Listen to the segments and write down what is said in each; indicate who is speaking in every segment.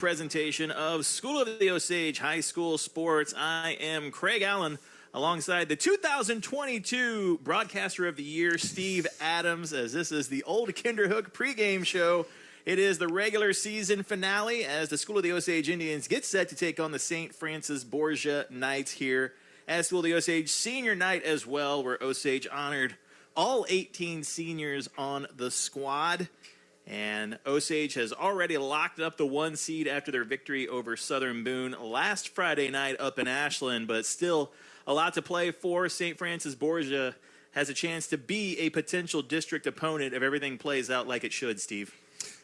Speaker 1: presentation of School of the Osage High School Sports. I am Craig Allen alongside the 2022 Broadcaster of the Year, Steve Adams, as this is the Old Kinderhook pregame show. It is the regular season finale as the School of the Osage Indians get set to take on the St. Francis Borgia Knights here at School of the Osage Senior Night as well, where Osage honored all 18 seniors on the squad. And Osage has already locked up the 1 seed after their victory over Southern Boone last Friday night up in Ashland, but still a lot to play for. St. Francis Borgia has a chance to be a potential district opponent if everything plays out like it should, Steve.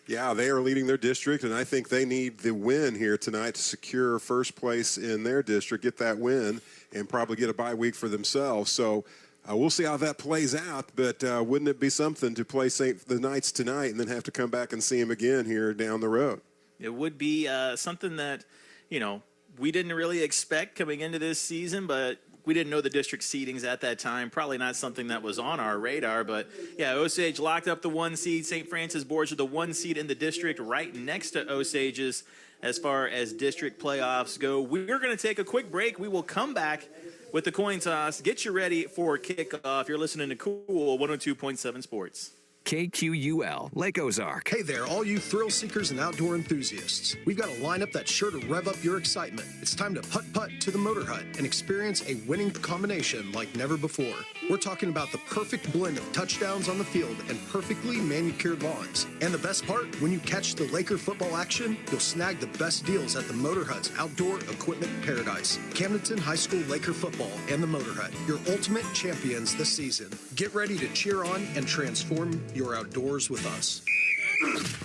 Speaker 2: Yeah, they are leading their district, and I think they need the win here tonight to secure first place in their district, get that win, and probably get a bye week for themselves. So we'll see how that plays out, but wouldn't it be something to play the Knights tonight and then have to come back and see them again here down the road?
Speaker 1: It would be something that, you know, we didn't really expect coming into this season, but we didn't know the district seedings at that time. Probably not something that was on our radar, but yeah, Osage locked up the 1 seed. St. Francis Borgia, the 1 seed in the district, right next to Osage's as far as district playoffs go. We're going to take a quick break. We will come back with the coin toss. Get you ready for kickoff. You're listening to Cool 102.7 Sports.
Speaker 3: KQUL, Lake Ozark.
Speaker 4: Hey there, all you thrill seekers and outdoor enthusiasts. We've got a lineup that's sure to rev up your excitement. It's time to putt-putt to the Motor Hut and experience a winning combination like never before. We're talking about the perfect blend of touchdowns on the field and perfectly manicured lawns. And the best part, when you catch the Laker football action, you'll snag the best deals at the Motor Hut's outdoor equipment paradise. Camdenton High School Laker football and the Motor Hut, your ultimate champions this season. Get ready to cheer on and transform your outdoors with us.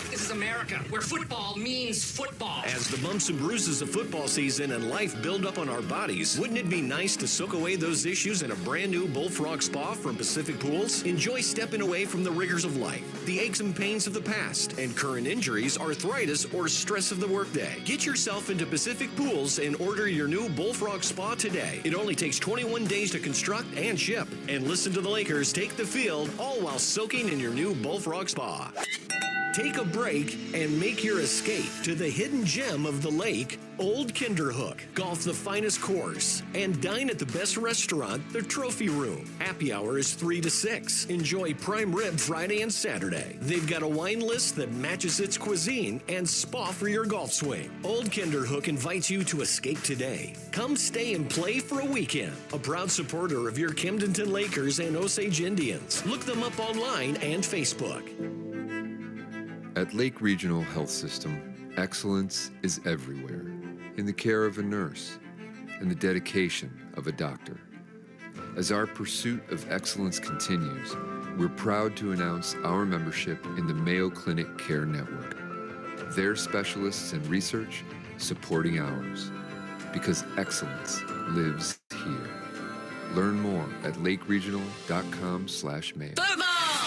Speaker 5: This is America, where football means football.
Speaker 6: As the bumps and bruises of football season and life build up on our bodies, wouldn't it be nice to soak away those issues in a brand new Bullfrog Spa from Pacific Pools? Enjoy stepping away from the rigors of life, the aches and pains of the past, and current injuries, arthritis, or stress of the workday. Get yourself into Pacific Pools and order your new Bullfrog Spa today. It only takes 21 days to construct and ship. And listen to the Lakers take the field, all while soaking in your new Bullfrog Spa. Take a break and make your escape to the hidden gem of the lake, Old Kinderhook. Golf the finest course and dine at the best restaurant, the Trophy Room. Happy hour is 3 to 6. Enjoy prime rib Friday and Saturday. They've got a wine list that matches its cuisine and spa for your golf swing. Old Kinderhook invites you to escape today. Come stay and play for a weekend. A proud supporter of your Camdenton Lakers and Osage Indians. Look them up online and Facebook.
Speaker 7: At Lake Regional Health System, excellence is everywhere, in the care of a nurse and the dedication of a doctor. As our pursuit of excellence continues, we're proud to announce our membership in the Mayo Clinic Care Network. Their specialists and research supporting ours, because excellence lives here. Learn more at lakeregional.com/Mayo.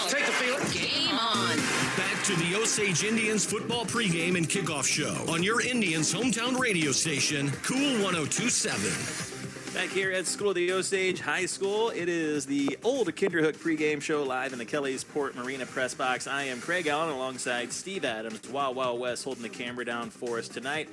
Speaker 5: Take the field. Game on.
Speaker 6: Back to the Osage Indians football pregame and kickoff show on your Indians hometown radio station, Cool 102.7.
Speaker 1: Back here at School of the Osage High School, it is the Old Kinderhook pregame show live in the Kellysport Marina press box. I am Craig Allen alongside Steve Adams, Wild Wild West, holding the camera down for us tonight,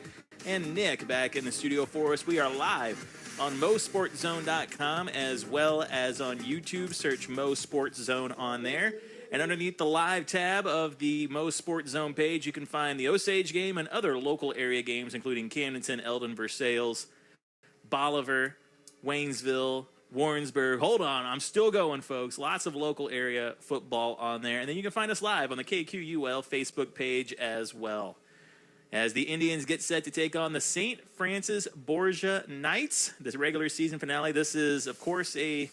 Speaker 1: and Nick back in the studio for us. We are live on MoSportsZone.com as well as on YouTube. Search MoSportsZone on there. And underneath the live tab of the MoSportsZone page, you can find the Osage game and other local area games, including Camdenton, Eldon, Versailles, Bolivar, Waynesville, Warrensburg. Hold on, I'm still going, folks. Lots of local area football on there. And then you can find us live on the KQUL Facebook page as well. As the Indians get set to take on the St. Francis Borgia Knights, this regular season finale. This is, of course, a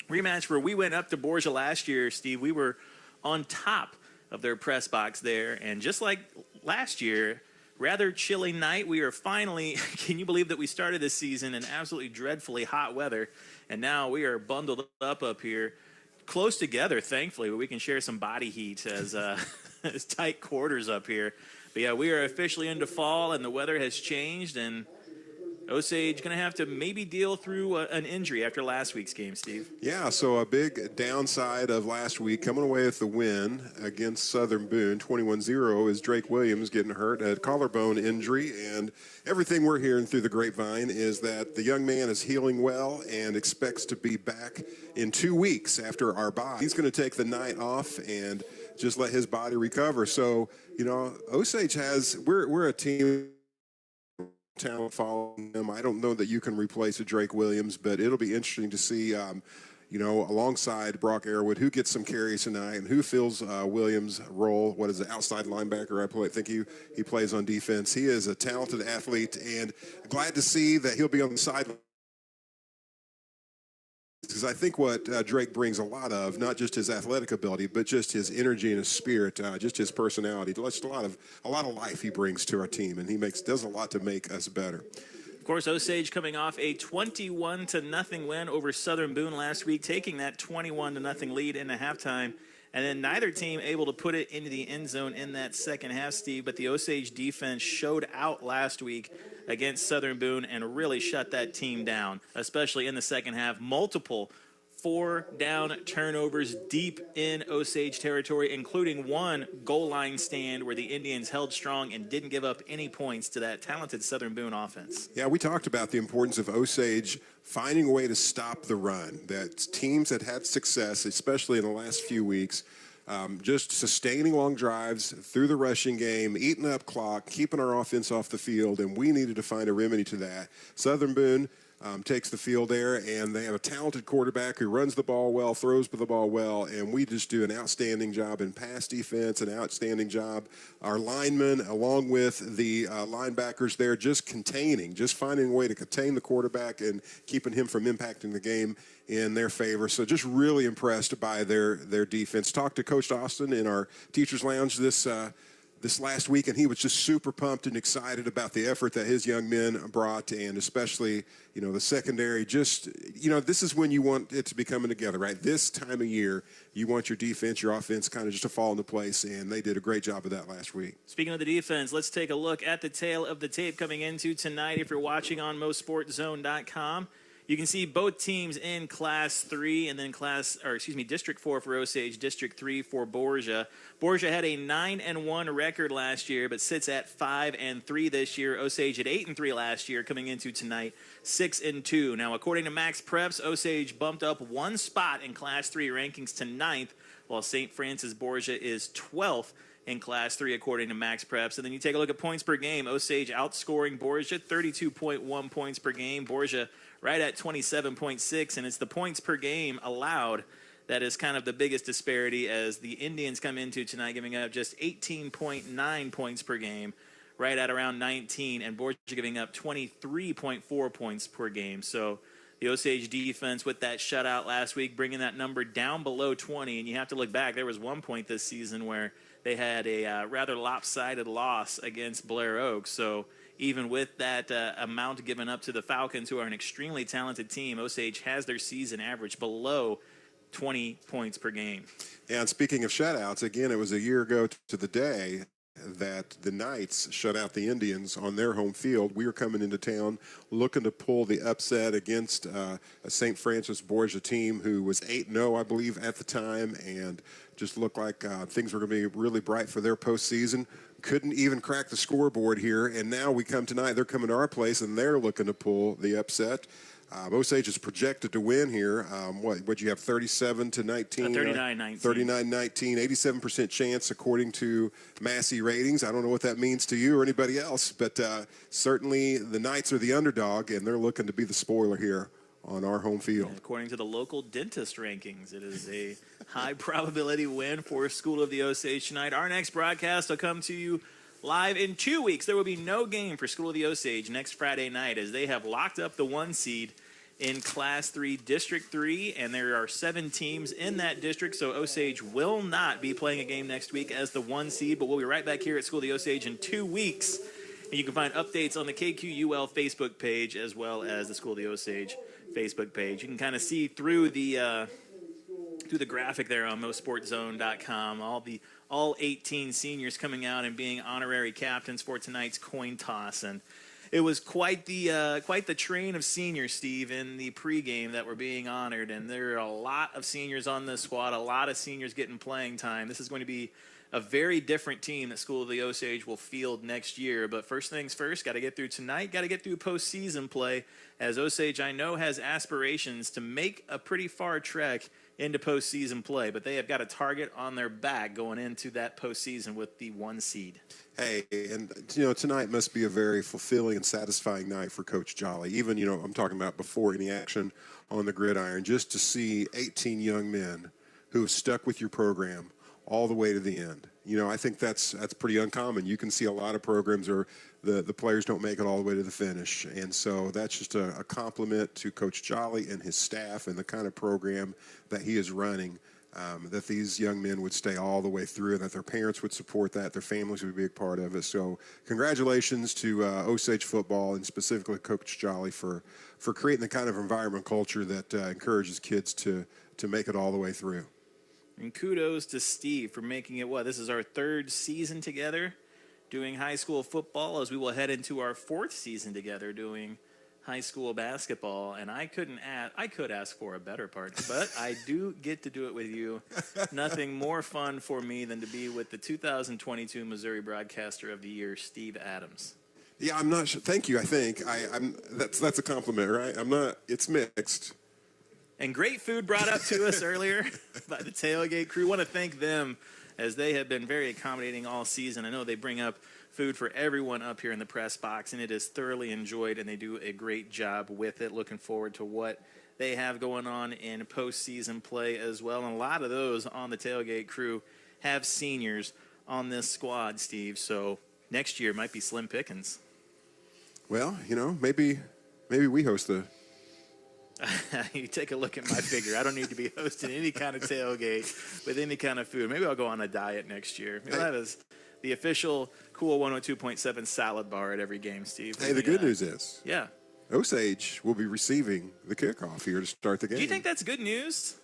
Speaker 1: rematch where we went up to Borgia last year, Steve. We were on top of their press box there. And just like last year, rather chilly night, we are finally, can you believe that we started this season in absolutely dreadfully hot weather, and now we are bundled up here, close together, thankfully, where we can share some body heat as as tight quarters up here. But yeah, we are officially into fall, and the weather has changed, and Osage going to have to maybe deal through an injury after last week's game, Steve.
Speaker 2: Yeah, so a big downside of last week, coming away with the win against Southern Boone, 21-0, is Drake Williams getting hurt, a collarbone injury. And everything we're hearing through the grapevine is that the young man is healing well and expects to be back in 2 weeks after our bye. He's going to take the night off and just let his body recover. So, Osage we're a team talent following him. I don't know that you can replace a Drake Williams, but it'll be interesting to see, alongside Brock Airwood, who gets some carries tonight and who fills Williams' role. What is it, outside linebacker? I think he plays on defense. He is a talented athlete, and glad to see that he'll be on the sideline. Because I think what Drake brings a lot of, not just his athletic ability, but just his energy and his spirit, just his personality. Just a lot of life he brings to our team, and he does a lot to make us better.
Speaker 1: Of course, Osage coming off a 21-0 win over Southern Boone last week, taking that 21-0 lead into halftime. And then neither team able to put it into the end zone in that second half, Steve. But the Osage defense showed out last week against Southern Boone and really shut that team down, especially in the second half. Multiple 4-down turnovers deep in Osage territory, including one goal line stand where the Indians held strong and didn't give up any points to that talented Southern Boone offense.
Speaker 2: Yeah, we talked about the importance of Osage finding a way to stop the run. That teams that had success, especially in the last few weeks, just sustaining long drives through the rushing game, eating up clock, keeping our offense off the field, and we needed to find a remedy to that. Southern Boone takes the field there, and they have a talented quarterback who runs the ball well, throws the ball well, and we just do an outstanding job in pass defense, an outstanding job. Our linemen, along with the linebackers there, just finding a way to contain the quarterback and keeping him from impacting the game in their favor. So just really impressed by their defense. Talked to Coach Austin in our teacher's lounge this last week, and he was just super pumped and excited about the effort that his young men brought, and especially, the secondary. Just, this is when you want it to be coming together, right? This time of year, you want your defense, your offense kind of just to fall into place, and they did a great job of that last week.
Speaker 1: Speaking of the defense, let's take a look at the tail of the tape coming into tonight. If you're watching on MoSportsZone.com, you can see both teams in Class 3 and then District 4 for Osage, District 3 for Borgia. Borgia had a 9-1 record last year, but sits at 5-3 this year. Osage at 8-3 last year, coming into tonight, 6-2. Now, according to Max Preps, Osage bumped up one spot in Class 3 rankings to 9th, while St. Francis Borgia is 12th in Class 3, according to Max Preps. And then you take a look at points per game. Osage outscoring Borgia, 32.1 points per game. Borgia right at 27.6, and it's the points per game allowed that is kind of the biggest disparity, as the Indians come into tonight giving up just 18.9 points per game, right at around 19, and Borgia giving up 23.4 points per game. So the Osage defense with that shutout last week, bringing that number down below 20, and you have to look back. There was one point this season where they had a rather lopsided loss against Blair Oaks. So even with that amount given up to the Falcons, who are an extremely talented team, Osage has their season average below 20 points per game.
Speaker 2: And speaking of shutouts, again, it was a year ago to the day that the Knights shut out the Indians on their home field. We were coming into town looking to pull the upset against a St. Francis Borgia team who was 8-0, I believe, at the time, and just looked like things were going to be really bright for their postseason. Couldn't even crack the scoreboard here, and now we come tonight. They're coming to our place, and they're looking to pull the upset. Osage is projected to win here. What'd you have, 37-19?
Speaker 1: 39-19.
Speaker 2: 39-19, 87% chance according to Massey ratings. I don't know what that means to you or anybody else, but certainly the Knights are the underdog, and they're looking to be the spoiler here on our home field.
Speaker 1: And according to the local dentist rankings, it is a high probability win for School of the Osage tonight. Our next broadcast will come to you live in 2 weeks. There will be no game for School of the Osage next Friday night, as they have locked up the 1 seed in Class 3, District 3, and there are 7 teams in that district, so Osage will not be playing a game next week as the 1 seed, but we'll be right back here at School of the Osage in 2 weeks. And you can find updates on the KQUL Facebook page as well as the School of the Osage Facebook page. You can kind of see through the graphic there on MoSportsZone.com, all 18 seniors coming out and being honorary captains for tonight's coin toss. And It was quite the train of seniors, Steve, in the pregame that were being honored, and there are a lot of seniors on this squad, a lot of seniors getting playing time. This is going to be a very different team that School of the Osage will field next year. But first things first, got to get through tonight, got to get through postseason play, as Osage, I know, has aspirations to make a pretty far trek into postseason play, but they have got a target on their back going into that postseason with the 1 seed.
Speaker 2: Hey, and tonight must be a very fulfilling and satisfying night for Coach Jolly. Even, I'm talking about before any action on the gridiron, just to see 18 young men who have stuck with your program all the way to the end. I think that's pretty uncommon. You can see a lot of programs where the players don't make it all the way to the finish. And so that's just a compliment to Coach Jolly and his staff and the kind of program that he is running, that these young men would stay all the way through and that their parents would support that, their families would be a big part of it. So congratulations to Osage football and specifically Coach Jolly for creating the kind of environment culture that encourages kids to make it all the way through.
Speaker 1: And kudos to Steve for making it, this is our 3rd season together doing high school football, as we will head into our 4th season together doing high school basketball. And I could ask for a better partner, but I do get to do it with you. Nothing more fun for me than to be with the 2022 Missouri Broadcaster of the Year, Steve Adams.
Speaker 2: Yeah, I'm not sure. Thank you. I think that's a compliment, right? It's mixed.
Speaker 1: And great food brought up to us earlier by the tailgate crew. Want to thank them, as they have been very accommodating all season. I know they bring up food for everyone up here in the press box, and it is thoroughly enjoyed, and they do a great job with it. Looking forward to what they have going on in postseason play as well. And a lot of those on the tailgate crew have seniors on this squad, Steve. So next year might be slim pickings.
Speaker 2: Well, maybe we host the...
Speaker 1: You take a look at my figure. I don't need to be hosting any kind of tailgate with any kind of food. Maybe I'll go on a diet next year. Maybe that is the official Cool 102.7 salad bar at every game, Steve.
Speaker 2: Hey, the good news is, Osage will be receiving the kickoff here to start the game.
Speaker 1: Do you think that's good news?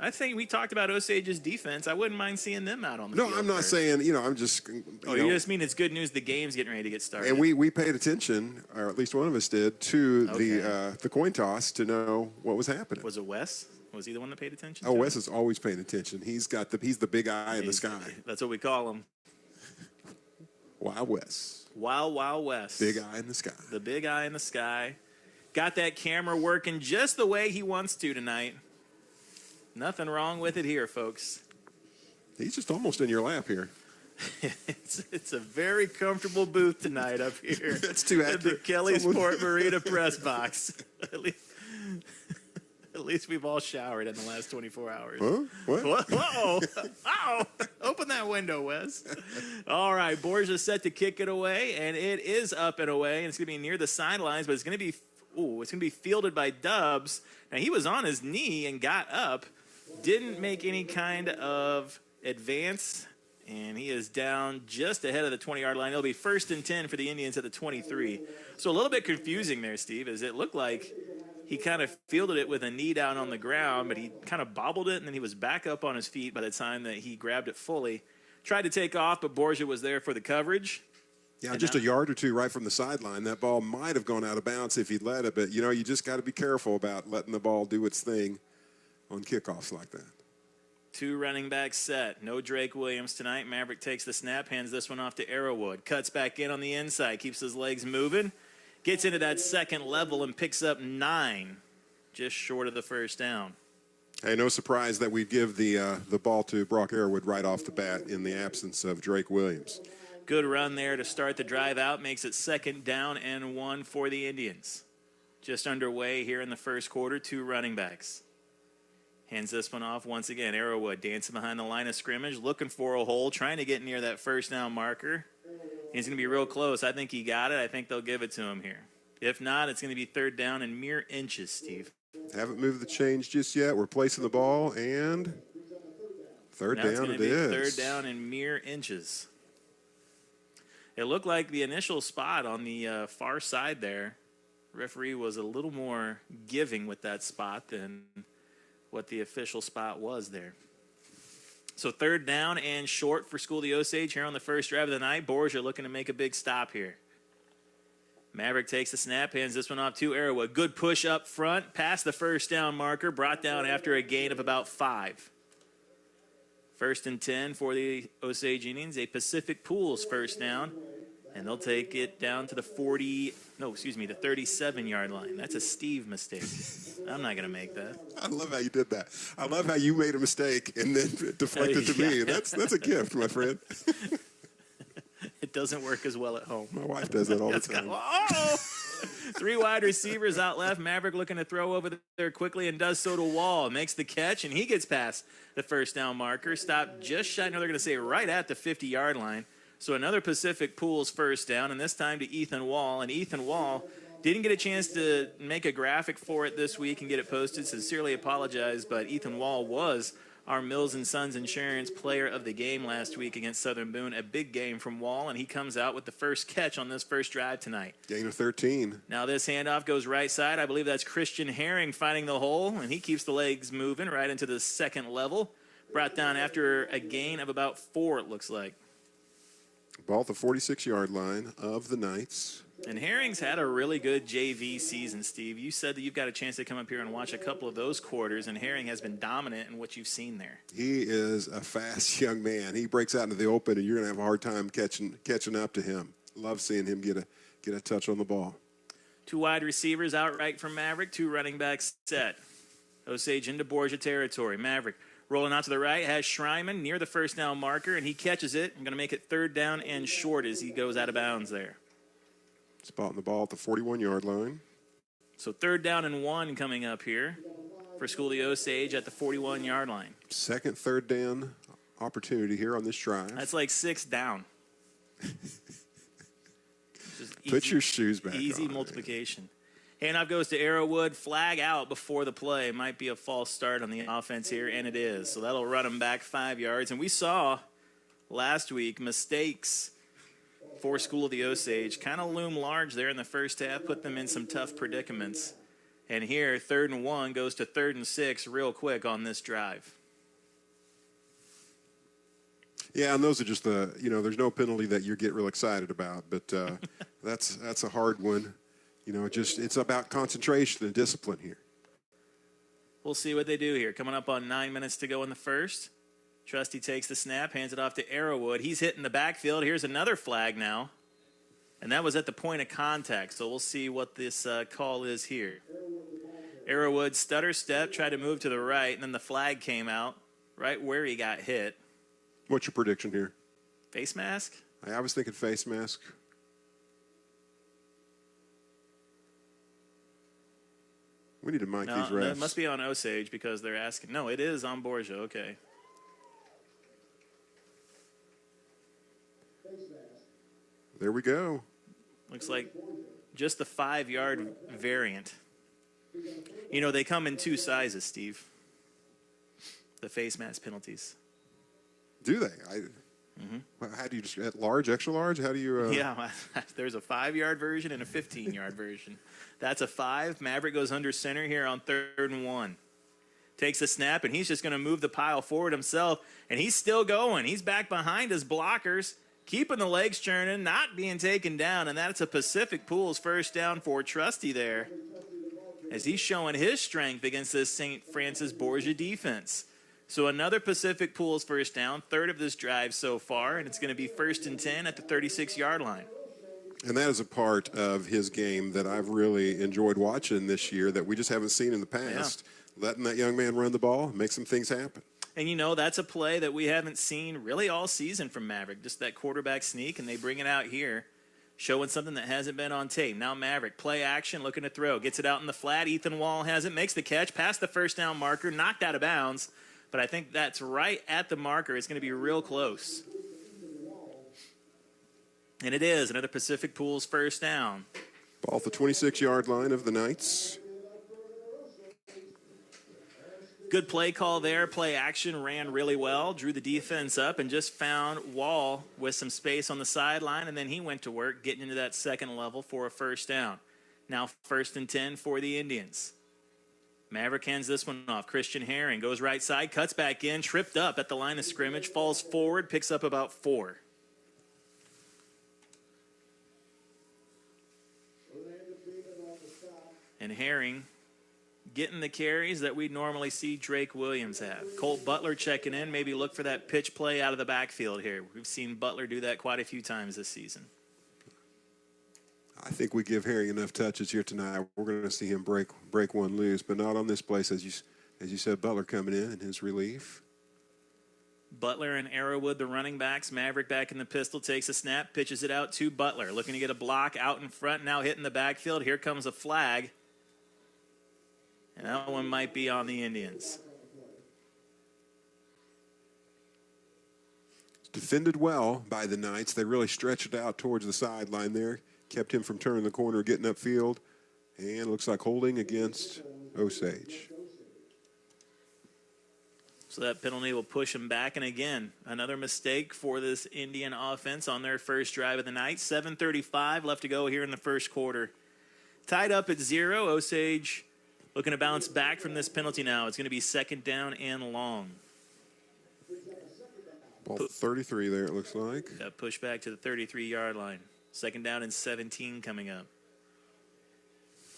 Speaker 1: I think we talked about Osage's defense. I wouldn't mind seeing them out on the field.
Speaker 2: No, I'm not saying, I'm just...
Speaker 1: you just mean it's good news the game's getting ready to get started.
Speaker 2: And we paid attention, or at least one of us did, to the coin toss to know what was happening.
Speaker 1: Was it Wes? Was he the one that paid attention?
Speaker 2: Oh, Wes is always paying attention. He's the big eye in the sky.
Speaker 1: That's what we call him.
Speaker 2: Wild Wes.
Speaker 1: Wild West.
Speaker 2: Big eye in the sky.
Speaker 1: The big eye in the sky. Got that camera working just the way he wants to tonight. Nothing wrong with it here, folks.
Speaker 2: He's just almost in your lap here.
Speaker 1: It's a very comfortable booth tonight up here.
Speaker 2: That's too accurate.
Speaker 1: At the Kelly's Port Marina press box. At least we've all showered in the last 24 hours.
Speaker 2: Huh? What?
Speaker 1: Whoa! Ow! Open that window, Wes. All right, Borgia set to kick it away, and it is up and away, and it's going to be near the sidelines, but it's going to be fielded by Dubs. Now, he was on his knee and got up, didn't make any kind of advance, and he is down just ahead of the 20-yard line. It'll be 1st and 10 for the Indians at the 23. So a little bit confusing there, Steve, as it looked like he kind of fielded it with a knee down on the ground, but he kind of bobbled it, and then he was back up on his feet by the time that he grabbed it fully. Tried to take off, but Borgia was there for the coverage.
Speaker 2: Yeah, just a yard or two right from the sideline. That ball might have gone out of bounds if he'd let it, but, you just got to be careful about letting the ball do its thing on kickoffs like that.
Speaker 1: 2 running backs set. No Drake Williams tonight. Maverick takes the snap, hands this one off to Arrowwood. Cuts back in on the inside, keeps his legs moving. Gets into that second level and picks up 9, just short of the first down.
Speaker 2: Hey, no surprise that we'd give the ball to Brock Arrowwood right off the bat in the absence of Drake Williams.
Speaker 1: Good run there to start the drive out. Makes it 2nd down and 1 for the Indians. Just underway here in the first quarter. 2 running backs. Hands this one off once again. Arrowwood dancing behind the line of scrimmage, looking for a hole, trying to get near that first down marker. He's going to be real close. I think he got it. I think they'll give it to him here. If not, it's going to be 3rd down and mere inches, Steve.
Speaker 2: Haven't moved the chains just yet. We're placing the ball, and third
Speaker 1: now
Speaker 2: down
Speaker 1: it's
Speaker 2: it
Speaker 1: going to be
Speaker 2: is.
Speaker 1: 3rd down and mere inches. It looked like the initial spot on the far side there, referee was a little more giving with that spot than what the official spot was there. So 3rd down and short for School of the Osage here on the first drive of the night. Borgia looking to make a big stop here. Maverick takes the snap, hands this one off to Arrowwood. Good push up front, past the first down marker, brought down after a gain of about 5. 1st and 10 for the Osage Indians, a Pacific Pools first down, and they'll take it down to the 37-yard line. That's a Steve mistake. I'm not going to make that.
Speaker 2: I love how you did that. I love how you made a mistake and then deflected to me. That's a gift, my friend.
Speaker 1: It doesn't work as well at home.
Speaker 2: My wife does that all the time.
Speaker 1: Oh! 3 wide receivers out left. Maverick looking to throw over there quickly and does so to Wall. Makes the catch, and he gets past the first down marker. Stopped just shy. No, they're going to say right at the 50-yard line. So another Pacific Pools first down, and this time to Ethan Wall. And Ethan Wall didn't get a chance to make a graphic for it this week and get it posted. Sincerely apologize, but Ethan Wall was our Mills & Sons Insurance player of the game last week against Southern Boone. A big game from Wall, and he comes out with the first catch on this first drive tonight.
Speaker 2: Gain of 13.
Speaker 1: Now this handoff goes right side. I believe that's Christian Herring finding the hole, and he keeps the legs moving right into the second level. Brought down after a gain of about 4, it looks like.
Speaker 2: Ball at the 46-yard line of the Knights.
Speaker 1: And Herring's had a really good JV season, Steve. You said that you've got a chance to come up here and watch a couple of those quarters, and Herring has been dominant in what you've seen there.
Speaker 2: He is a fast young man. He breaks out into the open, and you're going to have a hard time catching up to him. Love seeing him get a touch on the ball.
Speaker 1: 2 wide receivers outright from Maverick, 2 running backs set. Osage into Borgia territory. Maverick rolling out to the right, has Schreiman near the first down marker, and he catches it. I'm going to make it 3rd down and short as he goes out of bounds there.
Speaker 2: Spotting the ball at the 41-yard line.
Speaker 1: So 3rd down and 1 coming up here for School of the Osage at the 41-yard line.
Speaker 2: Second 3rd down opportunity here on this drive.
Speaker 1: That's like 6 down.
Speaker 2: Put your shoes back
Speaker 1: Easy
Speaker 2: on,
Speaker 1: multiplication. Handoff goes to Arrowwood. Flag out before the play. Might be a false start on the offense here, and it is. So that'll run them back 5 yards. And we saw last week mistakes for School of the Osage kind of loom large there in the first half, put them in some tough predicaments. And here, 3rd and 1 goes to 3rd and 6 real quick on this drive.
Speaker 2: Yeah, and those are just there's no penalty that you get real excited about, but that's a hard one. It's about concentration and discipline here.
Speaker 1: We'll see what they do here. Coming up on 9 minutes to go in the first. Trusty takes the snap, hands it off to Arrowwood. He's hitting the backfield. Here's another flag now. And that was at the point of contact, so we'll see what this call is here. Arrowwood stutter step, tried to move to the right, and then the flag came out right where he got hit.
Speaker 2: What's your prediction here?
Speaker 1: Face mask?
Speaker 2: I was thinking face mask. We need to mic these refs.
Speaker 1: It must be on Osage because they're asking. No, it is on Borgia. Okay.
Speaker 2: There we go.
Speaker 1: Looks like just the 5-yard variant. They come in 2 sizes, Steve. The face mask penalties.
Speaker 2: Do they? How do you just at large, extra large? How do you?
Speaker 1: Yeah, there's a 5-yard version and a 15-yard version. That's a 5. Maverick goes under center here on 3rd and 1. Takes the snap, and he's just going to move the pile forward himself, and he's still going. He's back behind his blockers, keeping the legs churning, not being taken down, and that's a Pacific Pools first down for Trusty there, as he's showing his strength against this St. Francis Borgia defense. So another Pacific Pools first down, 3rd of this drive so far, and it's going to be 1st and 10 at the 36-yard line.
Speaker 2: And that is a part of his game that I've really enjoyed watching this year that we just haven't seen in the past. Yeah. Letting that young man run the ball, make some things happen.
Speaker 1: And, that's a play that we haven't seen really all season from Maverick, just that quarterback sneak, and they bring it out here, showing something that hasn't been on tape. Now Maverick, play action, looking to throw. Gets it out in the flat. Ethan Wall has it, makes the catch, past the first down marker, knocked out of bounds. But I think that's right at the marker. It's going to be real close. And it is another Pacific Pools first down.
Speaker 2: Ball at the 26-yard line of the Knights.
Speaker 1: Good play call there. Play action ran really well. Drew the defense up and just found Wall with some space on the sideline. And then he went to work getting into that second level for a first down. Now 1st and 10 for the Indians. Maverick hands this one off. Christian Herring goes right side, cuts back in, tripped up at the line of scrimmage, falls forward, picks up about 4. And Herring getting the carries that we normally see Drake Williams have. Colt Butler checking in, maybe look for that pitch play out of the backfield here. We've seen Butler do that quite a few times this season.
Speaker 2: I think we give Herring enough touches here tonight. We're going to see him break one loose, but not on this place, as you said. Butler coming in his relief.
Speaker 1: Butler and Arrowwood, the running backs. Maverick back in the pistol, takes a snap, pitches it out to Butler, looking to get a block out in front. Now hitting the backfield. Here comes a flag, and that one might be on the Indians.
Speaker 2: Defended well by the Knights. They really stretched it out towards the sideline there. Kept him from turning the corner, getting upfield. And looks like holding against Osage.
Speaker 1: So that penalty will push him back. And again, another mistake for this Indian offense on their first drive of the night. 7:35 left to go here in the first quarter. Tied up at 0. Osage looking to bounce back from this penalty now. It's going to be second down and long.
Speaker 2: Ball 33 there, it looks like.
Speaker 1: Got pushed back to the 33-yard line. Second down and 17 coming up.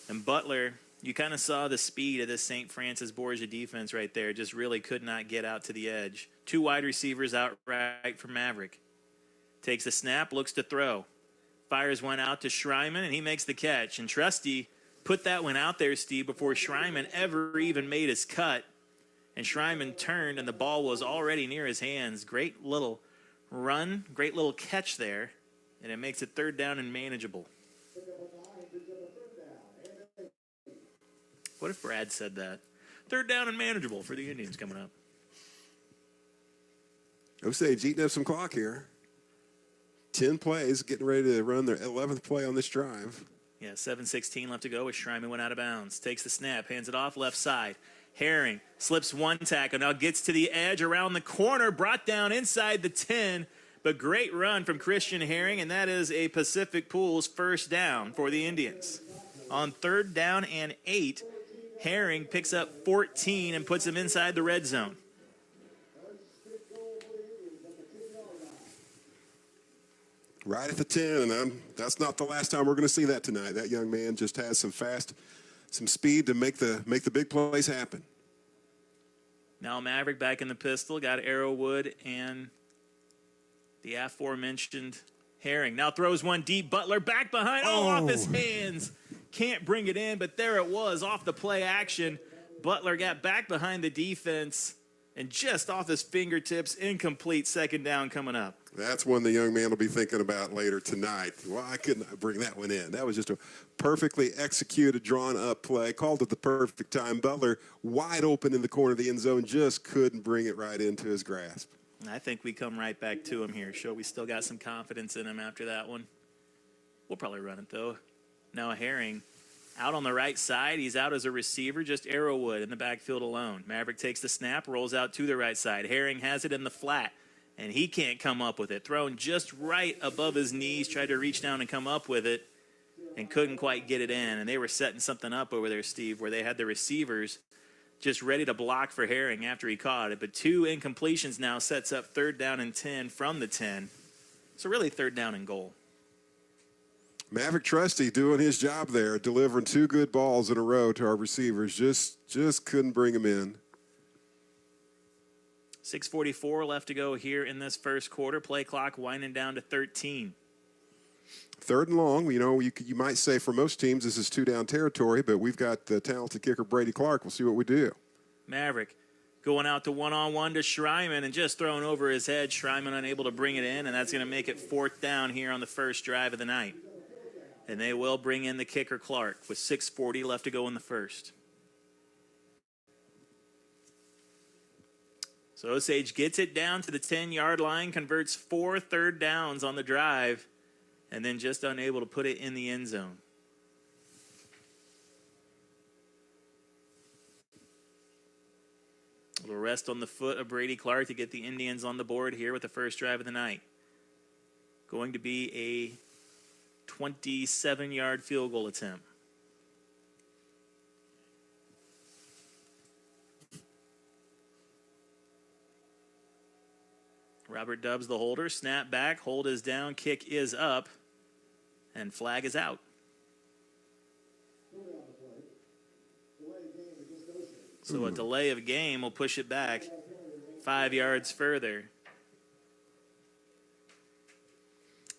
Speaker 1: And Butler, you kind of saw the speed of this St. Francis Borgia defense right there. Just really could not get out to the edge. 2 wide receivers out right for Maverick. Takes a snap, looks to throw. Fires one out to Schreiman, and he makes the catch. And Trusty put that one out there, Steve, before Schreiman ever even made his cut. And Schreiman turned, and the ball was already near his hands. Great little run, great little catch there. And it makes it third down and manageable. What if Brad said that? Third down and manageable for the Indians coming up.
Speaker 2: Osage eating up some clock here. 10 plays, getting ready to run their 11th play on this drive.
Speaker 1: Yeah, 7:16 left to go as Schreiman went out of bounds. Takes the snap, hands it off left side. Herring slips one tackle, now gets to the edge around the corner, brought down inside the 10. But great run from Christian Herring, and that is a Pacific Pools first down for the Indians. On third down and 8, Herring picks up 14 and puts him inside the red zone.
Speaker 2: Right at the 10, and that's not the last time we're going to see that tonight. That young man just has some speed to make the big plays happen.
Speaker 1: Now Maverick back in the pistol, got Arrowwood and the aforementioned Herring. Now throws one deep. Butler back behind. Oh, off his hands. Can't bring it in, but there it was off the play action. Butler got back behind the defense and just off his fingertips. Incomplete, second down coming up.
Speaker 2: That's one the young man will be thinking about later tonight. Why couldn't I bring that one in? That was just a perfectly executed, drawn-up play. Called at the perfect time. Butler wide open in the corner of the end zone. Just couldn't bring it right into his grasp.
Speaker 1: I think we come right back to him here. Show we still got some confidence in him after that one. We'll probably run it, though. Now Herring out on the right side. He's out as a receiver, just Arrowwood in the backfield alone. Maverick takes the snap, rolls out to the right side. Herring has it in the flat, and he can't come up with it. Thrown just right above his knees, tried to reach down and come up with it, and couldn't quite get it in. And they were setting something up over there, Steve, where they had the receivers just ready to block for Herring after he caught it. But 2 incompletions now sets up third down and 10 from the 10. So really third down and goal.
Speaker 2: Maverick Trusty doing his job there, delivering 2 good balls in a row to our receivers. Just couldn't bring them in.
Speaker 1: 6:44 left to go here in this first quarter. Play clock winding down to 13.
Speaker 2: Third and long, you might say for most teams this is 2-down territory, but we've got the talented kicker Brady Clark. We'll see what we do.
Speaker 1: Maverick going out to one-on-one to Schreiman and just thrown over his head. Schreiman unable to bring it in, and that's going to make it fourth down here on the first drive of the night. And they will bring in the kicker Clark with 6:40 left to go in the first. So Osage gets it down to the 10-yard line, converts 4 third downs on the drive, and then just unable to put it in the end zone. A little rest on the foot of Brady Clark to get the Indians on the board here with the first drive of the night. Going to be a 27-yard field goal attempt. Robert Dubbs, the holder. Snap back, hold is down, kick is up, and flag is out. So a delay of game will push it back 5 yards further.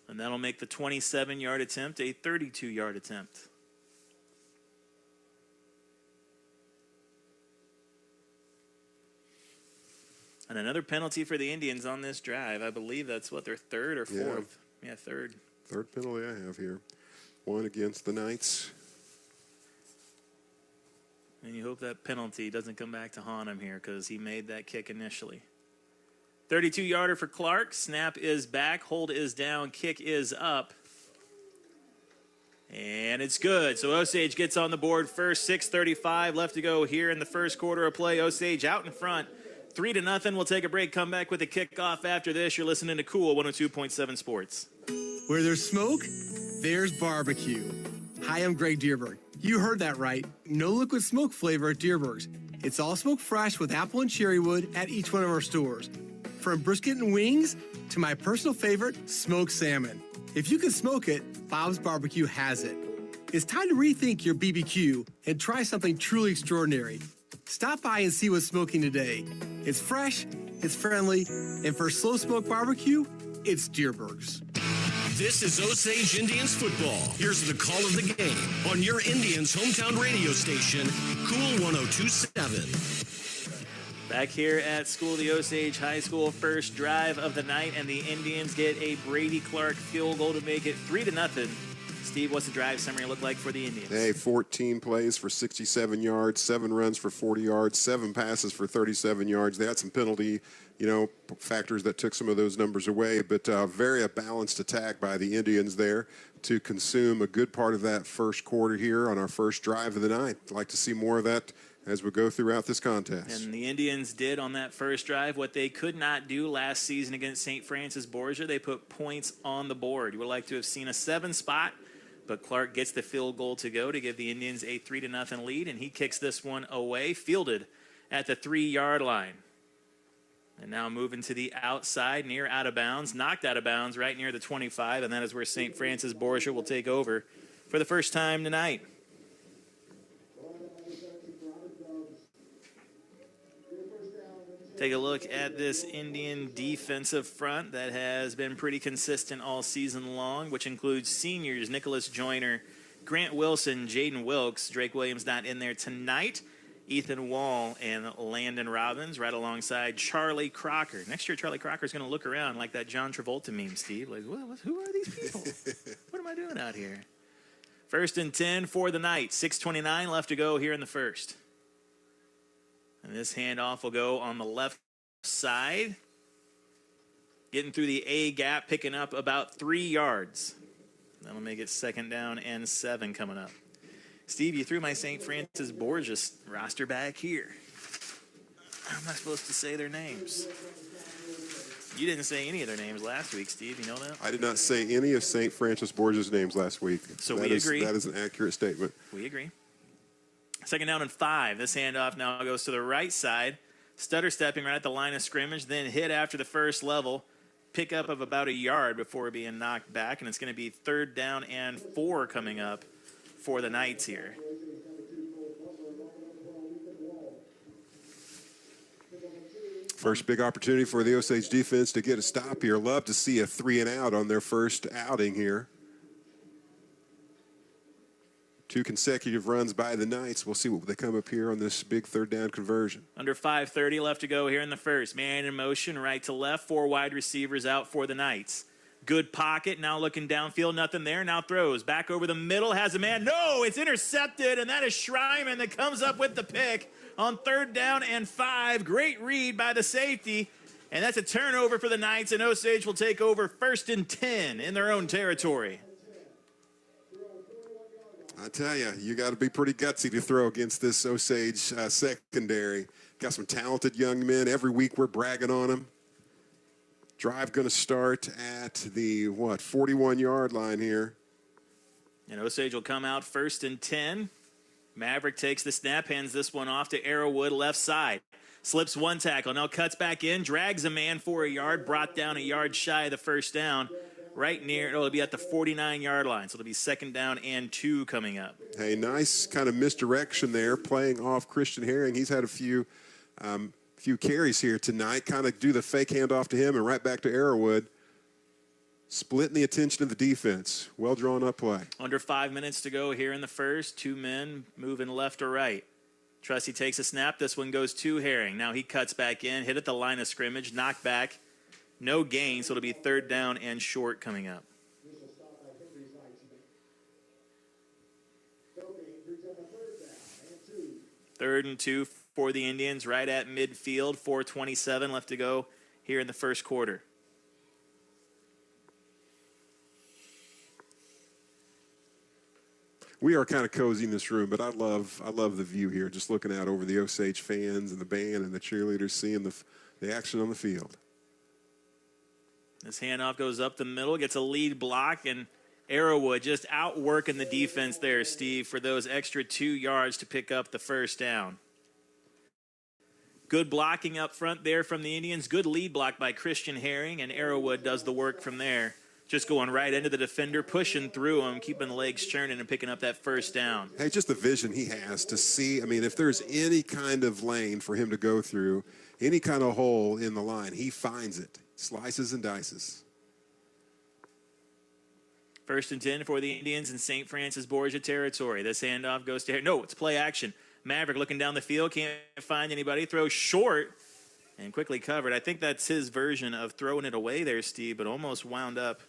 Speaker 1: And that'll make the 27-yard attempt a 32-yard attempt. And another penalty for the Indians on this drive. I believe that's what, their third or fourth? Yeah, third.
Speaker 2: Third penalty I have here. One against the Knights.
Speaker 1: And you hope that penalty doesn't come back to haunt him here because he made that kick initially. 32-yarder for Clark. Snap is back. Hold is down. Kick is up. And it's good. So Osage gets on the board first. 6:35 left to go here in the first quarter of play. Osage out in front. 3-0. We'll take a break. Come back with a kickoff after this. You're listening to Cool 102.7 Sports.
Speaker 8: Where there's smoke, there's barbecue. Hi, I'm Greg Dierberg. You heard that right. No liquid smoke flavor at Dierberg's. It's all smoked fresh with apple and cherry wood at each one of our stores. From brisket and wings to my personal favorite, smoked salmon. If you can smoke it, Bob's Barbecue has it. It's time to rethink your BBQ and try something truly extraordinary. Stop by and see what's smoking today. It's fresh, it's friendly, and for slow smoke barbecue, it's Dierberg's.
Speaker 6: This is Osage Indians Football. Here's the call of the game on your Indians' hometown radio station, Cool 102.7.
Speaker 1: Back here at school, the Osage High School first drive of the night, and the Indians get a Brady Clark field goal to make it 3-0. Steve, what's the drive summary look like for the Indians?
Speaker 2: Hey, 14 plays for 67 yards, 7 runs for 40 yards, 7 passes for 37 yards. They had some penalty, factors that took some of those numbers away, but very a balanced attack by the Indians there to consume a good part of that first quarter here on our first drive of the night. I'd like to see more of that as we go throughout this contest.
Speaker 1: And the Indians did on that first drive what they could not do last season against St. Francis Borgia. They put points on the board. You would like to have seen a 7 spot, but Clark gets the field goal to go to give the Indians a 3-0 lead, and he kicks this one away, fielded at the 3-yard line. And now moving to the outside, near out of bounds, knocked out of bounds right near the 25, and that is where St. Francis Borgia will take over for the first time tonight. Take a look at this Indian defensive front that has been pretty consistent all season long, which includes seniors Nicholas Joyner, Grant Wilson, Jaden Wilkes, Drake Williams not in there tonight, Ethan Wall, and Landon Robbins right alongside Charlie Crocker. Next year, Charlie Crocker is going to look around like that John Travolta meme, Steve. Like, who are these people? What am I doing out here? 1st and 10 for the night. 6:29 left to go here in the first. And this handoff will go on the left side. Getting through the A gap, picking up about 3 yards. That'll make it 2nd down and 7 coming up. Steve, you threw my St. Francis Borgia roster back here. How am I supposed to say their names? You didn't say any of their names last week, Steve. You know that?
Speaker 2: I did not say any of St. Francis Borgia's names last week.
Speaker 1: So we agree.
Speaker 2: That is an accurate statement.
Speaker 1: We agree. 2nd down and 5. This handoff now goes to the right side. Stutter stepping right at the line of scrimmage, then hit after the first level. Pickup of about a yard before being knocked back, and it's going to be 3rd down and 4 coming up for the Knights here.
Speaker 2: First big opportunity for the Osage defense to get a stop here. Love to see a 3-and-out on their first outing here. 2 consecutive runs by the Knights. We'll see what they come up here on this big 3rd down conversion.
Speaker 1: Under 5:30 left to go here in the first. Man in motion, right to left. 4 wide receivers out for the Knights. Good pocket. Now looking downfield. Nothing there. Now throws. Back over the middle. Has a man. No, it's intercepted. And that is Schreiman that comes up with the pick on 3rd down and 5. Great read by the safety. And that's a turnover for the Knights. And Osage will take over 1st and 10 in their own territory.
Speaker 2: I tell you, you got to be pretty gutsy to throw against this Osage secondary. Got some talented young men. Every week we're bragging on them. Drive going to start at the, 41-yard line here.
Speaker 1: And Osage will come out 1st and 10. Maverick takes the snap, hands this one off to Arrowwood, left side. Slips 1 tackle, now cuts back in, drags a man for a yard, brought down a yard shy of the 1st down. right near, it'll be at the 49-yard line. So it'll be 2nd down and 2 coming up.
Speaker 2: Hey, nice kind of misdirection there, playing off Christian Herring. He's had a few carries here tonight, kind of do the fake handoff to him and right back to Arrowwood. Splitting the attention of the defense. Well drawn up play.
Speaker 1: Under 5 minutes to go here in the first. 2 men moving left or right. Trusty takes a snap. This one goes to Herring. Now he cuts back in, hit at the line of scrimmage, knocked back. No gain, so it'll be 3rd down and short coming up. Third and 2 for the Indians, right at midfield. 4:27 left to go here in the first quarter.
Speaker 2: We are kind of cozy in this room, but I love the view here, just looking out over the Osage fans and the band and the cheerleaders, seeing the action on the field.
Speaker 1: This handoff goes up the middle, gets a lead block, and Arrowwood just outworking the defense there, Steve, for those extra 2 yards to pick up the 1st down. Good blocking up front there from the Indians. Good lead block by Christian Herring, and Arrowwood does the work from there. Just going right into the defender, pushing through him, keeping the legs churning and picking up that 1st down.
Speaker 2: Hey, just the vision he has to see. I mean, if there's any kind of lane for him to go through, any kind of hole in the line, he finds it. Slices and dices.
Speaker 1: 1st and 10 for the Indians in St. Francis Borgia territory. This handoff goes to no, it's play action. Maverick looking down the field, can't find anybody, throws short and quickly covered. I think that's his version of throwing it away there, Steve, but almost wound up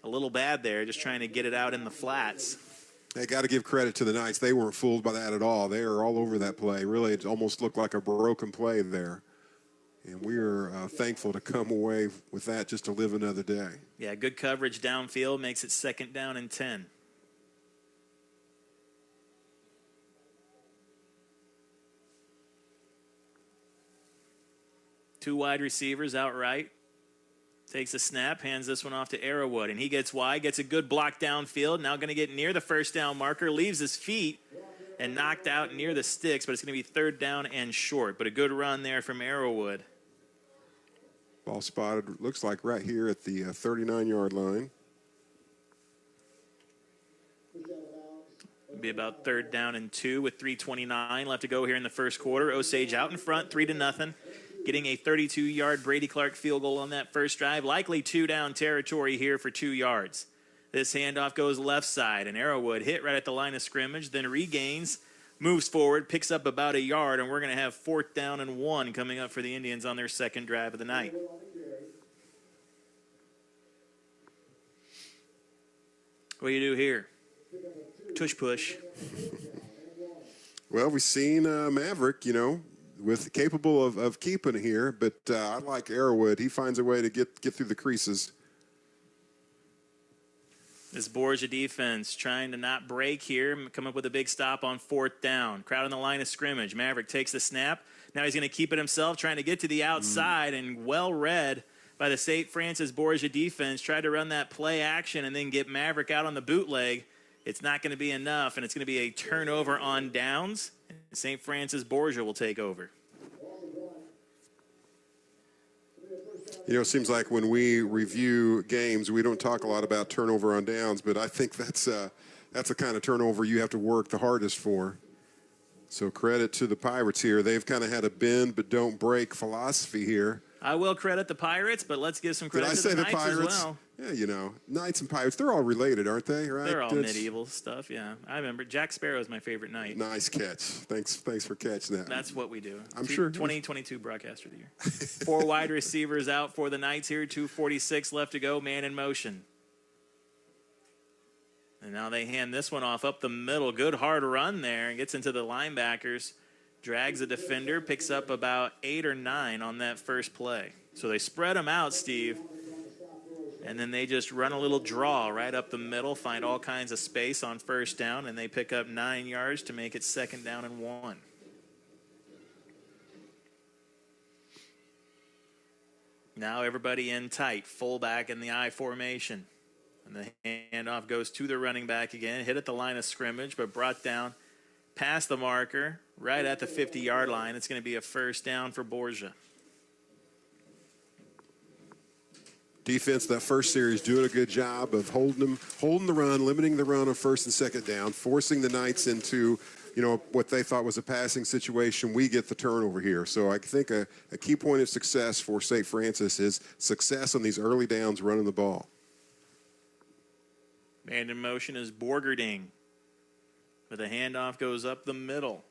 Speaker 1: a little bad there, just trying to get it out in the flats.
Speaker 2: They got to give credit to the Knights. They weren't fooled by that at all. They were all over that play. Really, it almost looked like a broken play there. And we are thankful to come away with that just to live another day.
Speaker 1: Yeah, good coverage downfield makes it 2nd down and 10. Two wide receivers outright. Takes a snap, hands this one off to Arrowwood, and he gets wide, gets a good block downfield. Now going to get near the 1st down marker, leaves his feet and knocked out near the sticks, but it's going to be 3rd down and short. But a good run there from Arrowwood.
Speaker 2: Ball spotted, looks like right here at the 39-yard line.
Speaker 1: It'll be about 3rd down and 2 with 3:29 left to go here in the first quarter. Osage out in front, 3-0. Getting a 32-yard Brady Clark field goal on that first drive. Likely 2-down territory here for 2 yards. This handoff goes left side, and Arrowwood hit right at the line of scrimmage, then regains, moves forward, picks up about a yard, and we're going to have 4th down and 1 coming up for the Indians on their 2nd drive of the night. What do you do here? Tush push.
Speaker 2: Well, we've seen Maverick, with capable of keeping it here, but I like Arrowwood. He finds a way to get through the creases.
Speaker 1: This Borgia defense trying to not break here, come up with a big stop on 4th down. Crowd on the line of scrimmage. Maverick takes the snap. Now he's going to keep it himself, trying to get to the outside, and well read by the St. Francis Borgia defense. Tried to run that play action and then get Maverick out on the bootleg. It's not going to be enough, and it's going to be a turnover on downs. St. Francis Borgia will take over.
Speaker 2: It seems like when we review games, we don't talk a lot about turnover on downs, but I think that's a kind of turnover you have to work the hardest for. So credit to the Pirates here. They've kind of had a bend but don't break philosophy here.
Speaker 1: I will credit the Pirates, but let's give some credit to the Knights as well.
Speaker 2: Yeah, Knights and Pirates, they're all related, aren't they? Right?
Speaker 1: They're all medieval stuff, yeah. I remember Jack Sparrow is my favorite knight.
Speaker 2: Nice catch. Thanks for catching that.
Speaker 1: That's what we do.
Speaker 2: I'm sure.
Speaker 1: 2022 broadcaster of the year. 4 wide receivers out for the Knights here. 2:46 left to go. Man in motion. And now they hand this one off up the middle. Good hard run there and gets into the linebackers. Drags a defender, picks up about 8 or 9 on that first play. So they spread them out, Steve. And then they just run a little draw right up the middle, find all kinds of space on 1st down, and they pick up 9 yards to make it 2nd down and 1. Now everybody in tight, fullback in the I formation. And the handoff goes to the running back again, hit at the line of scrimmage, but brought down past the marker, right at the 50-yard line. It's going to be a 1st down for Borgia.
Speaker 2: defense that first series doing a good job of holding the run, limiting the run on first and second down, forcing the Knights into, what they thought was a passing situation. We get the turnover here. So I think a key point of success for St. Francis is success on these early downs running the ball.
Speaker 1: Man in motion is Borgia. But the handoff goes up the middle.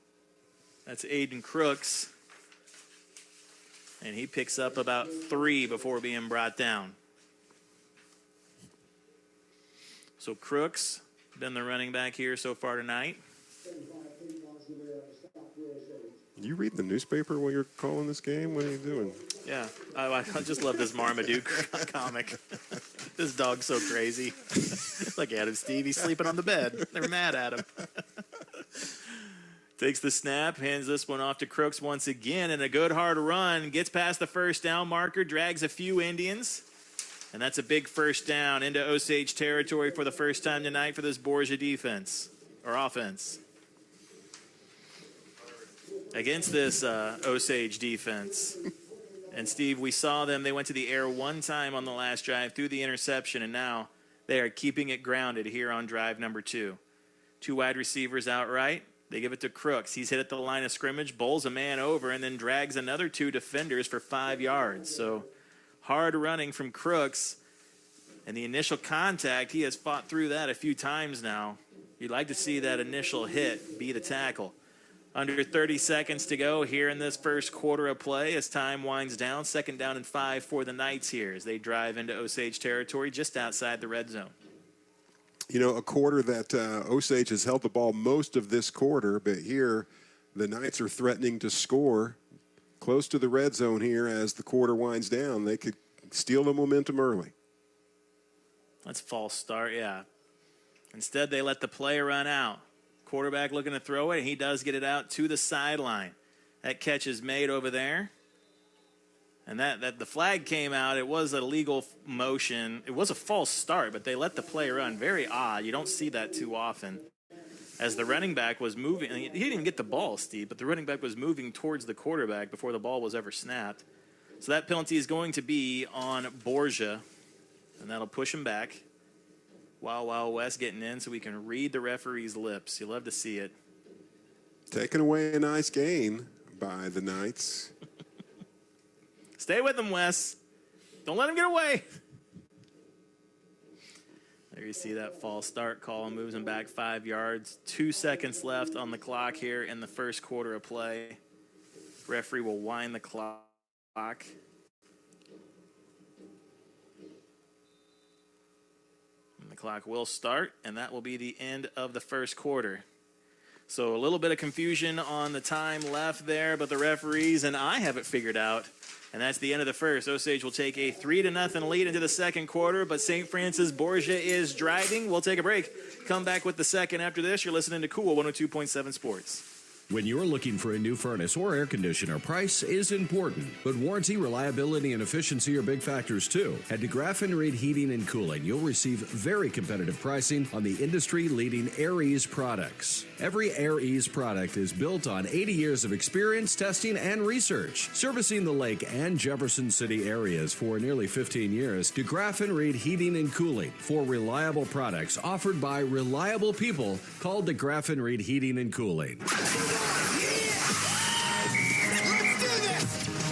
Speaker 1: That's Aiden Crooks. And he picks up about 3 before being brought down. So Crooks, been the running back here so far tonight.
Speaker 2: You read the newspaper while you're calling this game? What are you doing?
Speaker 1: Yeah, I just love this Marmaduke comic. This dog's so crazy. Look at him, Steve. He's sleeping on the bed. They're mad at him. Takes the snap, hands this one off to Crooks once again, and a good hard run. Gets past the first down marker, drags a few Indians. And that's a big first down into Osage territory for the first time tonight for this Borgia defense, or offense. Against this Osage defense. And, Steve, we saw them. They went to the air one time on the last drive through the interception, and now they are keeping it grounded here on drive number 2. 2 wide receivers out right. They give it to Crooks. He's hit at the line of scrimmage, bowls a man over, and then drags another 2 defenders for 5 yards. So hard running from Crooks. And the initial contact, he has fought through that a few times now. You'd like to see that initial hit be the tackle. Under 30 seconds to go here in this first quarter of play as time winds down. 2nd down and 5 for the Knights here as they drive into Osage territory just outside the red zone.
Speaker 2: A quarter that Osage has held the ball most of this quarter, but here the Knights are threatening to score close to the red zone here as the quarter winds down. They could steal the momentum early.
Speaker 1: That's a false start, yeah. Instead, they let the play run out. Quarterback looking to throw it, and he does get it out to the sideline. That catch is made over there. And that the flag came out. It was a legal motion. It was a false start, but they let the play run. Very odd. You don't see that too often. As the running back was moving, he didn't even get the ball, Steve, but the running back was moving towards the quarterback before the ball was ever snapped. So that penalty is going to be on Borgia, and that'll push him back. Wild West getting in so we can read the referee's lips. You love to see it.
Speaker 2: Taking away a nice gain by the Knights.
Speaker 1: Stay with them, Wes. Don't let him get away. There you see that false start call. Moves him back 5 yards. 2 seconds left on the clock here in the first quarter of play. Referee will wind the clock. The clock will start, and that will be the end of the first quarter. So a little bit of confusion on the time left there, but the referees and I have it figured out, and that's the end of the first. Osage will take a 3-0 lead into the second quarter, but St. Francis Borgia is driving. We'll take a break. Come back with the second after this. You're listening to Cool 102.7 Sports.
Speaker 6: When you're looking for a new furnace or air conditioner, price is important, but warranty, reliability, and efficiency are big factors too. At DeGraff & Reed Heating and Cooling, you'll receive very competitive pricing on the industry-leading AirEase products. Every AirEase product is built on 80 years of experience, testing, and research. Servicing the Lake and Jefferson City areas for nearly 15 years, DeGraff & Reed Heating and Cooling for reliable products offered by reliable people. Call DeGraff & Reed Heating and Cooling.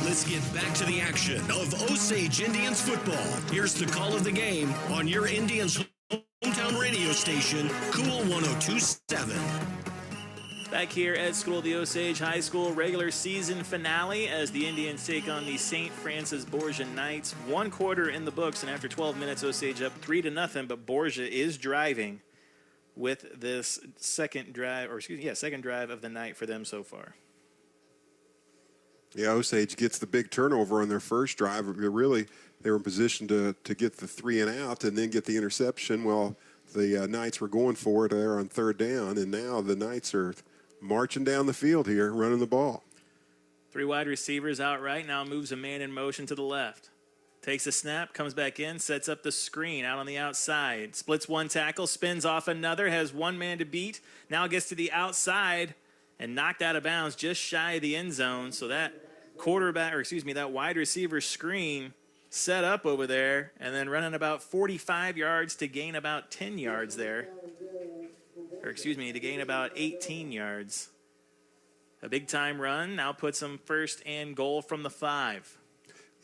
Speaker 6: Let's get back to the action of Osage Indians football. Here's the call of the game on your Indians hometown radio station, Cool 102.7.
Speaker 1: Back here at School of the Osage High School regular season finale as the Indians take on the St. Francis Borgia Knights. 1 quarter in the books, and after 12 minutes, Osage up 3-0, but Borgia is driving with this second drive of the night for them so far.
Speaker 2: Yeah, Osage gets the big turnover on their first drive. Really, they were in position to get the 3 and out and then get the interception. Well, the Knights were going for it there on 3rd down, and now the Knights are marching down the field here, running the ball.
Speaker 1: 3 wide receivers out right, now moves a man in motion to the left. Takes a snap, comes back in, sets up the screen out on the outside. Splits 1 tackle, spins off another, has 1 man to beat. Now gets to the outside and knocked out of bounds just shy of the end zone. So that that wide receiver screen set up over there and then running about 45 yards to gain about 10 yards there. Or excuse me, to gain about 18 yards. A big-time run now puts them first and goal from the 5.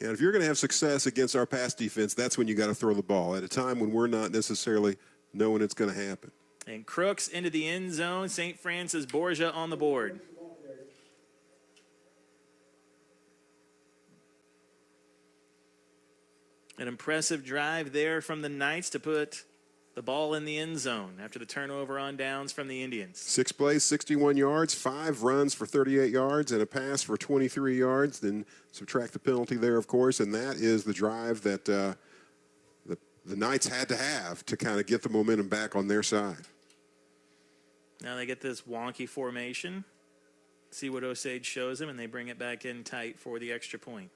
Speaker 2: And if you're going to have success against our pass defense, that's when you got to throw the ball at a time when we're not necessarily knowing it's going to happen.
Speaker 1: And Crooks into the end zone. St. Francis Borgia on the board. An impressive drive there from the Knights to put the ball in the end zone after the turnover on downs from the Indians.
Speaker 2: 6 plays, 61 yards, 5 runs for 38 yards, and a pass for 23 yards. Then subtract the penalty there, of course, and that is the drive that the Knights had to have to kind of get the momentum back on their side.
Speaker 1: Now they get this wonky formation. See what Osage shows them, and they bring it back in tight for the extra point.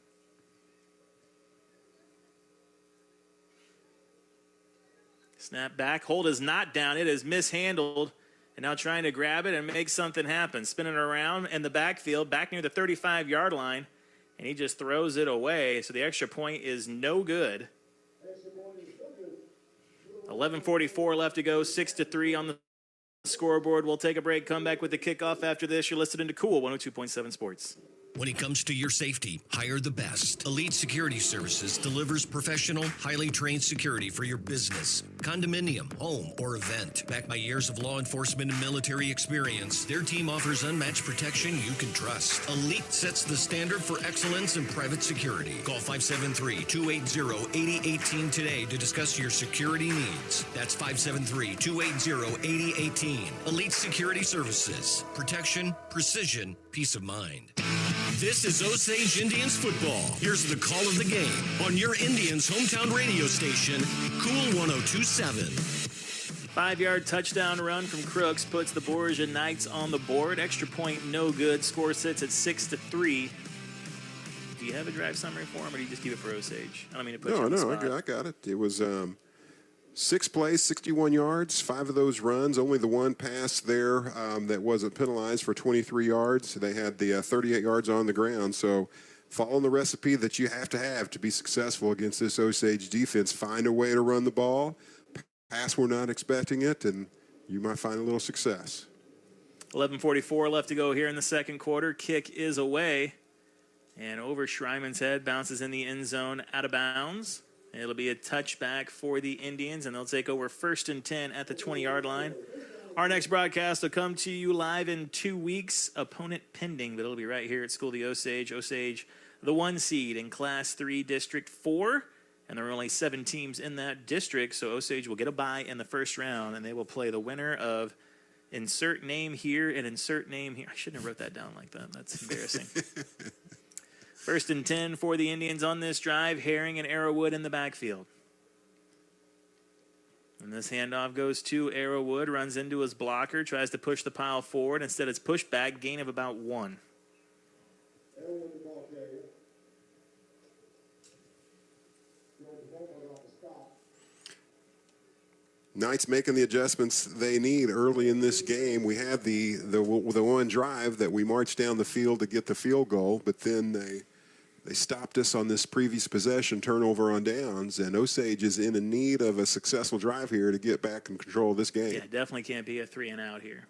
Speaker 1: Snap back. Hold is not down. It is mishandled. And now trying to grab it and make something happen. Spinning around in the backfield, back near the 35-yard line. And he just throws it away. So the extra point is no good. 11:44 left to go. 6-3 on the scoreboard. We'll take a break. Come back with the kickoff after this. You're listening to Cool 102.7 Sports.
Speaker 6: When it comes to your safety, hire the best. Elite Security Services delivers professional, highly trained security for your business, condominium, home, or event. Backed by years of law enforcement and military experience, their team offers unmatched protection you can trust. Elite sets the standard for excellence in private security. Call 573-280-8018 today to discuss your security needs. That's 573-280-8018. Elite Security Services. Protection, precision, peace of mind. This is Osage Indians Football. Here's the call of the game on your Indians' hometown radio station, Cool 102.7.
Speaker 1: 5-yard touchdown run from Crooks puts the Borgia Knights on the board. Extra point, no good. Score sits at 6-3. Do you have a drive summary for him, or do you just keep it for Osage? I don't mean to put you on the spot.
Speaker 2: I got it. It was 6 plays, 61 yards, 5 of those runs. Only the one pass there that wasn't penalized for 23 yards. They had the 38 yards on the ground. So following the recipe that you have to be successful against this Osage defense. Find a way to run the ball. Pass, we're not expecting it, and you might find a little success.
Speaker 1: 11:44 left to go here in the second quarter. Kick is away. And over Schreiman's head, bounces in the end zone out of bounds. It'll be a touchback for the Indians, and they'll take over 1st and 10 at the 20-yard line. Our next broadcast will come to you live in 2 weeks, opponent pending, but it'll be right here at School of the Osage. Osage, the 1 seed in Class 3 District 4, and there are only 7 teams in that district, so Osage will get a bye in the first round, and they will play the winner of insert name here and insert name here. I shouldn't have wrote that down like that. That's embarrassing. 1st and 10 for the Indians on this drive. Herring and Arrowwood in the backfield. And this handoff goes to Arrowwood, runs into his blocker, tries to push the pile forward. Instead, it's pushed back, gain of about 1.
Speaker 2: Knights making the adjustments they need early in this game. We had the one drive that we marched down the field to get the field goal, but then they stopped us on this previous possession, turnover on downs, and Osage is in need of a successful drive here to get back in control of this game.
Speaker 1: Yeah, definitely can't be a 3-and-out here.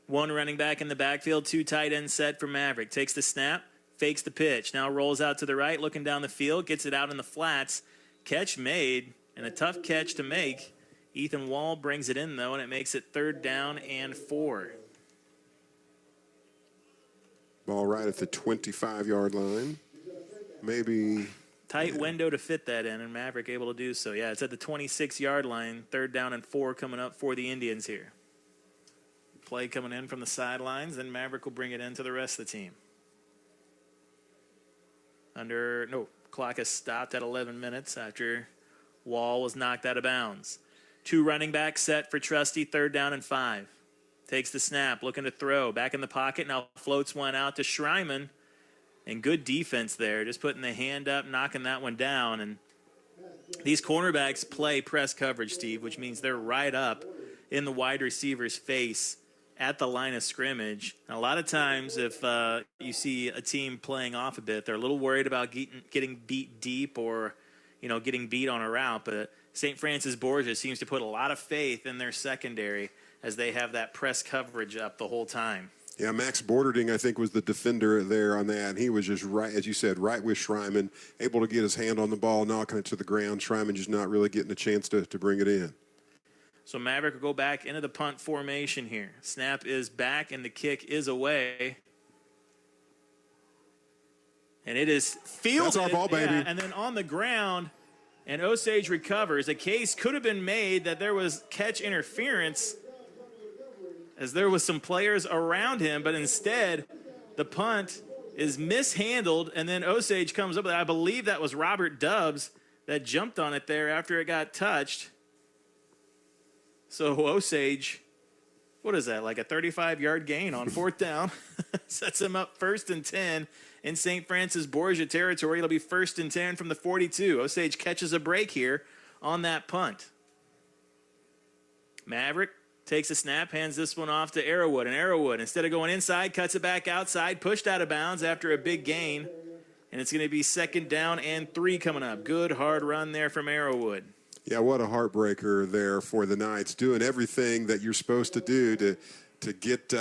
Speaker 1: 1 running back in the backfield, 2 tight end set for Maverick. Takes the snap, fakes the pitch, now rolls out to the right, looking down the field, gets it out in the flats. Catch made, and a tough catch to make. Ethan Wall brings it in, though, and it makes it 3rd down and 4.
Speaker 2: Ball right at the 25-yard line. Maybe
Speaker 1: tight window to fit that in, and Maverick able to do so. Yeah, it's at the 26-yard line. 3rd down and 4 coming up for the Indians here. Play coming in from the sidelines, then Maverick will bring it in to the rest of the team. Clock has stopped at 11 minutes after Wall was knocked out of bounds. 2 running backs set for Trusty, 3rd down and 5. Takes the snap, looking to throw. Back in the pocket, now floats one out to Schreiman. And good defense there, just putting the hand up, knocking that one down. And these cornerbacks play press coverage, Steve, which means they're right up in the wide receiver's face at the line of scrimmage. And a lot of times if you see a team playing off a bit, they're a little worried about getting beat deep or, getting beat on a route. But St. Francis Borgia seems to put a lot of faith in their secondary as they have that press coverage up the whole time.
Speaker 2: Yeah, Max Borderding, I think, was the defender there on that. And he was just right, as you said, right with Schreiman, able to get his hand on the ball, knocking it to the ground. Schreiman just not really getting a chance to bring it in.
Speaker 1: So Maverick will go back into the punt formation here. Snap is back, and the kick is away. And it is fielded.
Speaker 2: That's our ball, baby.
Speaker 1: Yeah, and then on the ground, and Osage recovers. A case could have been made that there was catch interference as there was some players around him, but instead the punt is mishandled, and then Osage comes up with it. I believe that was Robert Dubbs that jumped on it there after it got touched. So Osage, what is that, like a 35-yard gain on fourth down? Sets him up 1st and 10 in St. Francis Borgia territory. It'll be 1st and 10 from the 42. Osage catches a break here on that punt. Maverick takes a snap, hands this one off to Arrowwood. And Arrowwood, instead of going inside, cuts it back outside, pushed out of bounds after a big gain. And it's going to be 2nd down and 3 coming up. Good hard run there from Arrowwood.
Speaker 2: Yeah, what a heartbreaker there for the Knights, doing everything that you're supposed to do to get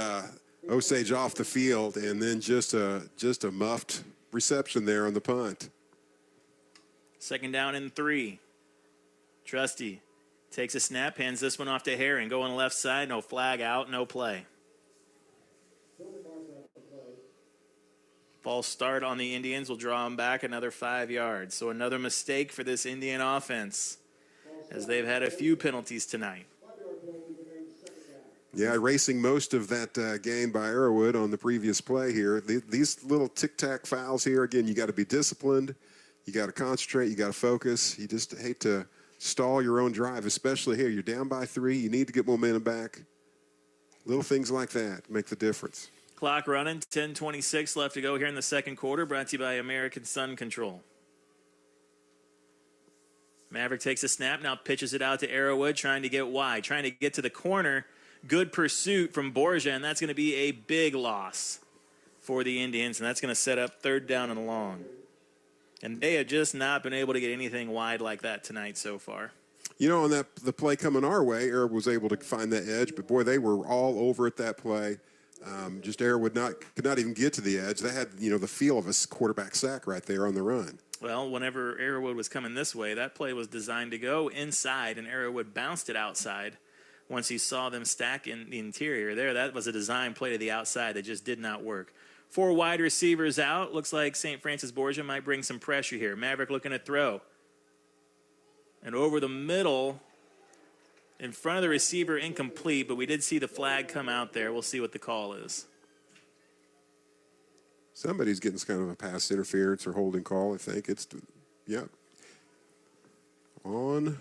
Speaker 2: Osage off the field, and then just a muffed reception there on the punt.
Speaker 1: 2nd down and 3. Trusty takes a snap, hands this one off to Herring. Going left side, no flag out, no play. False start on the Indians will draw them back another 5 yards. So another mistake for this Indian offense, as they've had a few penalties tonight.
Speaker 2: Yeah, erasing most of that gain by Arrowwood on the previous play here. These little tic-tac fouls here, again, you got to be disciplined. You got to concentrate. You got to focus. You just hate to stall your own drive, especially here. You're down by 3. You need to get momentum back. Little things like that make the difference.
Speaker 1: Clock running, 10:26 left to go here in the 2nd quarter, brought to you by American Sun Control. Maverick takes a snap, now pitches it out to Arrowwood, trying to get wide, trying to get to the corner. Good pursuit from Borgia, and that's going to be a big loss for the Indians, and that's going to set up 3rd down and long. And they have just not been able to get anything wide like that tonight so far.
Speaker 2: On the play coming our way, Arrowwood was able to find that edge, but boy, they were all over at that play. Just Arrowwood could not even get to the edge. They had, the feel of a quarterback sack right there on the run.
Speaker 1: Well, whenever Arrowwood was coming this way, that play was designed to go inside, and Arrowwood bounced it outside. Once he saw them stack in the interior there, that was a design play to the outside that just did not work. 4 wide receivers out. Looks like St. Francis Borgia might bring some pressure here. Maverick looking to throw. And over the middle, in front of the receiver, incomplete, but we did see the flag come out there. We'll see what the call is.
Speaker 2: Somebody's getting kind of a pass interference or holding call, I think. On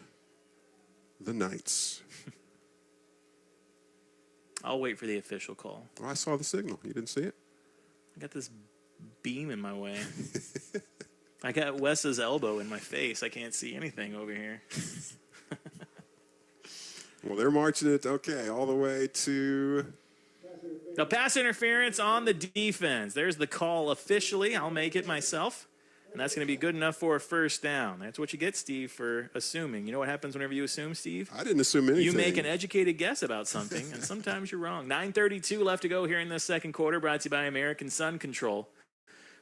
Speaker 2: the Knights.
Speaker 1: I'll wait for the official call.
Speaker 2: Oh, I saw the signal. You didn't see it?
Speaker 1: I got this beam in my way. I got Wes's elbow in my face. I can't see anything over here.
Speaker 2: Well, they're marching it, all the way to...
Speaker 1: The pass interference on the defense. There's the call officially. I'll make it myself. And that's going to be good enough for a 1st down. That's what you get, Steve, for assuming. You know what happens whenever you assume, Steve?
Speaker 2: I didn't assume anything.
Speaker 1: You make an educated guess about something, and sometimes you're wrong. 9:32 left to go here in the 2nd quarter, brought to you by American Sun Control.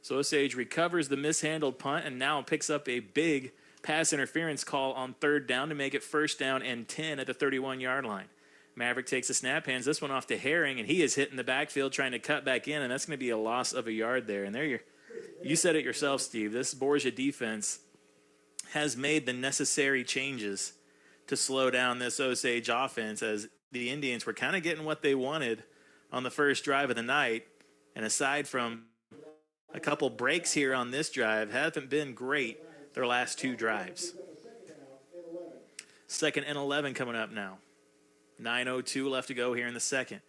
Speaker 1: So Osage recovers the mishandled punt and now picks up a big pass interference call on 3rd down to make it 1st down and 10 at the 31-yard line. Maverick takes a snap, hands this one off to Herring, and he is hitting the backfield trying to cut back in, and that's going to be a loss of a yard there. And there you said it yourself, Steve. This Borgia defense has made the necessary changes to slow down this Osage offense, as the Indians were kind of getting what they wanted on the first drive of the night. And aside from a couple breaks here on this drive, haven't been great their last 2 drives. 2nd and 11 coming up now. 9:02 left to go here in the 2nd.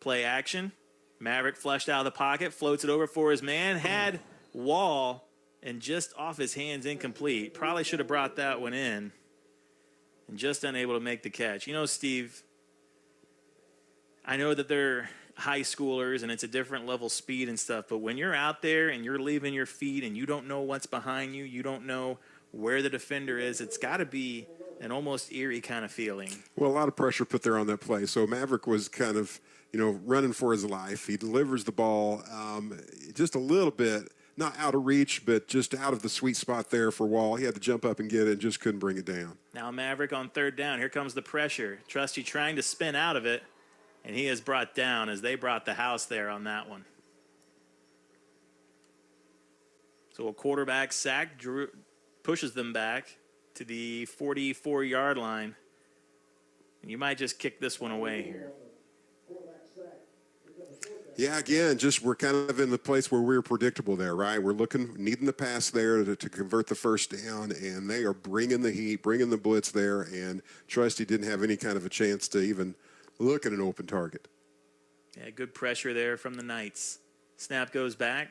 Speaker 1: Play action. Maverick flushed out of the pocket, floats it over for his man, had Wall, and just off his hands, incomplete. Probably should have brought that one in, and just unable to make the catch. Steve, I know that they're high schoolers and it's a different level speed and stuff, but when you're out there and you're leaving your feet and you don't know what's behind you, you don't know where the defender is, it's got to be an almost eerie kind of feeling.
Speaker 2: Well, a lot of pressure put there on that play. So Maverick was kind of, running for his life. He delivers the ball just a little bit, not out of reach, but just out of the sweet spot there for Wall. He had to jump up and get it and just couldn't bring it down.
Speaker 1: Now Maverick on third down. Here comes the pressure. Trusty trying to spin out of it, and he is brought down as they brought the house there on that one. So a quarterback sack pushes them back to the 44-yard line. And you might just kick this one away here.
Speaker 2: Yeah, again, we're kind of in the place where we're predictable there, right? We're needing the pass there to convert the first down, and they are bringing the heat, bringing the blitz there, and Trusty didn't have any kind of a chance to even look at an open target.
Speaker 1: Yeah, good pressure there from the Knights. Snap goes back.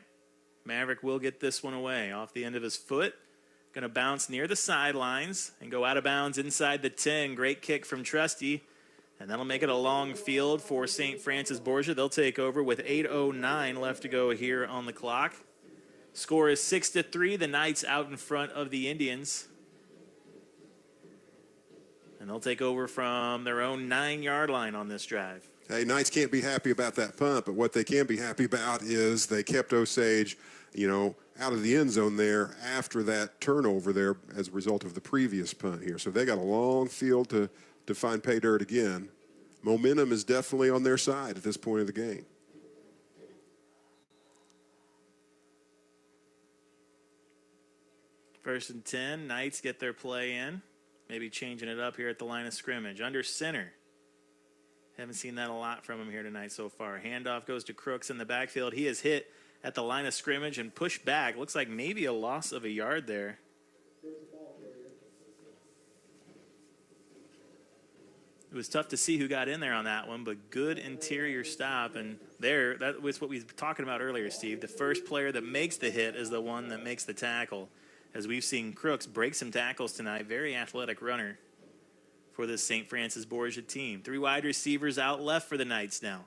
Speaker 1: Maverick will get this one away off the end of his foot. Going to bounce near the sidelines and go out of bounds inside the 10. Great kick from Trusty. And that'll make it a long field for St. Francis Borgia. They'll take over with 8:09 left to go here on the clock. Score is 6-3. The Knights out in front of the Indians. And they'll take over from their own 9-yard line on this drive.
Speaker 2: Hey, Knights can't be happy about that punt, but what they can be happy about is they kept Osage, out of the end zone there after that turnover there as a result of the previous punt here. So they got a long field to find pay dirt again. Momentum is definitely on their side at this point of the game.
Speaker 1: First and 10, Knights get their play in. Maybe changing it up here at the line of scrimmage. Under center. Haven't seen that a lot from him here tonight so far. Handoff goes to Crooks in the backfield. He is hit at the line of scrimmage and pushed back. Looks like maybe a loss of a yard there. It was tough to see who got in there on that one, but good interior stop. And that was what we were talking about earlier, Steve. The first player that makes the hit is the one that makes the tackle. As we've seen Crooks break some tackles tonight, very athletic runner for this St. Francis Borgia team. 3 wide receivers out left for the Knights now.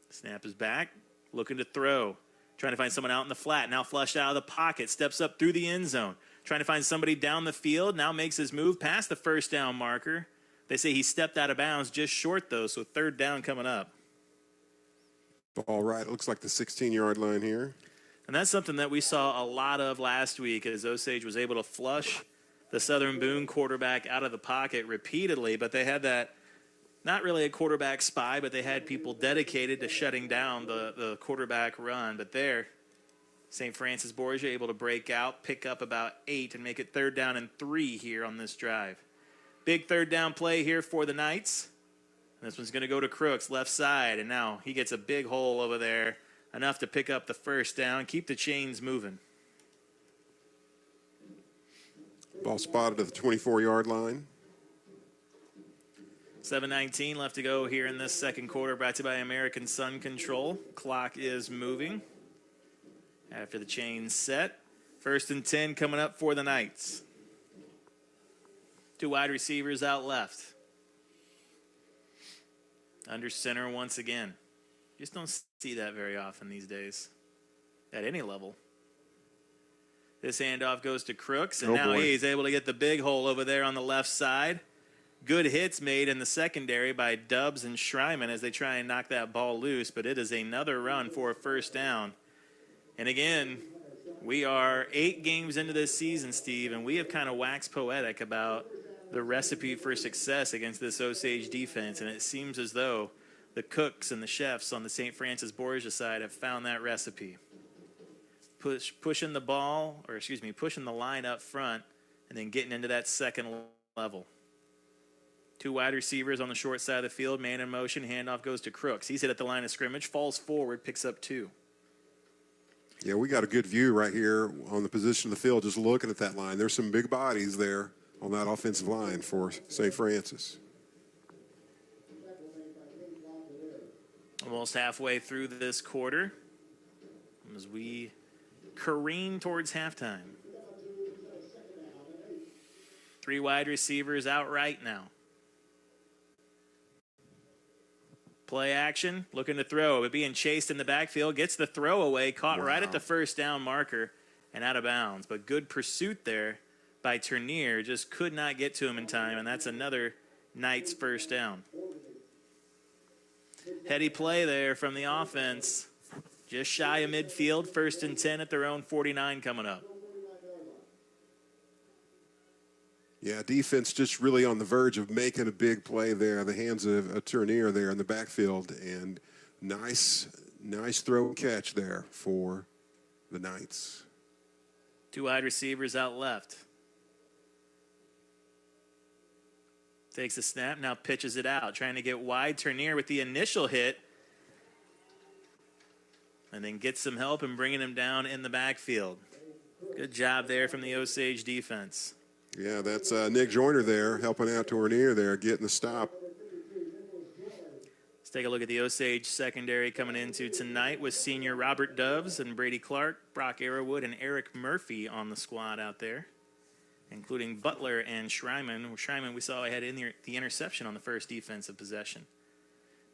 Speaker 1: Snap is back, looking to throw. Trying to find someone out in the flat, now flushed out of the pocket, steps up through the end zone. Trying to find somebody down the field, now makes his move past the first down marker. They say he stepped out of bounds, just short though, so third down coming up.
Speaker 2: All right, it looks like the 16-yard line here.
Speaker 1: And that's something that we saw a lot of last week as Osage was able to flush the Southern Boone quarterback out of the pocket repeatedly, but they had that, not really a quarterback spy, but they had people dedicated to shutting down the quarterback run. But there, St. Francis Borgia able to break out, pick up about 8, and make it 3rd down and 3 here on this drive. Big 3rd down play here for the Knights. And this one's going to go to Crooks, left side, and now he gets a big hole over there, enough to pick up the 1st down, keep the chains moving.
Speaker 2: Ball spotted at the 24-yard line.
Speaker 1: 7:19 left to go here in this second quarter, brought to you by American Sun Control. Clock is moving after the chain's set. 1st and 10 coming up for the Knights. 2 wide receivers out left. Under center once again. Just don't see that very often these days at any level. This handoff goes to Crooks, and now he's able to get the big hole over there on the left side. Good hits made in the secondary by Dubs and Schreiman as they try and knock that ball loose, but it is another run for a 1st down. And again, we are 8 games into this season, Steve, and we have kind of waxed poetic about the recipe for success against this Osage defense, and it seems as though the cooks and the chefs on the St. Francis Borgia side have found that recipe. Pushing the line up front and then getting into that second level. 2 wide receivers on the short side of the field, man in motion, handoff goes to Crooks. He's hit at the line of scrimmage, falls forward, picks up 2.
Speaker 2: Yeah, we got a good view right here on the position of the field just looking at that line. There's some big bodies there on that offensive line for St. Francis.
Speaker 1: Almost halfway through this quarter as we careen towards halftime. 3 wide receivers out right now. Play action, looking to throw, but being chased in the backfield, gets the throw away, caught right at the first down marker and out of bounds. But good pursuit there by Turnier, just could not get to him in time, and that's another Knights first down. Heady play there from the offense. Just shy of midfield, 1st and 10 at their own 49 coming up.
Speaker 2: Yeah, defense just really on the verge of making a big play there. The hands of a Turnier there in the backfield, and nice throw and catch there for the Knights.
Speaker 1: 2 wide receivers out left. Takes the snap, now pitches it out, trying to get wide. Turnier with the initial hit, and then gets some help and bringing him down in the backfield. Good job there from the Osage defense.
Speaker 2: Yeah, that's Nick Joyner there helping out Turnier there, getting the stop.
Speaker 1: Let's take a look at the Osage secondary coming into tonight with senior Robert Doves and Brady Clark, Brock Arrowwood, and Eric Murphy on the squad out there, including Butler and Schreiman. Schreiman we saw had in the interception on the first defensive possession.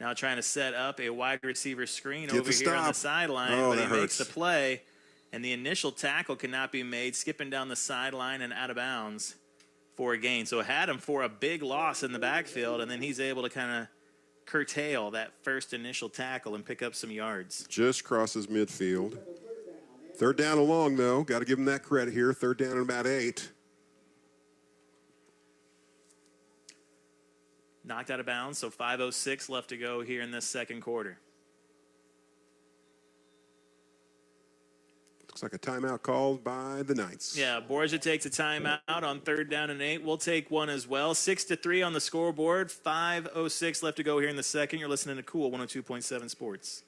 Speaker 1: Now trying to set up a wide receiver screen over here on the sideline, but he makes the play, and the initial tackle cannot be made, skipping down the sideline and out of bounds for a gain. So it had him for a big loss in the backfield, and then he's able to kind of curtail that first initial tackle and pick up some yards.
Speaker 2: Just crosses midfield. 3rd down and long, though. Got to give him that credit here. 3rd down and about 8.
Speaker 1: Knocked out of bounds, so 5:06 left to go here in this second quarter.
Speaker 2: Looks like a timeout called by the Knights.
Speaker 1: Yeah, Borgia takes a timeout on 3rd down and 8. We'll take one as well. 6-3 on the scoreboard. 5:06 left to go here in the second. You're listening to Cool 102.7 Sports.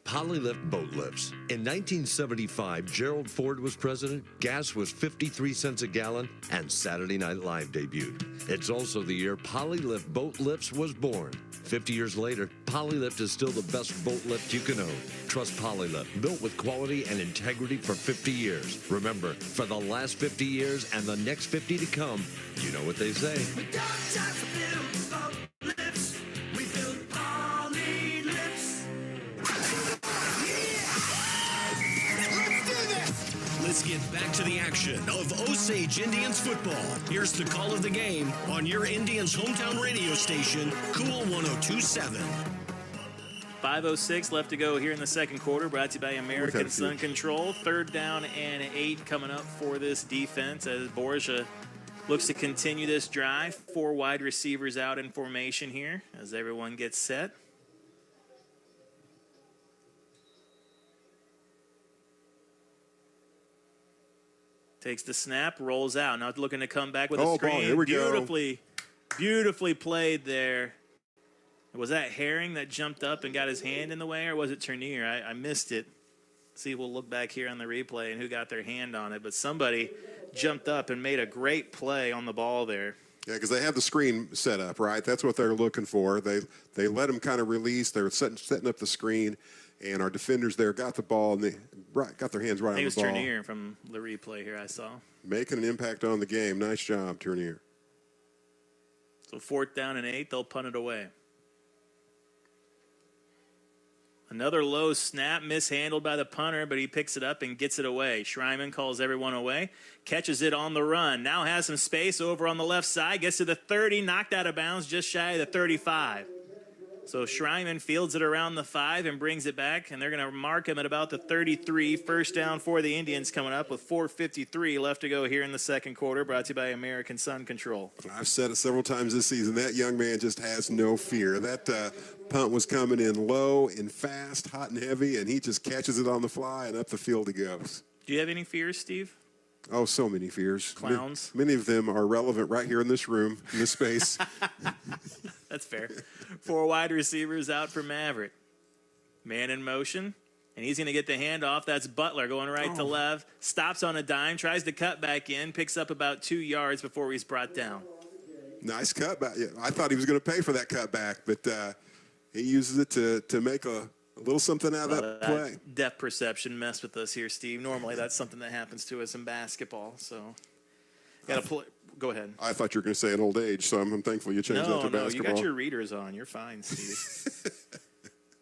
Speaker 6: Polylift boat lifts. In 1975, Gerald Ford was president, gas was 53 cents a gallon, and Saturday Night Live debuted. It's also the year Polylift Boat Lifts was born. 50 years later, Polylift is still the best boat lift you can own. Trust Polylift, built with quality and integrity for 50 years. Remember, for the last 50 years and the next 50 to come, you know what they say.
Speaker 9: We don't just build boat lifts, we build Polylifts.
Speaker 6: Let's get back to the action of Osage Indians football. Here's the call of the game on your Indians' hometown radio station, Cool 102.7.
Speaker 1: 5:06 left to go here in the second quarter. Brought to you by American Sun Control. 3rd down and 8 coming up for this defense as Borgia looks to continue this drive. 4 wide receivers out in formation here as everyone gets set. Takes the snap, rolls out. Now looking to come back with a screen.
Speaker 2: Ball. Here we
Speaker 1: Beautifully played there. Was that Herring that jumped up and got his hand in the way, or was it Turnier? I missed it. See, we'll look back here on the replay and who got their hand on it. But somebody jumped up and made a great play on the ball there.
Speaker 2: Yeah, because they have the screen set up, right? That's what they're looking for. They let him kind of release. They were setting up the screen, and our defenders there got the ball, and they got their hands right on the ball.
Speaker 1: It was Turnier from the replay here I saw.
Speaker 2: Making an impact on the game. Nice job, Turnier.
Speaker 1: So 4th down and 8, they'll punt it away. Another low snap, mishandled by the punter, but he picks it up and gets it away. Schreiman calls everyone away, catches it on the run. Now has some space over on the left side, gets to the 30, knocked out of bounds just shy of the 35. So Schreiman fields it around the 5 and brings it back, and they're going to mark him at about the 33. 1st down for the Indians coming up with 4:53 left to go here in the second quarter, brought to you by American Sun Control.
Speaker 2: I've said it several times this season, that young man just has no fear. That punt was coming in low and fast, hot and heavy, and he just catches it on the fly, and up the field he goes.
Speaker 1: Do you have any fears, Steve?
Speaker 2: Oh, so many fears.
Speaker 1: Clowns?
Speaker 2: Many of them are relevant right here in this room, in this space.
Speaker 1: That's fair. 4 wide receivers out for Maverick. Man in motion, and he's going to get the handoff. That's Butler going right to left. Stops on a dime, tries to cut back in, picks up about 2 yards before he's brought down.
Speaker 2: Nice cutback. Yeah, I thought he was going to pay for that cutback, but he uses it to make a little something out of that play.
Speaker 1: Depth perception messed with us here, Steve. Normally that's something that happens to us in basketball. So, got to play. Go ahead.
Speaker 2: I thought you were going to say an old age, so I'm thankful you changed that to basketball.
Speaker 1: No, you got your readers on. You're fine, Steve.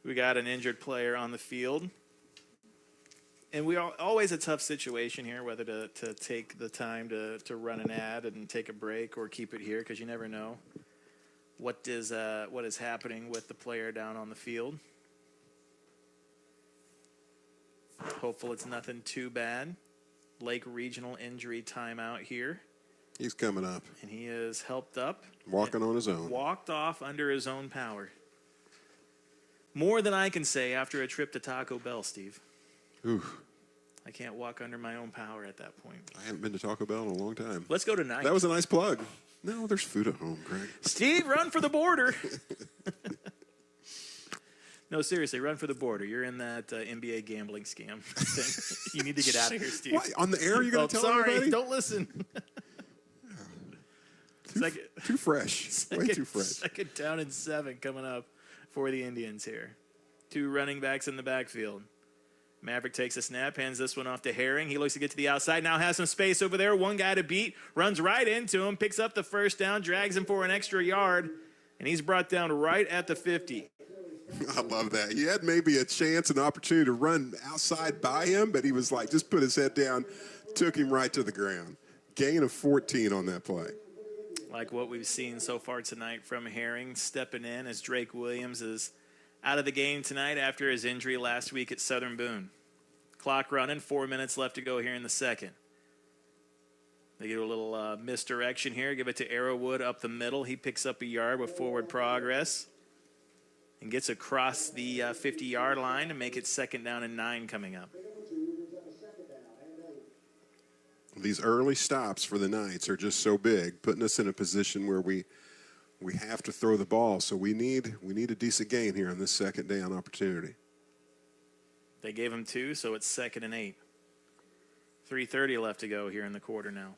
Speaker 1: We got an injured player on the field. And we are always a tough situation here, whether to take the time to run an ad and take a break or keep it here, because you never know what is happening with the player down on the field. Hopefully it's nothing too bad. Lake Regional injury timeout here.
Speaker 2: He's coming up.
Speaker 1: And he is helped up.
Speaker 2: Walking on his own.
Speaker 1: Walked off under his own power. More than I can say after a trip to Taco Bell, Steve.
Speaker 2: Ooh.
Speaker 1: I can't walk under my own power at that point.
Speaker 2: I haven't been to Taco Bell in a long time.
Speaker 1: Let's go tonight.
Speaker 2: That was a nice plug. No, there's food at home, Greg.
Speaker 1: Steve, run for the border. No, seriously, run for the border. You're in that NBA gambling scam thing. You need to get out of here, Steve.
Speaker 2: What? On the air, you're going to tell
Speaker 1: sorry,
Speaker 2: everybody?
Speaker 1: Don't listen.
Speaker 2: Too fresh. Way too fresh.
Speaker 1: Second down and 7 coming up for the Indians here. 2 running backs in the backfield. Maverick takes a snap, hands this one off to Herring. He looks to get to the outside, now has some space over there. One guy to beat, runs right into him, picks up the first down, drags him for an extra yard, and he's brought down right at the 50.
Speaker 2: I love that. He had maybe a chance, an opportunity to run outside by him, but he was like, just put his head down, took him right to the ground. Gain of 14 on that play.
Speaker 1: Like what we've seen so far tonight from Herring, stepping in as Drake Williams is out of the game tonight after his injury last week at Southern Boone. Clock running, 4 minutes left to go here in the second. They get a little misdirection here. Give it to Arrowwood up the middle. He picks up a yard with forward progress and gets across the 50-yard line to make it 2nd down and 9 coming up.
Speaker 2: These early stops for the Knights are just so big, putting us in a position where we have to throw the ball. So we need a decent gain here on this 2nd down opportunity.
Speaker 1: They gave him 2, so it's 2nd and 8. 3:30 left to go here in the quarter now.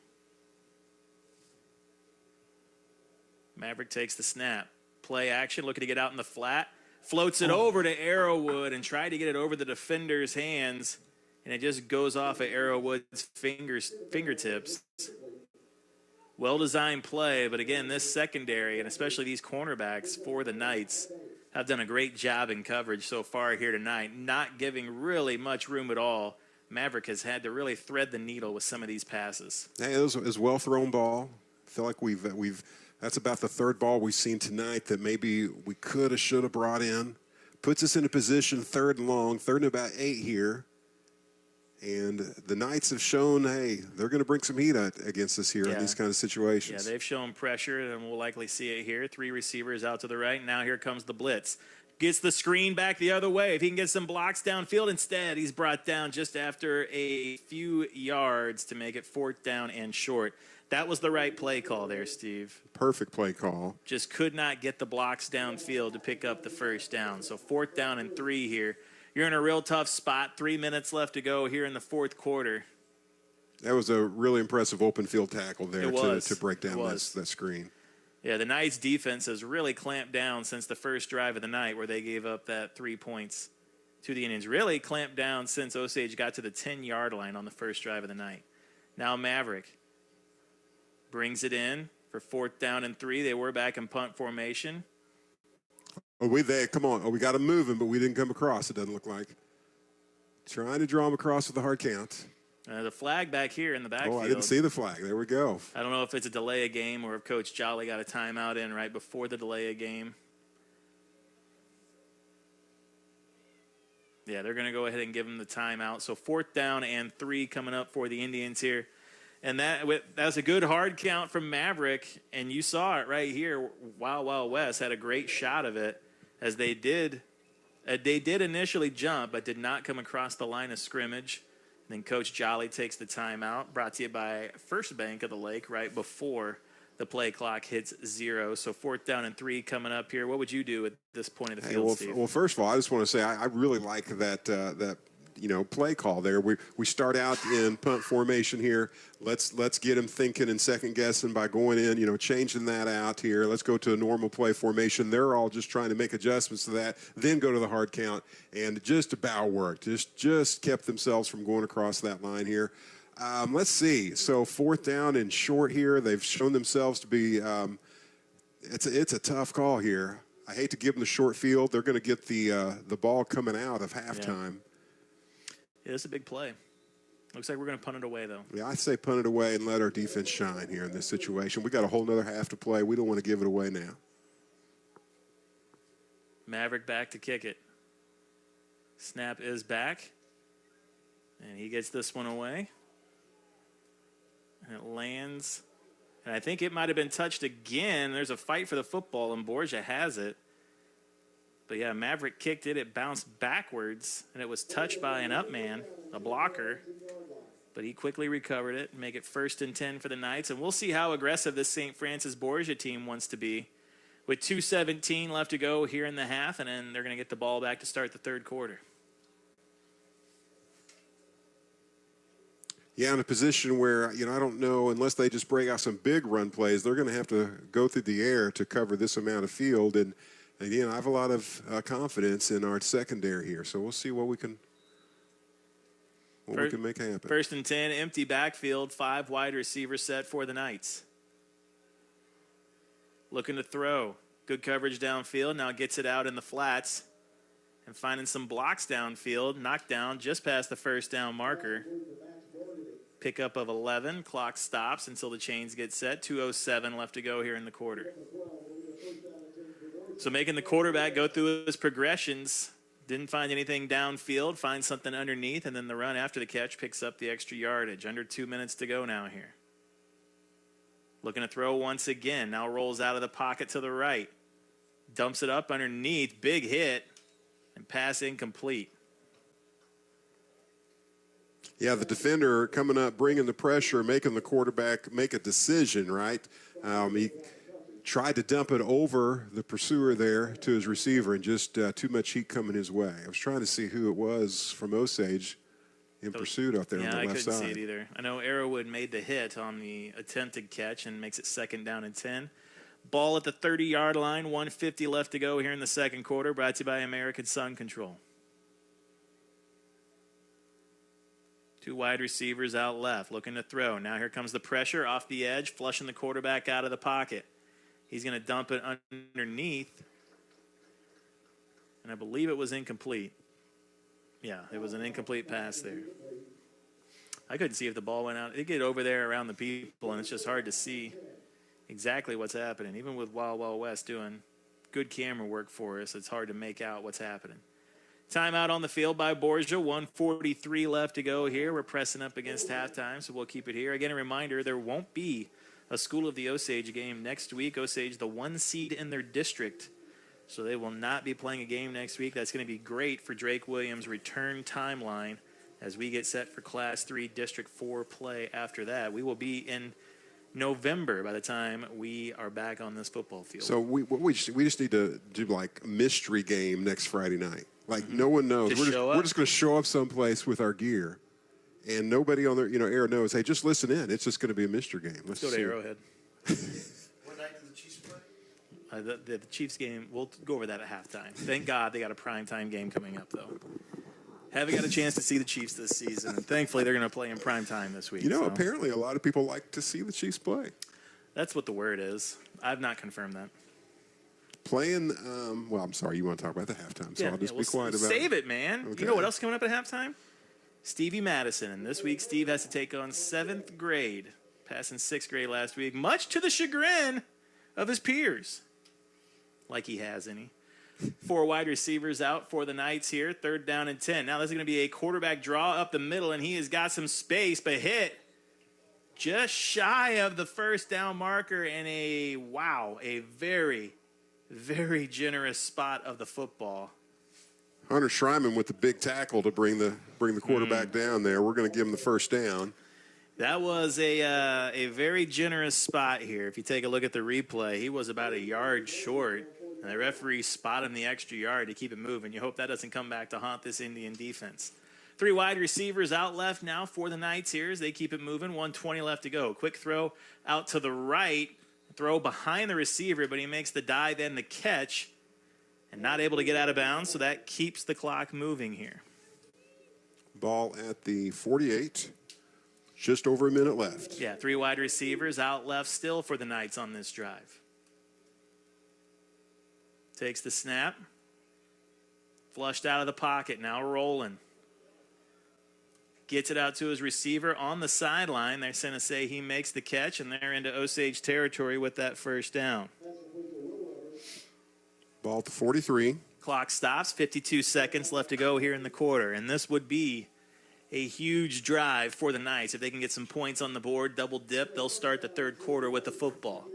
Speaker 1: Maverick takes the snap. Play action, looking to get out in the flat. Floats it over to Arrowwood and tried to get it over the defender's hands, and it just goes off of Arrowwood's fingertips. Well-designed play, but again, this secondary, and especially these cornerbacks for the Knights, have done a great job in coverage so far here tonight, not giving really much room at all. Maverick has had to really thread the needle with some of these passes.
Speaker 2: Hey, it was a well-thrown ball. I feel like that's about the 3rd ball we've seen tonight that maybe we could have, should have brought in. Puts us in a position 3rd and long, 3rd and about 8 here. And the Knights have shown, hey, they're going to bring some heat against us here in these kind of situations.
Speaker 1: Yeah, they've shown pressure, and we'll likely see it here. 3 receivers out to the right. Now here comes the blitz. Gets the screen back the other way. If he can get some blocks downfield, instead he's brought down just after a few yards to make it 4th down and short. That was the right play call there, Steve.
Speaker 2: Perfect play call.
Speaker 1: Just could not get the blocks downfield to pick up the first down. So 4th down and 3 here. You're in a real tough spot. 3 minutes left to go here in the 4th quarter.
Speaker 2: That was a really impressive open field tackle there to break down that screen.
Speaker 1: Yeah, the Knights' defense has really clamped down since the first drive of the night where they gave up that 3 points to the Indians. Really clamped down since Osage got to the 10-yard line on the first drive of the night. Now Maverick brings it in for 4th down and 3. They were back in punt formation.
Speaker 2: Oh, come on. Oh, we got him moving, but we didn't come across, it doesn't look like. Trying to draw him across with a hard count.
Speaker 1: The flag back here in the backfield.
Speaker 2: Oh, I didn't see the flag. There we go.
Speaker 1: I don't know if it's a delay of game or if Coach Jolly got a timeout in right before the delay of game. Yeah, they're going to go ahead and give him the timeout. So 4th down and 3 coming up for the Indians here. And that's a good hard count from Maverick. And you saw it right here. Wild Wild West had a great shot of it as they did initially jump, but did not come across the line of scrimmage. And then Coach Jolly takes the timeout, brought to you by First Bank of the Lake right before the play clock hits 0. So 4th down and 3 coming up here. What would you do at this point of the field, Steve?
Speaker 2: Well, first of all, I just want to say I really like that play call there. We start out in punt formation here. Let's get them thinking and second guessing by going in, changing that out here. Let's go to a normal play formation. They're all just trying to make adjustments to that, then go to the hard count, and just about worked. Just kept themselves from going across that line here. Let's see. So 4th down and short here. They've shown themselves to be it's a tough call here. I hate to give them the short field. They're going to get the ball coming out of halftime.
Speaker 1: Yeah, it's a big play. Looks like we're going to punt it away, though.
Speaker 2: Yeah, I say punt it away and let our defense shine here in this situation. We got a whole nother half to play. We don't want to give it away now.
Speaker 1: Maverick back to kick it. Snap is back. And he gets this one away. And it lands. And I think it might have been touched again. There's a fight for the football, and Borgia has it. But, yeah, Maverick kicked it. It bounced backwards, and it was touched by an up man, a blocker. But he quickly recovered it and make it 1st and 10 for the Knights. And we'll see how aggressive this St. Francis Borgia team wants to be. With 2:17 left to go here in the half, and then they're going to get the ball back to start the third quarter.
Speaker 2: Yeah, in a position where, I don't know, unless they just break out some big run plays, they're going to have to go through the air to cover this amount of field. And, again, I have a lot of confidence in our secondary here. So we'll see what we can make happen.
Speaker 1: 1st and 10, empty backfield, 5 wide receiver set for the Knights. Looking to throw. Good coverage downfield. Now gets it out in the flats. And finding some blocks downfield. Knocked down just past the first down marker. Pickup of 11. Clock stops until the chains get set. 2:07 left to go here in the quarter. So making the quarterback go through his progressions. Didn't find anything downfield. Finds something underneath. And then the run after the catch picks up the extra yardage. Under 2 minutes to go now here. Looking to throw once again. Now rolls out of the pocket to the right. Dumps it up underneath. Big hit. And pass incomplete.
Speaker 2: Yeah, the defender coming up, bringing the pressure, making the quarterback make a decision, right? He tried to dump it over the pursuer there to his receiver, and just too much heat coming his way. I was trying to see who it was from Osage in pursuit out there on the left side.
Speaker 1: Yeah, I couldn't see it either. I know Arrowwood made the hit on the attempted catch and makes it 2nd down and 10. Ball at the 30-yard line, 1:50 left to go here in the second quarter, brought to you by American Sun Control. 2 wide receivers out left, looking to throw. Now here comes the pressure off the edge, flushing the quarterback out of the pocket. He's going to dump it underneath, and I believe it was incomplete. Yeah, it was an incomplete pass there. I couldn't see if the ball went out. It get over there around the people, and it's just hard to see exactly what's happening. Even with Wild Wild West doing good camera work for us, it's hard to make out what's happening. Timeout on the field by Borgia. 1:43 left to go here. We're pressing up against halftime, so we'll keep it here. Again, a reminder, there won't be a School of the Osage game next week. Osage, the 1 seed in their district, so they will not be playing a game next week. That's going to be great for Drake Williams' return timeline as we get set for Class 3 District 4 play after that. We will be in November by the time we are back on this football field.
Speaker 2: So we just need to do like a mystery game next Friday night. Like no one knows. We're just going to show up someplace with our gear, and nobody on the air knows. Hey, just listen in. It's just going to be a mystery game.
Speaker 1: Let's go to Arrowhead.
Speaker 10: What night do the Chiefs play?
Speaker 1: The Chiefs game. We'll go over that at halftime. Thank God they got a primetime game coming up though. Haven't got a chance to see the Chiefs this season, and thankfully they're going to play in prime time this week.
Speaker 2: Apparently a lot of people like to see the Chiefs play.
Speaker 1: That's what the word is. I've not confirmed that.
Speaker 2: Playing, I'm sorry, you want to talk about the halftime, so I'll just be quiet about it.
Speaker 1: Save it, man. Okay. You know what else is coming up at halftime? Stevie Madison, and this week Steve has to take on 7th grade, passing 6th grade last week, much to the chagrin of his peers. Like he has any. 4 wide receivers out for the Knights here. 3rd down and 10. Now this is going to be a quarterback draw up the middle, and he has got some space, but hit just shy of the first down marker, and a very, very generous spot of the football.
Speaker 2: Hunter Schreiman with the big tackle to bring the quarterback down there. We're going to give him the first down.
Speaker 1: That was a very generous spot here. If you take a look at the replay, he was about a yard short. And the referee spot him the extra yard to keep it moving. You hope that doesn't come back to haunt this Indian defense. 3 wide receivers out left now for the Knights here as they keep it moving. 1:20 left to go. Quick throw out to the right. Throw behind the receiver, but he makes the dive and the catch and not able to get out of bounds, so that keeps the clock moving here.
Speaker 2: Ball at the 48. Just over a minute left.
Speaker 1: Yeah, 3 wide receivers out left still for the Knights on this drive. Takes the snap. Flushed out of the pocket. Now rolling. Gets it out to his receiver on the sideline. They're going to say he makes the catch, and they're into Osage territory with that first down.
Speaker 2: Ball at the 43.
Speaker 1: Clock stops. 52 seconds left to go here in the quarter. And this would be a huge drive for the Knights. If they can get some points on the board, double dip, they'll start the third quarter with the football.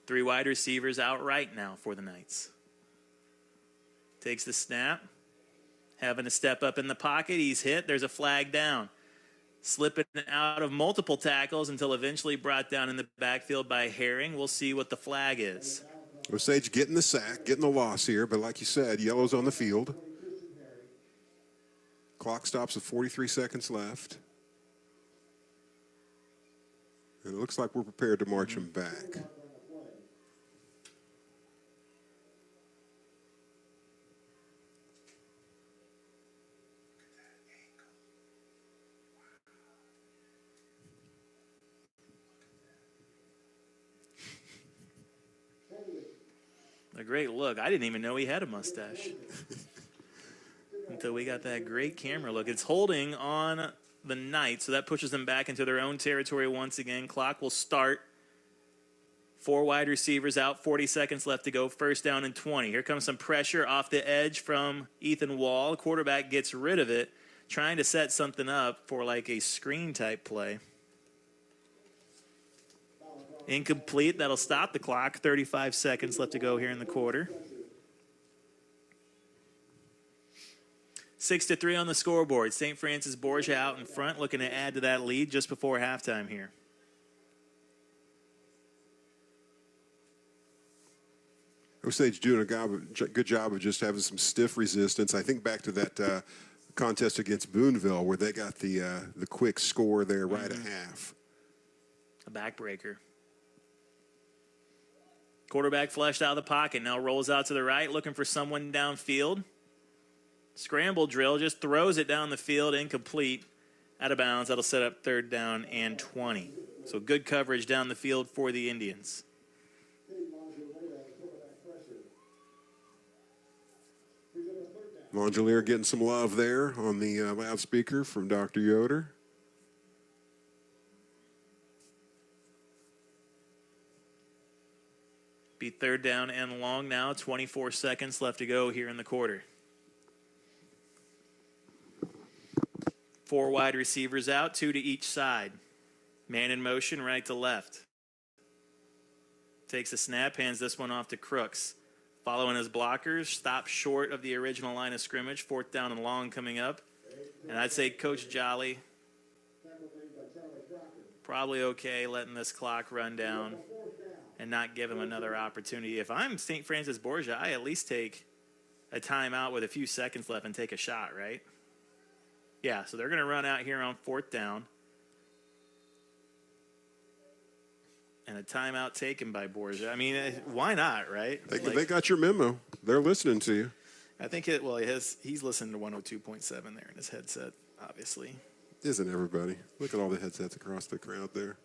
Speaker 1: 3 wide receivers out right now for the Knights. Takes the snap. Having to step up in the pocket. He's hit. There's a flag down. Slipping out of multiple tackles until eventually brought down in the backfield by Herring. We'll see what the flag is.
Speaker 2: Osage getting the sack, getting the loss here, but like you said, yellow's on the field. Clock stops with 43 seconds left. And it looks like we're prepared to march him back.
Speaker 1: A great look. I didn't even know he had a mustache until we got that great camera look. It's holding on the Knights, so that pushes them back into their own territory once again. Clock will start. 4 wide receivers out, 40 seconds left to go. First down and 20. Here comes some pressure off the edge from Ethan Wall. Quarterback gets rid of it, trying to set something up for like a screen type play. Incomplete. That'll stop the clock. 35 seconds left to go here in the quarter. 6-3 on the scoreboard. St. Francis Borgia out in front, looking to add to that lead just before halftime here.
Speaker 2: Osage doing a good job of just having some stiff resistance. I think back to that contest against Boonville where they got the quick score there right at half.
Speaker 1: A backbreaker. Quarterback flushed out of the pocket. Now rolls out to the right, looking for someone downfield. Scramble drill, just throws it down the field, incomplete, out of bounds. That'll set up third down and 20. So good coverage down the field for the Indians.
Speaker 2: Longelier getting some love there on the loudspeaker from Dr. Yoder.
Speaker 1: Be third down and long now. 24 seconds left to go here in the quarter. 4 wide receivers out, 2 to each side. Man in motion, right to left. Takes a snap, hands this one off to Crooks. Following his blockers, stops short of the original line of scrimmage. 4th down and long coming up. And I'd say Coach Jolly probably okay letting this clock run down and not give him another opportunity. If I'm St. Francis Borgia, I at least take a timeout with a few seconds left and take a shot, right? Yeah, so they're going to run out here on 4th down. And a timeout taken by Borgia. I mean, why not, right?
Speaker 2: They got your memo. They're listening to you.
Speaker 1: I think he's listening to 102.7 there in his headset, obviously.
Speaker 2: Isn't everybody? Look at all the headsets across the crowd there.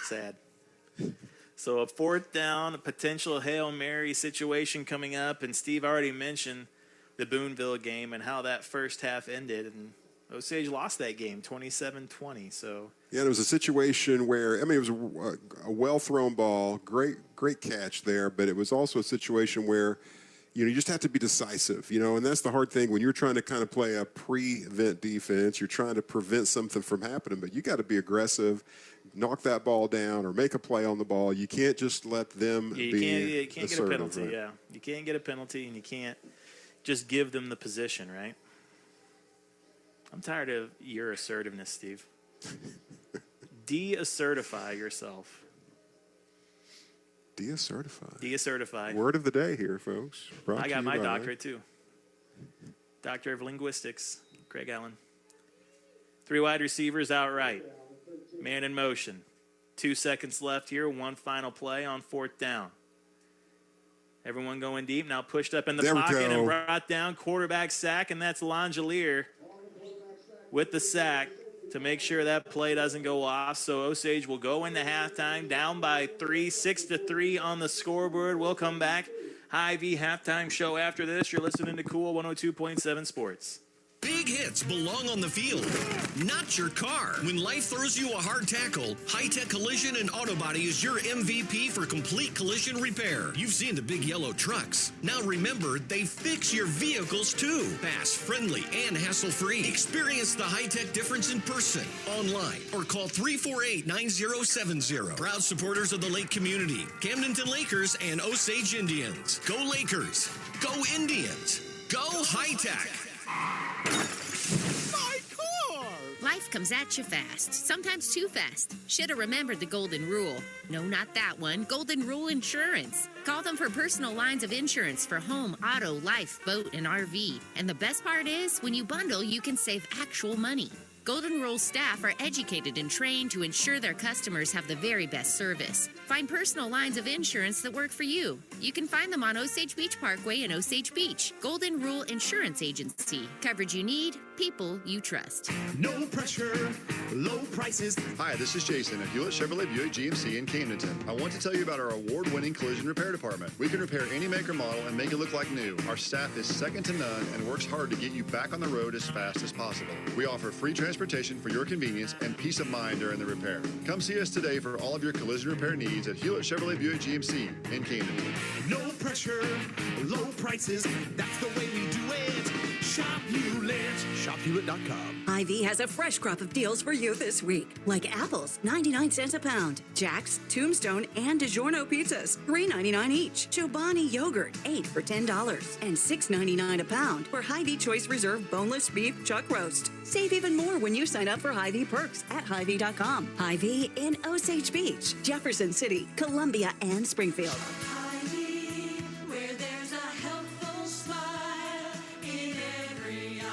Speaker 1: Sad. So a 4th down, a potential Hail Mary situation coming up. And Steve already mentioned the Boonville game and how that first half ended. And Osage lost that game 27-20. So
Speaker 2: yeah, it was a situation where, I mean, it was a well-thrown ball, great catch there, but it was also a situation where, you just have to be decisive, and that's the hard thing when you're trying to kind of play a prevent defense. You're trying to prevent something from happening, but you got to be aggressive, knock that ball down, or make a play on the ball. You can't just let them
Speaker 1: you can't get a penalty, right? Yeah. You can't get a penalty, and you can't just give them the position, right? I'm tired of your assertiveness, Steve. De-assertify yourself. De-assertify.
Speaker 2: Word of the day here, folks.
Speaker 1: I got my doctorate, too. Doctor of Linguistics, Craig Allen. 3 wide receivers outright. Man in motion. 2 seconds left here. 1 final play on 4th down. Everyone going deep. Now pushed up in the pocket and brought down. Quarterback sack, and that's Longelier with the sack. to make sure that play doesn't go off. So Osage will go into halftime down by 3, 6-3 on the scoreboard. We'll come back. Hy-Vee halftime show after this. You're listening to Cool 102.7 Sports.
Speaker 6: Big hits belong on the field, not your car. When life throws you a hard tackle, High Tech Collision and Auto Body is your MVP for complete collision repair. You've seen the big yellow trucks. Now remember, they fix your vehicles too. Fast, friendly, and hassle-free. Experience the high-tech difference in person, online, or call 348-9070. Proud supporters of the Lake community, Camdenton Lakers and Osage Indians. Go Lakers. Go Indians. Go High Tech.
Speaker 8: My car!
Speaker 11: Life comes at you fast, sometimes too fast. Should've remembered the golden rule. No, not that one. Golden Rule Insurance. Call them for personal lines of insurance for home, auto, life, boat, and RV. And the best part is, when you bundle, you can save actual money. Golden Rule staff are educated and trained to ensure their customers have the very best service. Find personal lines of insurance that work for you. You can find them on Osage Beach Parkway in Osage Beach. Golden Rule Insurance Agency. Coverage you need, people you trust.
Speaker 9: No pressure, low prices.
Speaker 12: Hi, this is Jason at Hewlett Chevrolet Buick GMC in Camdenton. I want to tell you about our award-winning collision repair department. We can repair any make or model and make it look like new. Our staff is second to none and works hard to get you back on the road as fast as possible. We offer free transportation for your convenience and peace of mind during the repair. Come see us today for all of your collision repair needs at Hewlett Chevrolet Buick GMC in Camdenton.
Speaker 9: No pressure, low prices. That's the way we do it. Shop Hewlett.
Speaker 4: ShopHewlett.com.
Speaker 13: Hy-Vee has a fresh crop of deals for you this week. Like apples, 99 cents a pound. Jack's, Tombstone, and DiGiorno pizzas, $3.99 each. Chobani yogurt, 8 for $10. And $6.99 a pound for Hy-Vee Choice Reserve boneless beef chuck roast. Save even more when you sign up for Hy-Vee perks at Hy-Vee.com. Hy-Vee in Osage Beach, Jefferson City, Columbia, and Springfield.
Speaker 9: Hy-Vee, where there's a helpful smile in every eye.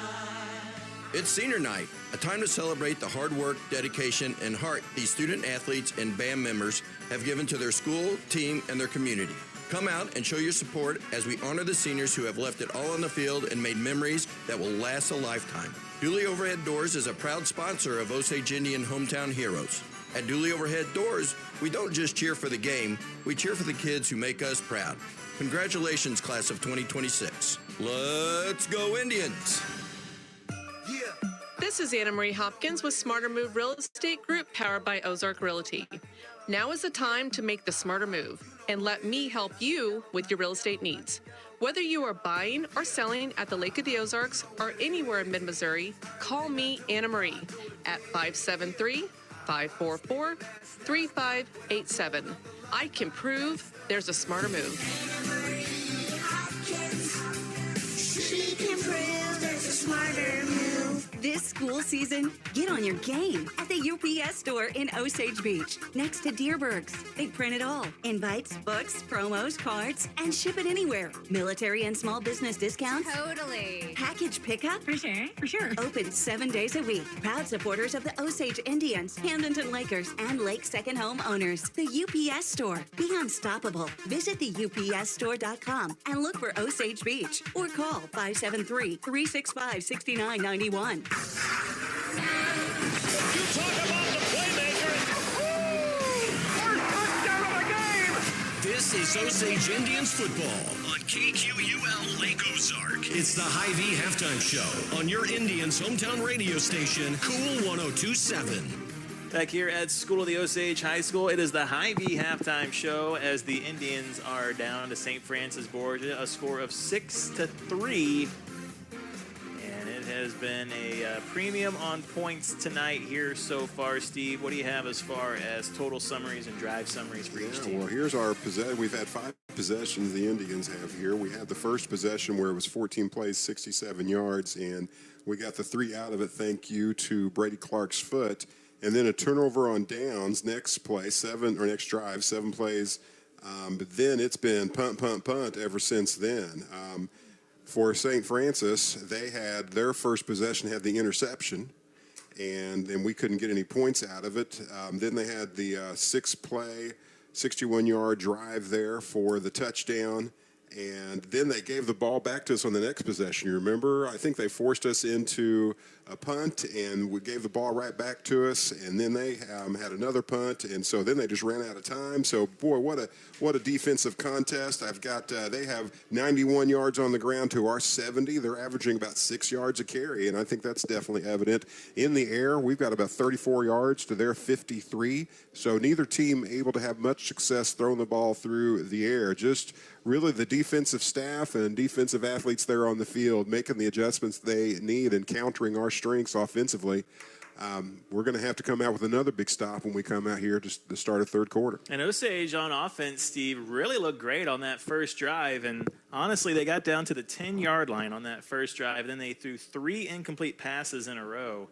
Speaker 14: It's senior night, a time to celebrate the hard work, dedication, and heart these student athletes and band members have given to their school, team, and their community. Come out and show your support as we honor the seniors who have left it all on the field and made memories that will last a lifetime. Dooley Overhead Doors is a proud sponsor of Osage Indian Hometown Heroes. At Dooley Overhead Doors, we don't just cheer for the game, we cheer for the kids who make us proud. Congratulations, class of 2026. Let's go Indians!
Speaker 15: This is Anna Marie Hopkins with Smarter Move Real Estate Group, powered by Ozark Realty. Now is the time to make the smarter move, and let me help you with your real estate needs. Whether you are buying or selling at the Lake of the Ozarks or anywhere in mid-Missouri, call me, Anna Marie, at 573-544-3587. I can prove there's a smarter move.
Speaker 13: She can prove there's a smarter move. This school season, get on your game at the UPS store in Osage Beach, next to Deerberg's. They print it all. Invites, books, promos, cards, and ship it anywhere. Military and small business discounts.
Speaker 11: Totally.
Speaker 13: Package pickup.
Speaker 11: For sure.
Speaker 13: Open 7 days a week. Proud supporters of the Osage Indians, Camdenton Lakers, and Lake Second Home owners. The UPS store. Be unstoppable. Visit theupsstore.com and look for Osage Beach or call 573-365-6991.
Speaker 9: You talk about the playmaker.
Speaker 6: First touchdown of the game! This is Osage Indians Football on KQUL Lake Ozark. It's the Hy-Vee Halftime Show on your Indians' hometown radio station, Cool 102.7.
Speaker 1: Back here at School of the Osage High School, it is the Hy-Vee halftime show as the Indians are down to St. Francis Borgia, a score of 6-3. And it has been a premium on points tonight here so far. Steve, what do you have as far as total summaries and drive summaries for each team?
Speaker 2: Well, here's our possession. We've had 5 possessions the Indians have here. We had the first possession where it was 14 plays, 67 yards, and we got the 3 out of it, thank you to Brady Clark's foot. And then a turnover on downs, next play, 7, or next drive, 7 plays. But then it's been punt ever since then. For St. Francis, they had their first possession, had the interception, and then we couldn't get any points out of it. Then they had the 6-play, 61-yard drive there for the touchdown. And then they gave the ball back to us on the next possession. You remember? I think they forced us into a punt, and we gave the ball right back to us. And then they had another punt, and so then they just ran out of time. So, boy, what a defensive contest. I've got they have 91 yards on the ground to our 70. They're averaging about 6 yards a carry, and I think that's definitely evident. In the air, we've got about 34 yards to their 53. So neither team able to have much success throwing the ball through the air. Just really the defensive staff and defensive athletes there on the field making the adjustments they need and countering our strengths offensively. We're going to have to come out with another big stop when we come out here to start a third quarter.
Speaker 1: And Osage on offense, Steve, really looked great on that first drive. And honestly, they got down to the 10-yard line on that first drive. Then they threw 3 incomplete passes in a row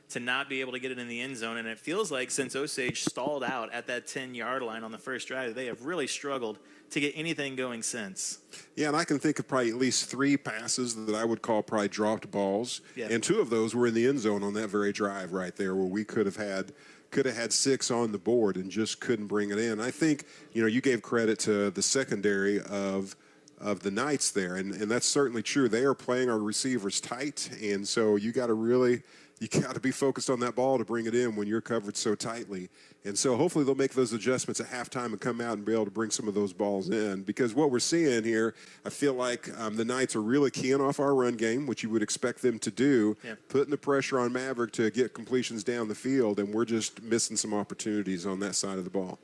Speaker 1: to not be able to get it in the end zone. And it feels like since Osage stalled out at that 10-yard line on the first drive, they have really struggled to get anything going since.
Speaker 2: Yeah, and I can think of probably at least 3 passes that I would call probably dropped balls.
Speaker 1: Yeah.
Speaker 2: And 2 of those were in the end zone on that very drive right there where we could have had 6 on the board and just couldn't bring it in. I think, you gave credit to the secondary of the Knights there, and that's certainly true. They are playing our receivers tight, and so you got to be focused on that ball to bring it in when you're covered so tightly. And so hopefully they'll make those adjustments at halftime and come out and be able to bring some of those balls in. Because what we're seeing here, I feel like the Knights are really keying off our run game, which you would expect them to do, putting the pressure on Maverick to get completions down the field, and we're just missing some opportunities on that side of the ball.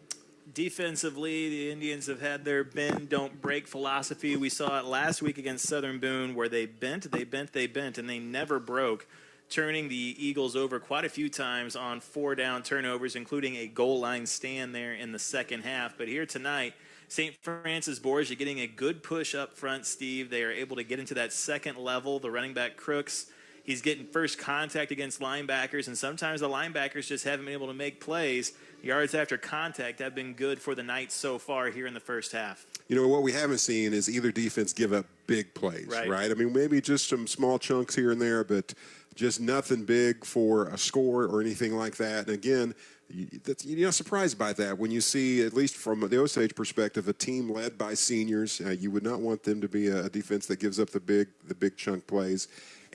Speaker 1: Defensively, the Indians have had their bend, don't break philosophy. We saw it last week against Southern Boone where they bent, and they never broke, turning the Eagles over quite a few times on 4-down turnovers, including a goal line stand there in the second half. But here tonight, St. Francis Borgia getting a good push up front, Steve. They are able to get into that second level. The running back Crooks, he's getting first contact against linebackers, and sometimes the linebackers just haven't been able to make plays. Yards after contact have been good for the Knights so far here in the first half.
Speaker 2: What we haven't seen is either defense give up big plays, right? I mean, maybe just some small chunks here and there, but just nothing big for a score or anything like that. And again, you're not surprised by that when you see, at least from the Osage perspective, a team led by seniors. You would not want them to be a defense that gives up the big chunk plays.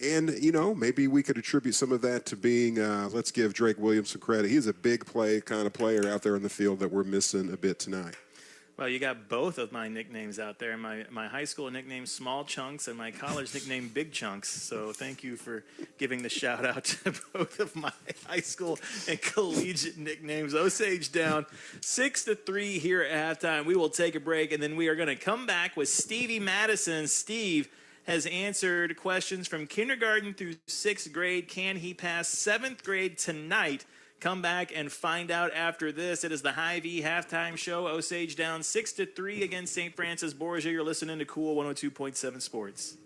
Speaker 2: And, maybe we could attribute some of that to being, let's give Drake Williams some credit. He's a big play kind of player out there in the field that we're missing a bit tonight.
Speaker 1: Well, you got both of my nicknames out there. My high school nickname, Small Chunks, and my college nickname, Big Chunks. So thank you for giving the shout-out to both of my high school and collegiate nicknames. Osage down 6-3 here at halftime. We will take a break, and then we are going to come back with Stevie Madison. Steve has answered questions from kindergarten through 6th grade. Can he pass 7th grade tonight? Come back and find out after this. It is the Hy-Vee halftime show. Osage down 6-3 against St. Francis Borgia. You're listening to Cool 102.7 Sports.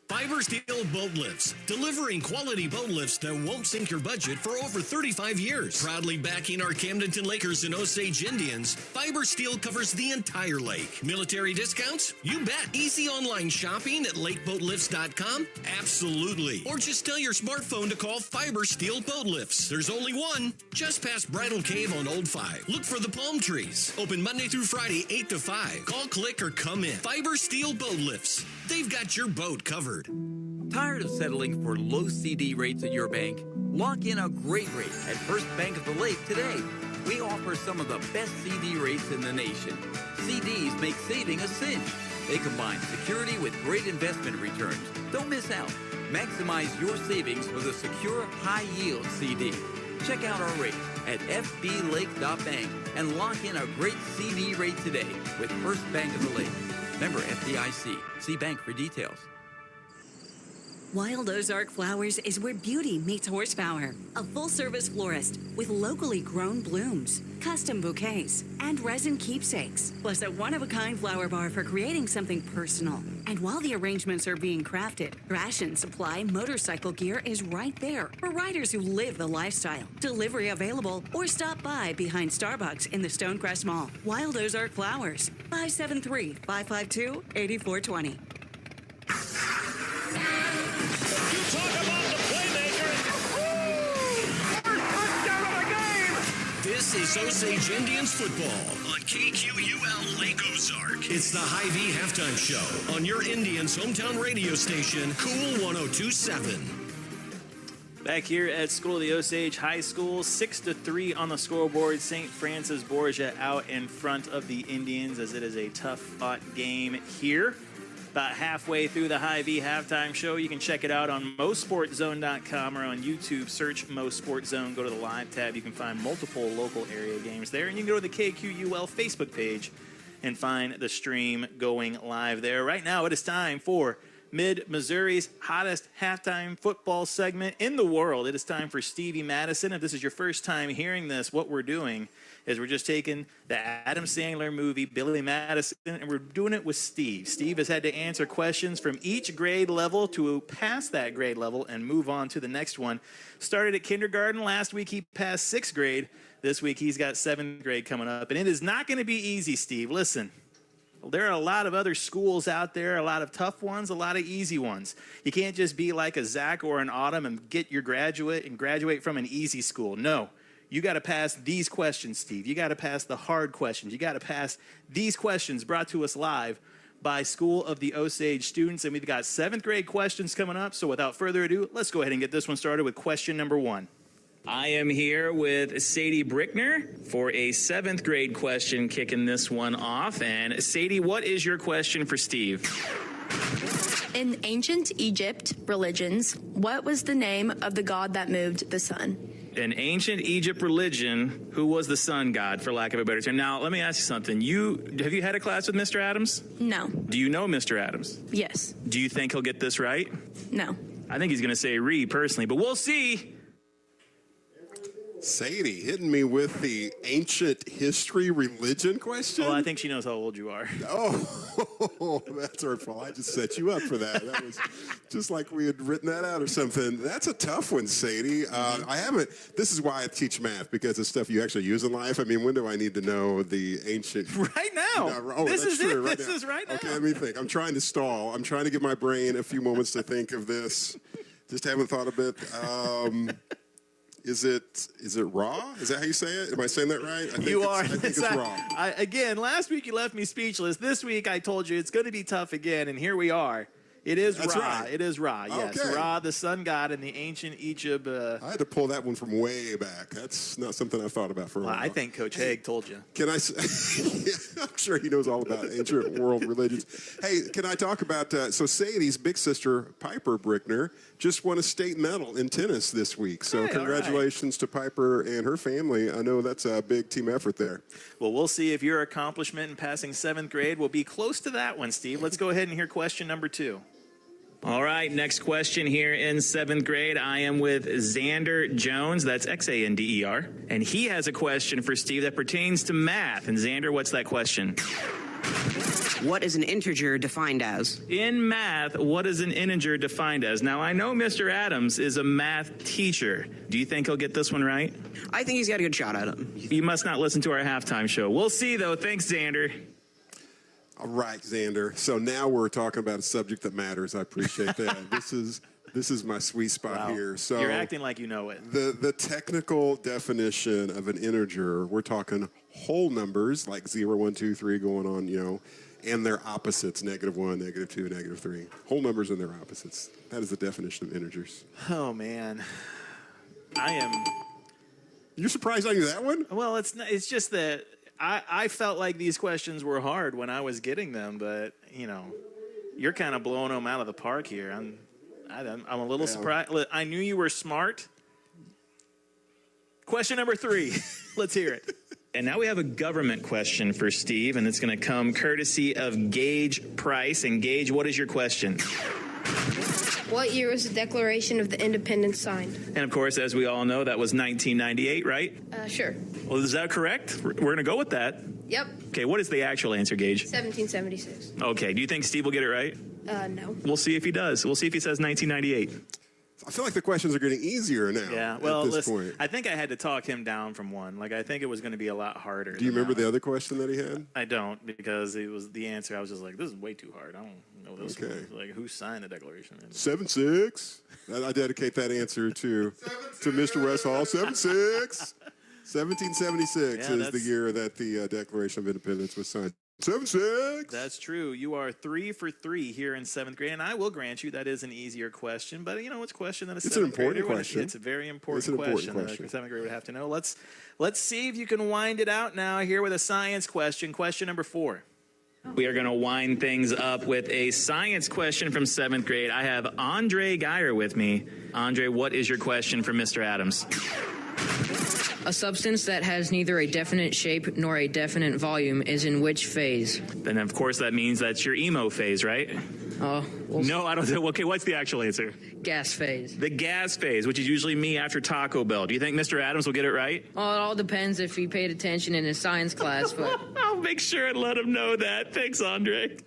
Speaker 6: Fiber Steel Boat Lifts, delivering quality boat lifts that won't sink your budget for over 35 years. Proudly backing our Camdenton Lakers and Osage Indians, Fiber Steel covers the entire lake. Military discounts? You bet. Easy online shopping at lakeboatlifts.com? Absolutely. Or just tell your smartphone to call Fiber Steel Boat Lifts. There's only one, just past Bridal Cave on Old 5. Look for the palm trees. Open Monday through Friday, 8 to 5. Call, click, or come in. Fiber Steel Boat Lifts. They've got your boat covered.
Speaker 16: Tired of settling for low CD rates at your bank? Lock in a great rate at First Bank of the Lake today. We offer some of the best CD rates in the nation. CDs make saving a cinch. They combine security with great investment returns. Don't miss out. Maximize your savings with a secure, high-yield CD. Check out our rates at fblake.bank and lock in a great CD rate today with First Bank of the Lake. Member FDIC. See bank for details.
Speaker 13: Wild Ozark Flowers is where beauty meets horsepower. A full-service florist with locally grown blooms, custom bouquets, and resin keepsakes, plus a one-of-a-kind flower bar for creating something personal. And while the arrangements are being crafted, Trash and Supply motorcycle gear is right there for riders who live the lifestyle. Delivery available, or stop by behind Starbucks in the Stonecrest Mall. Wild Ozark Flowers, 573-552-8420.
Speaker 6: This This is Osage Indians Football on KQUL Lake Ozark. It's the Hy-Vee Halftime Show on your Indians' hometown radio station, Cool 102.7.
Speaker 1: Back here at School of the Osage High School, 6-3 on the scoreboard. St. Francis Borgia out in front of the Indians as it is a tough-fought game here. About halfway through the Hy-Vee halftime show. You can check it out on MoSportsZone.com or on YouTube. Search MoSportsZone. Go to the live tab. You can find multiple local area games there. And you can go to the KQUL Facebook page and find the stream going live there. Right now, it is time for Mid-Missouri's hottest halftime football segment in the world. It is time for Stevie Madison. If this is your first time hearing this, what we're doing is we're just taking the Adam Sandler movie, Billy Madison, and we're doing it with Steve. Steve has had to answer questions from each grade level to pass that grade level and move on to the next one. Started at kindergarten. Last week he passed 6th grade. This week he's got 7th grade coming up. And it is not going to be easy, Steve. Listen. There are a lot of other schools out there, a lot of tough ones, a lot of easy ones. You can't just be like a Zach or an Autumn and get your graduate from an easy school. No, you got to pass these questions, Steve. You got to pass the hard questions. You got to pass these questions brought to us live by School of the Osage students. And we've got 7th grade questions coming up. So without further ado, let's go ahead and get this one started with question number 1. I am here with Sadie Brickner for a 7th grade question, kicking this one off. And Sadie, what is your question for Steve?
Speaker 17: In ancient Egypt religions, what was the name of the god that moved the sun?
Speaker 1: In ancient Egypt religion, who was the sun god, for lack of a better term? Now, let me ask you something. Have you had a class with Mr. Adams?
Speaker 17: No.
Speaker 1: Do you know Mr. Adams?
Speaker 17: Yes.
Speaker 1: Do you think he'll get this right?
Speaker 17: No.
Speaker 1: I think he's going to say personally, but we'll see.
Speaker 2: Sadie hitting me with the ancient history religion question.
Speaker 1: Well, I think she knows how old you are.
Speaker 2: Oh, that's her fault. I just set you up for that. That was just like we had written that out or something. That's a tough one, Sadie. This is why I teach math, because it's stuff you actually use in life. I mean, when do I need to know the ancient?
Speaker 1: Right now.
Speaker 2: This
Speaker 1: is
Speaker 2: true.
Speaker 1: it.
Speaker 2: Right
Speaker 1: this
Speaker 2: now.
Speaker 1: is right now.
Speaker 2: Okay, let me think. I'm trying to stall. I'm trying to give my brain a few moments to think of this. Just haven't thought of it. Is it raw? Is that how you say it? Am I saying that right? I think it's raw.
Speaker 1: Again, last week you left me speechless. This week I told you it's going to be tough again, and here we are. It is
Speaker 2: That's
Speaker 1: Ra.
Speaker 2: right.
Speaker 1: It is Ra, yes.
Speaker 2: Okay.
Speaker 1: Ra, the sun god in the ancient Egypt.
Speaker 2: I had to pull that one from way back. That's not something I've thought about for a while.
Speaker 1: I think Coach Haig told you.
Speaker 2: Can I yeah, I'm sure he knows all about ancient world religions. Hey, can I talk about, so Sadie's big sister, Piper Brickner, just won a state medal in tennis this week. So
Speaker 1: Hey,
Speaker 2: congratulations to Piper and her family. I know that's a big team effort there.
Speaker 1: Well, we'll see if your accomplishment in passing 7th grade will be close to that one, Steve. Let's go ahead and hear question number 2. All right, next question here in 7th grade. I am with Xander Jones. That's Xander. And he has a question for Steve that pertains to math. And Xander, what's that question?
Speaker 18: What is an integer defined as?
Speaker 1: In math, what is an integer defined as? Now, I know Mr. Adams is a math teacher. Do you think he'll get this one right?
Speaker 18: I think he's got a good shot at it.
Speaker 1: You must not listen to our halftime show. We'll see, though. Thanks, Xander.
Speaker 2: All right, Xander. So now we're talking about a subject that matters. I appreciate that. This is my sweet spot here. So
Speaker 1: you're acting like you know it.
Speaker 2: The technical definition of an integer, we're talking whole numbers like 0, 1, 2, 3 going on, and their opposites, -1, -2, -3. Whole numbers and their opposites. That is the definition of integers.
Speaker 1: Oh, man.
Speaker 2: You're surprised I knew that one?
Speaker 1: Well, it's just that I felt like these questions were hard when I was getting them, but, you're kind of blowing them out of the park here. I'm a little surprised. I knew you were smart. Question number 3. Let's hear it. And now we have a government question for Steve, and it's going to come courtesy of Gage Price. And Gage, what is your question?
Speaker 17: What year was the Declaration of the Independence signed?
Speaker 1: And of course, as we all know, that was 1998, right?
Speaker 17: Sure.
Speaker 1: Well, is that correct? We're going to go with that.
Speaker 17: Yep.
Speaker 1: Okay, what is the actual answer, Gage?
Speaker 17: 1776.
Speaker 1: Okay, do you think Steve will get it right?
Speaker 17: No.
Speaker 1: We'll see if he does. We'll see if he says 1998.
Speaker 2: I feel like the questions are getting easier now.
Speaker 1: Yeah, well,
Speaker 2: at this point.
Speaker 1: I think I had to talk him down from one. I think it was going to be a lot harder.
Speaker 2: Do you remember the other question that he had?
Speaker 1: I don't, because it was the answer. I was just like, this is way too hard. I don't know this
Speaker 2: Okay.
Speaker 1: one. Like, who signed the Declaration?
Speaker 2: 7-6. I dedicate that answer to Mr. Westhall. 7-6. 1776 is the year that the Declaration of Independence was signed. 76.
Speaker 1: That's true. You are 3 for 3 here in 7th grade, and I will grant you that is an easier question. But it's a question that
Speaker 2: it's an important question.
Speaker 1: It's a very important question. That a 7th grade would have to know. Let's see if you can wind it out now here with a science question. Question number 4. We are going to wind things up with a science question from 7th grade. I have Andre Geyer with me. Andre, what is your question for Mr. Adams?
Speaker 19: A substance that has neither a definite shape nor a definite volume is in which phase?
Speaker 1: Then, of course, that means that's your emo phase, right? No, I don't think. Okay, what's the actual answer?
Speaker 19: Gas phase.
Speaker 1: The gas phase, which is usually me after Taco Bell. Do you think Mr. Adams will get it right?
Speaker 19: Well, it all depends if he paid attention in his science class, but...
Speaker 1: I'll make sure and let him know that. Thanks, Andre.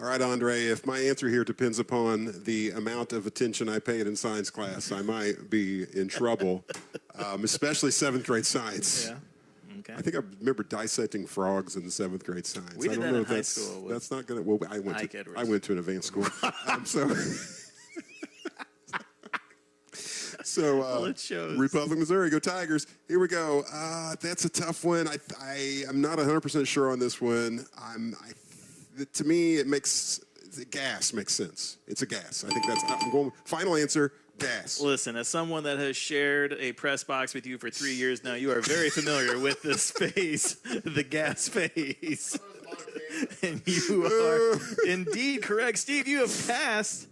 Speaker 2: All right, Andre, if my answer here depends upon the amount of attention I paid in science class, I might be in trouble, especially 7th grade science.
Speaker 1: Yeah. Okay.
Speaker 2: I think I remember dissecting frogs in the 7th grade science.
Speaker 1: We did
Speaker 2: I don't
Speaker 1: that
Speaker 2: know
Speaker 1: in
Speaker 2: if
Speaker 1: high school.
Speaker 2: That's not going to. Well, I went to an advanced school. So Republic, Missouri, go Tigers. Here we go. That's a tough one. I'm not 100% sure on this one. To me, gas makes sense. It's a gas. I think I'm going. Final answer. Gas.
Speaker 1: Listen, as someone that has shared a press box with you for 3 years now, you are very familiar with this phase, the gas phase. And you are indeed correct. Steve, you have passed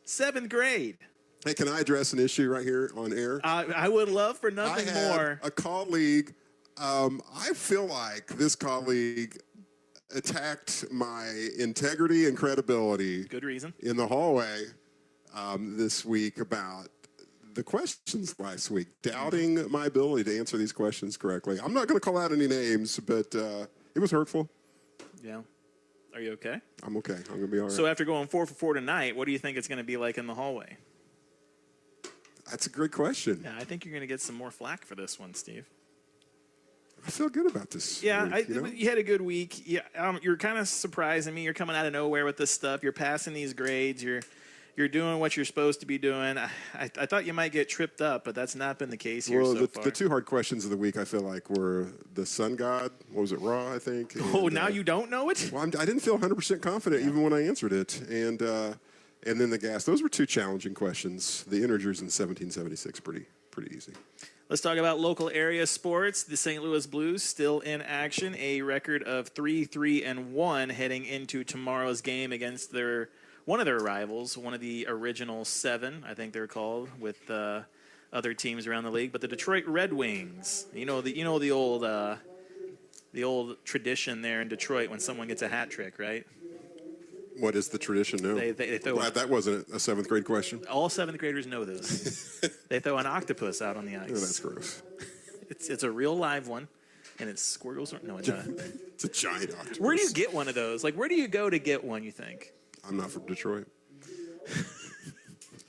Speaker 1: 7th grade.
Speaker 2: Hey, can I address an issue right here on air?
Speaker 1: I would love for nothing more.
Speaker 2: A colleague, I feel like this colleague attacked my integrity and credibility.
Speaker 1: Good reason.
Speaker 2: In the hallway this week about the questions last week, doubting my ability to answer these questions correctly. I'm not going to call out any names, but it was hurtful.
Speaker 1: Yeah. Are you okay?
Speaker 2: I'm okay. I'm going to be all right.
Speaker 1: So after going 4 for 4 tonight, what do you think it's going to be like in the hallway?
Speaker 2: That's a great question.
Speaker 1: Yeah, I think you're going to get some more flack for this one, Steve.
Speaker 2: I feel good about this.
Speaker 1: Yeah,
Speaker 2: week,
Speaker 1: you had a good week. Yeah, you're kind of surprising me. You're coming out of nowhere with this stuff. You're passing these grades. You're doing what you're supposed to be doing. I thought you might get tripped up, but that's not been the case here so far.
Speaker 2: The 2 hard questions of the week, I feel like, were the sun god. What was it, Ra, I think?
Speaker 1: And, now you don't know it?
Speaker 2: Well, I didn't feel 100% confident even when I answered it. And then the gas. Those were 2 challenging questions. The integers in 1776, pretty easy.
Speaker 1: Let's talk about local area sports. The St. Louis Blues still in action, a record of 3-3-1 heading into tomorrow's game against one of their rivals, one of the original 7, I think they're called, with other teams around the league. But the Detroit Red Wings, the old tradition there in Detroit when someone gets a hat trick, right?
Speaker 2: What is the tradition now?
Speaker 1: They throw
Speaker 2: that wasn't a 7th grade question.
Speaker 1: All 7th graders know this. They throw an octopus out on the ice.
Speaker 2: Oh, that's gross.
Speaker 1: It's a real live one, and it's squirrels. No, it's not.
Speaker 2: It's a giant octopus.
Speaker 1: Where do you get one of those? Like, where do you go to get one, you think?
Speaker 2: I'm not from Detroit.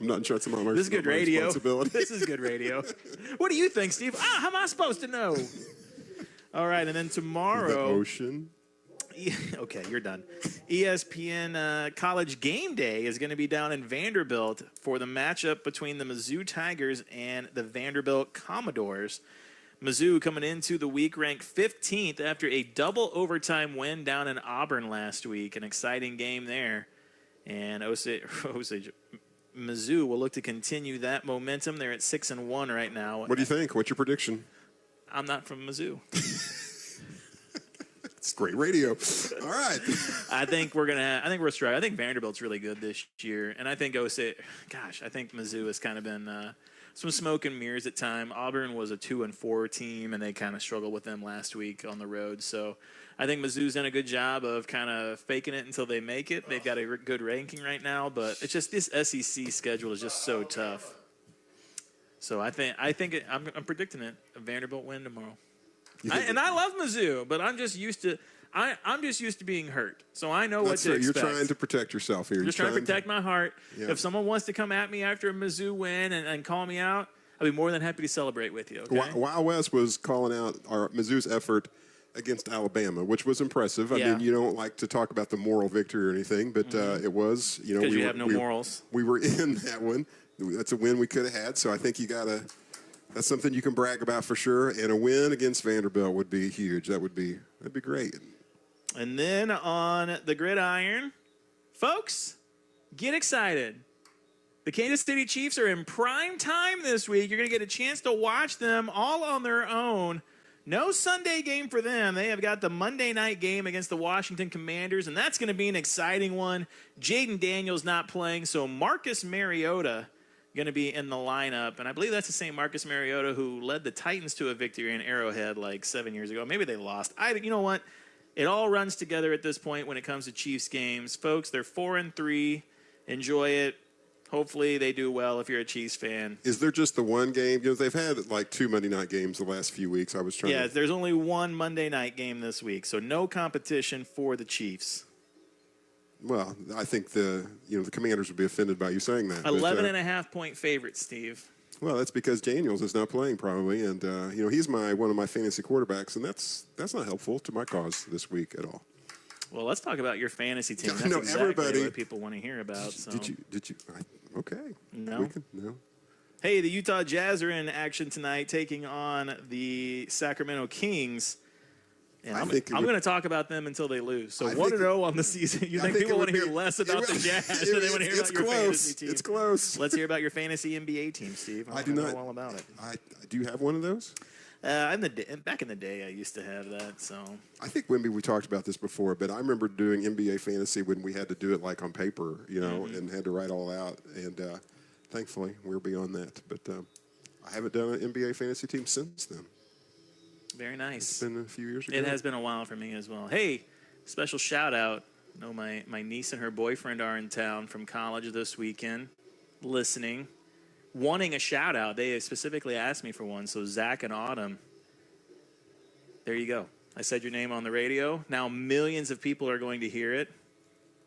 Speaker 2: I'm not in charge of my
Speaker 1: This is good radio. This is good radio. What do you think, Steve? How am I supposed to know? All right, and then tomorrow.
Speaker 2: The ocean.
Speaker 1: Okay, you're done. ESPN College Game Day is going to be down in Vanderbilt for the matchup between the Mizzou Tigers and the Vanderbilt Commodores. Mizzou coming into the week ranked 15th after a double overtime win down in Auburn last week. An exciting game there. And Mizzou will look to continue that momentum. They're at 6-1 right now.
Speaker 2: What do you think? What's your prediction?
Speaker 1: I'm not from Mizzou.
Speaker 2: It's great radio. All right.
Speaker 1: I think we're struggling. I think Vanderbilt's really good this year, and I think I think Mizzou has kind of been some smoke and mirrors at time. Auburn was a 2-4 team, and they kind of struggled with them last week on the road. So I think Mizzou's done a good job of kind of faking it until they make it. They've got a good ranking right now, but it's just this SEC schedule is just so tough. So I'm predicting it, a Vanderbilt win tomorrow. I love Mizzou, but I'm just used to being hurt. So I know what to expect.
Speaker 2: You're trying to protect yourself here.
Speaker 1: Just trying to protect my heart. Yeah. If someone wants to come at me after a Mizzou win and call me out, I'll be more than happy to celebrate with you. Okay?
Speaker 2: Wild West was calling out Mizzou's effort against Alabama, which was impressive. I mean, you don't like to talk about the moral victory or anything, but it was.
Speaker 1: Because you have no morals.
Speaker 2: We were in that one. That's a win we could have had. So I think you got to That's something you can brag about for sure. And a win against Vanderbilt would be huge. That'd be great.
Speaker 1: And then on the gridiron, folks, get excited. The Kansas City Chiefs are in prime time this week. You're going to get a chance to watch them all on their own. No Sunday game for them. They have got the Monday night game against the Washington Commanders, and that's going to be an exciting one. Jaden Daniels not playing, so Marcus Mariota going to be in the lineup. And I believe that's the same Marcus Mariota who led the Titans to a victory in Arrowhead like 7 years ago. Maybe they lost. You know what? It all runs together at this point when it comes to Chiefs games. Folks, they're 4-3. Enjoy it. Hopefully they do well if you're a Chiefs fan.
Speaker 2: Is there just the one game? You know, they've had like 2 Monday night games the last few weeks. I was trying
Speaker 1: Yeah, there's only one Monday night game this week, so no competition for the Chiefs.
Speaker 2: Well, I think the Commanders would be offended by you saying that.
Speaker 1: 11.5-point favorite, Steve.
Speaker 2: Well, that's because Daniels is not playing probably, and he's one of my fantasy quarterbacks, and that's not helpful to my cause this week at all.
Speaker 1: Well, let's talk about your fantasy team. That's exactly what people want to hear about. So.
Speaker 2: Did you? Okay.
Speaker 1: No.
Speaker 2: No.
Speaker 1: Hey, the Utah Jazz are in action tonight, taking on the Sacramento Kings. And I'm going to talk about them until they lose. So 1-0 on the season. You think people want to hear less about the Jazz than they want to hear about your fantasy team?
Speaker 2: It's close.
Speaker 1: Let's hear about your fantasy NBA team, Steve.
Speaker 2: I do not
Speaker 1: know all about it.
Speaker 2: Do you have one of those?
Speaker 1: Back in the day, I used to have that. So
Speaker 2: I think Wimby, we talked about this before, but I remember doing NBA fantasy when we had to do it like on paper, and had to write all out. And thankfully, we're beyond that. But I haven't done an NBA fantasy team since then.
Speaker 1: Very nice.
Speaker 2: It's been a few years ago.
Speaker 1: It has been a while for me as well. Hey, special shout out. I know my niece and her boyfriend are in town from college this weekend, listening. Wanting a shout out. They specifically asked me for one. So Zach and Autumn, there you go. I said your name on the radio. Now millions of people are going to hear it.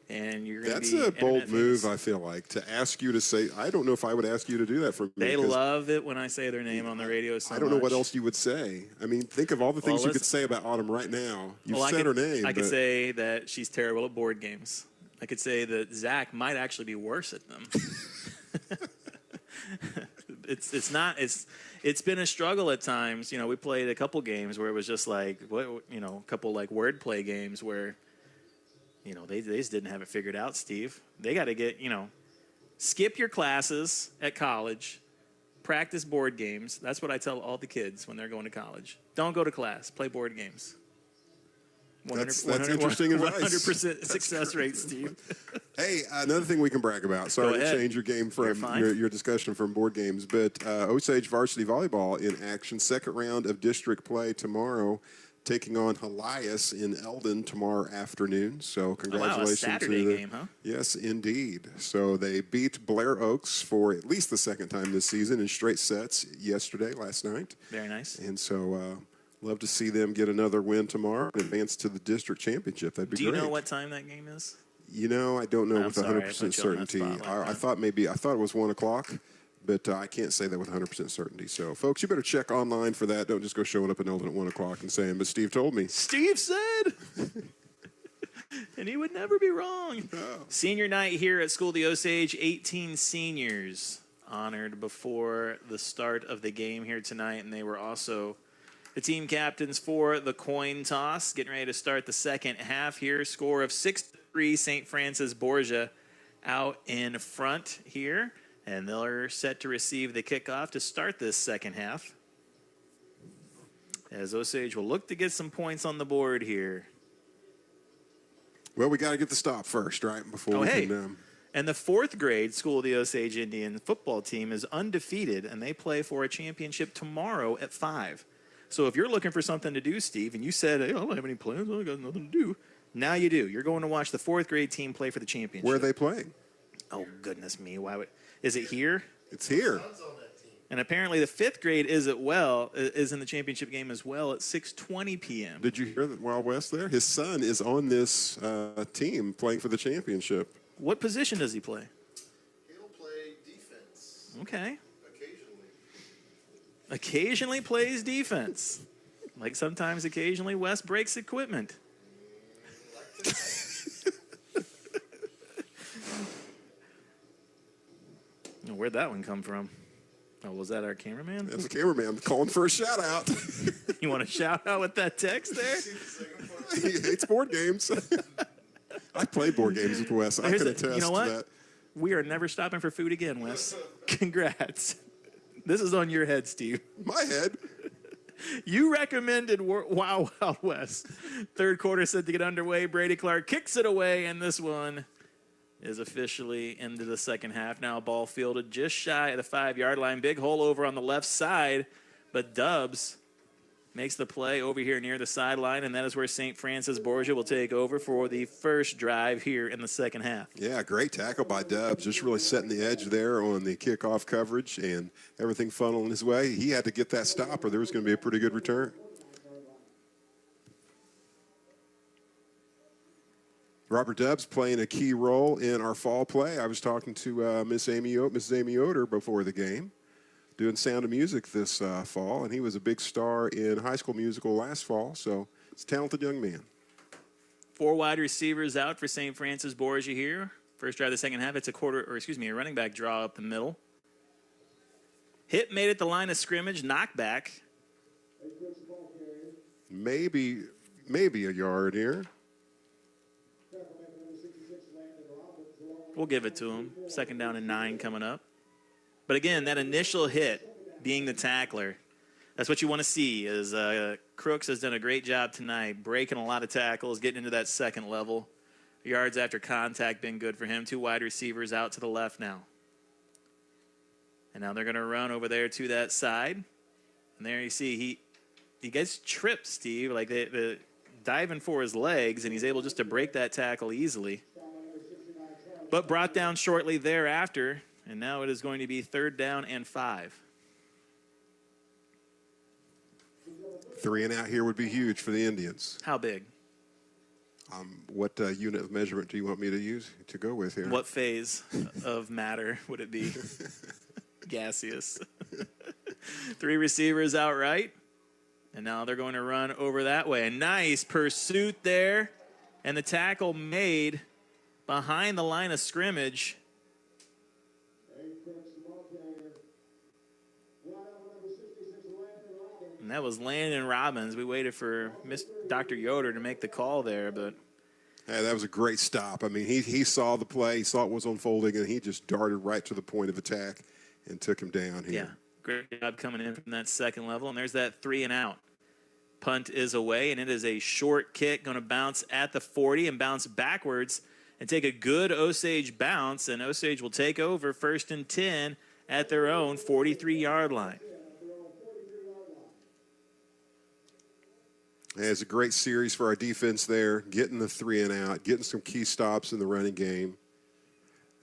Speaker 1: And you're going to be...
Speaker 2: That's a bold move, I feel like, to ask you to say... I don't know if I would ask you to do that for me.
Speaker 1: They love it when I say their name on the radio so
Speaker 2: I don't know what else you would say. I mean, think of all the things you could say about Autumn right now. You've said her name.
Speaker 1: I could say that she's terrible at board games. I could say that Zach might actually be worse at them. It's been a struggle at times. We played a couple games where it was just like a couple like wordplay games where they just didn't have it figured out, Steve. They got to get skip your classes at college, practice board games. That's what I tell all the kids when they're going to college. Don't go to class, play board games.
Speaker 2: 100, that's interesting advice.
Speaker 1: 100% success rate, Steve.
Speaker 2: Hey, another thing we can brag about. Sorry to change your game from your discussion from board games, but Osage varsity volleyball in action. Second round of district play tomorrow, taking on Helias in Eldon tomorrow afternoon. So congratulations
Speaker 1: a Saturday game, huh?
Speaker 2: Yes, indeed. So they beat Blair Oaks for at least the second time this season in straight sets last night.
Speaker 1: Very nice.
Speaker 2: And so love to see them get another win tomorrow and advance to the district championship. That'd be great.
Speaker 1: Do you know what time that game is?
Speaker 2: I don't know with 100% certainty. I thought it was 1 o'clock, but I can't say that with 100% certainty. So, folks, you better check online for that. Don't just go showing up in Eldon at 1 o'clock and saying, but Steve told me.
Speaker 1: Steve said! And he would never be wrong.
Speaker 2: No.
Speaker 1: Senior night here at School of the Osage. 18 seniors honored before the start of the game here tonight, and they were also the team captains for the coin toss. Getting ready to start the second half here. Score of 6-3, St. Francis Borgia out in front here. And they're set to receive the kickoff to start this second half. As Osage will look to get some points on the board here.
Speaker 2: Well, we got to get the stop first, right? Before we can...
Speaker 1: And the fourth grade School of the Osage Indians football team is undefeated, and they play for a championship tomorrow at 5. So if you're looking for something to do, Steve, and you said, hey, I don't have any plans, I got nothing to do. Now you do. You're going to watch the fourth grade team play for the championship.
Speaker 2: Where are they playing?
Speaker 1: Oh, goodness me. Why would... Is it here?
Speaker 2: It's here.
Speaker 1: And apparently the fifth grade is in the championship game as well at 6:20 p.m.
Speaker 2: Did you hear that Wild West there? His son is on this team playing for the championship.
Speaker 1: What position does he play?
Speaker 10: He'll play defense.
Speaker 1: Okay.
Speaker 10: Occasionally.
Speaker 1: Occasionally plays defense. Like sometimes occasionally Wes breaks equipment. Where'd that one come from? Oh, was that our cameraman?
Speaker 2: That's the cameraman calling for a shout out.
Speaker 1: You want a shout out with that text there?
Speaker 2: He hates board games. I played board games with Wes. I can attest
Speaker 1: you know what?
Speaker 2: to that.
Speaker 1: We are never stopping for food again, Wes. Congrats. This is on your head, Steve.
Speaker 2: My head?
Speaker 1: You recommended Wild Wild West. Third quarter set to get underway. Brady Clark kicks it away, and this one is officially into the second half. Now ball fielded just shy of the 5-yard line. Big hole over on the left side, but Dubs makes the play over here near the sideline, and that is where St. Francis Borgia will take over for the first drive here in the second half.
Speaker 2: Yeah, great tackle by Dubs, just really setting the edge there on the kickoff coverage and everything funneling his way. He had to get that stop or there was going to be a pretty good return. Robert Dubs playing a key role in our fall play. I was talking to Mrs. Amy Yoder before the game, doing Sound of Music this fall, and he was a big star in High School Musical last fall, so he's a talented young man.
Speaker 1: 4 wide receivers out for St. Francis Borgia here. First drive of the second half, it's a running back draw up the middle. Hit made it the line of scrimmage, knockback.
Speaker 2: Maybe a yard here.
Speaker 1: We'll give it to him. 2nd down and 9 coming up. But again, that initial hit being the tackler, that's what you want to see. Is Crooks has done a great job tonight, breaking a lot of tackles, getting into that second level. Yards after contact been good for him. 2 wide receivers out to the left now. And now they're going to run over there to that side. And there you see he gets tripped, Steve, like the diving for his legs, and he's able just to break that tackle easily. But brought down shortly thereafter, and now it is going to be 3rd down and 5.
Speaker 2: 3 and out here would be huge for the Indians.
Speaker 1: How big?
Speaker 2: What unit of measurement do you want me to use to go with here?
Speaker 1: What phase of matter would it be? Gaseous. 3 receivers outright. And now they're going to run over that way. A nice pursuit there. And the tackle made behind the line of scrimmage. And that was Landon Robbins. We waited for Dr. Yoder to make the call there, but
Speaker 2: hey, that was a great stop. I mean, he saw the play, he saw what was unfolding, and he just darted right to the point of attack and took him down here.
Speaker 1: Yeah, great job coming in from that second level. And there's that 3 and out. Punt is away, and it is a short kick, going to bounce at the 40 and bounce backwards and take a good Osage bounce, and Osage will take over 1st and 10 at their own 43-yard line.
Speaker 2: It's a great series for our defense there, getting the 3 and out, getting some key stops in the running game.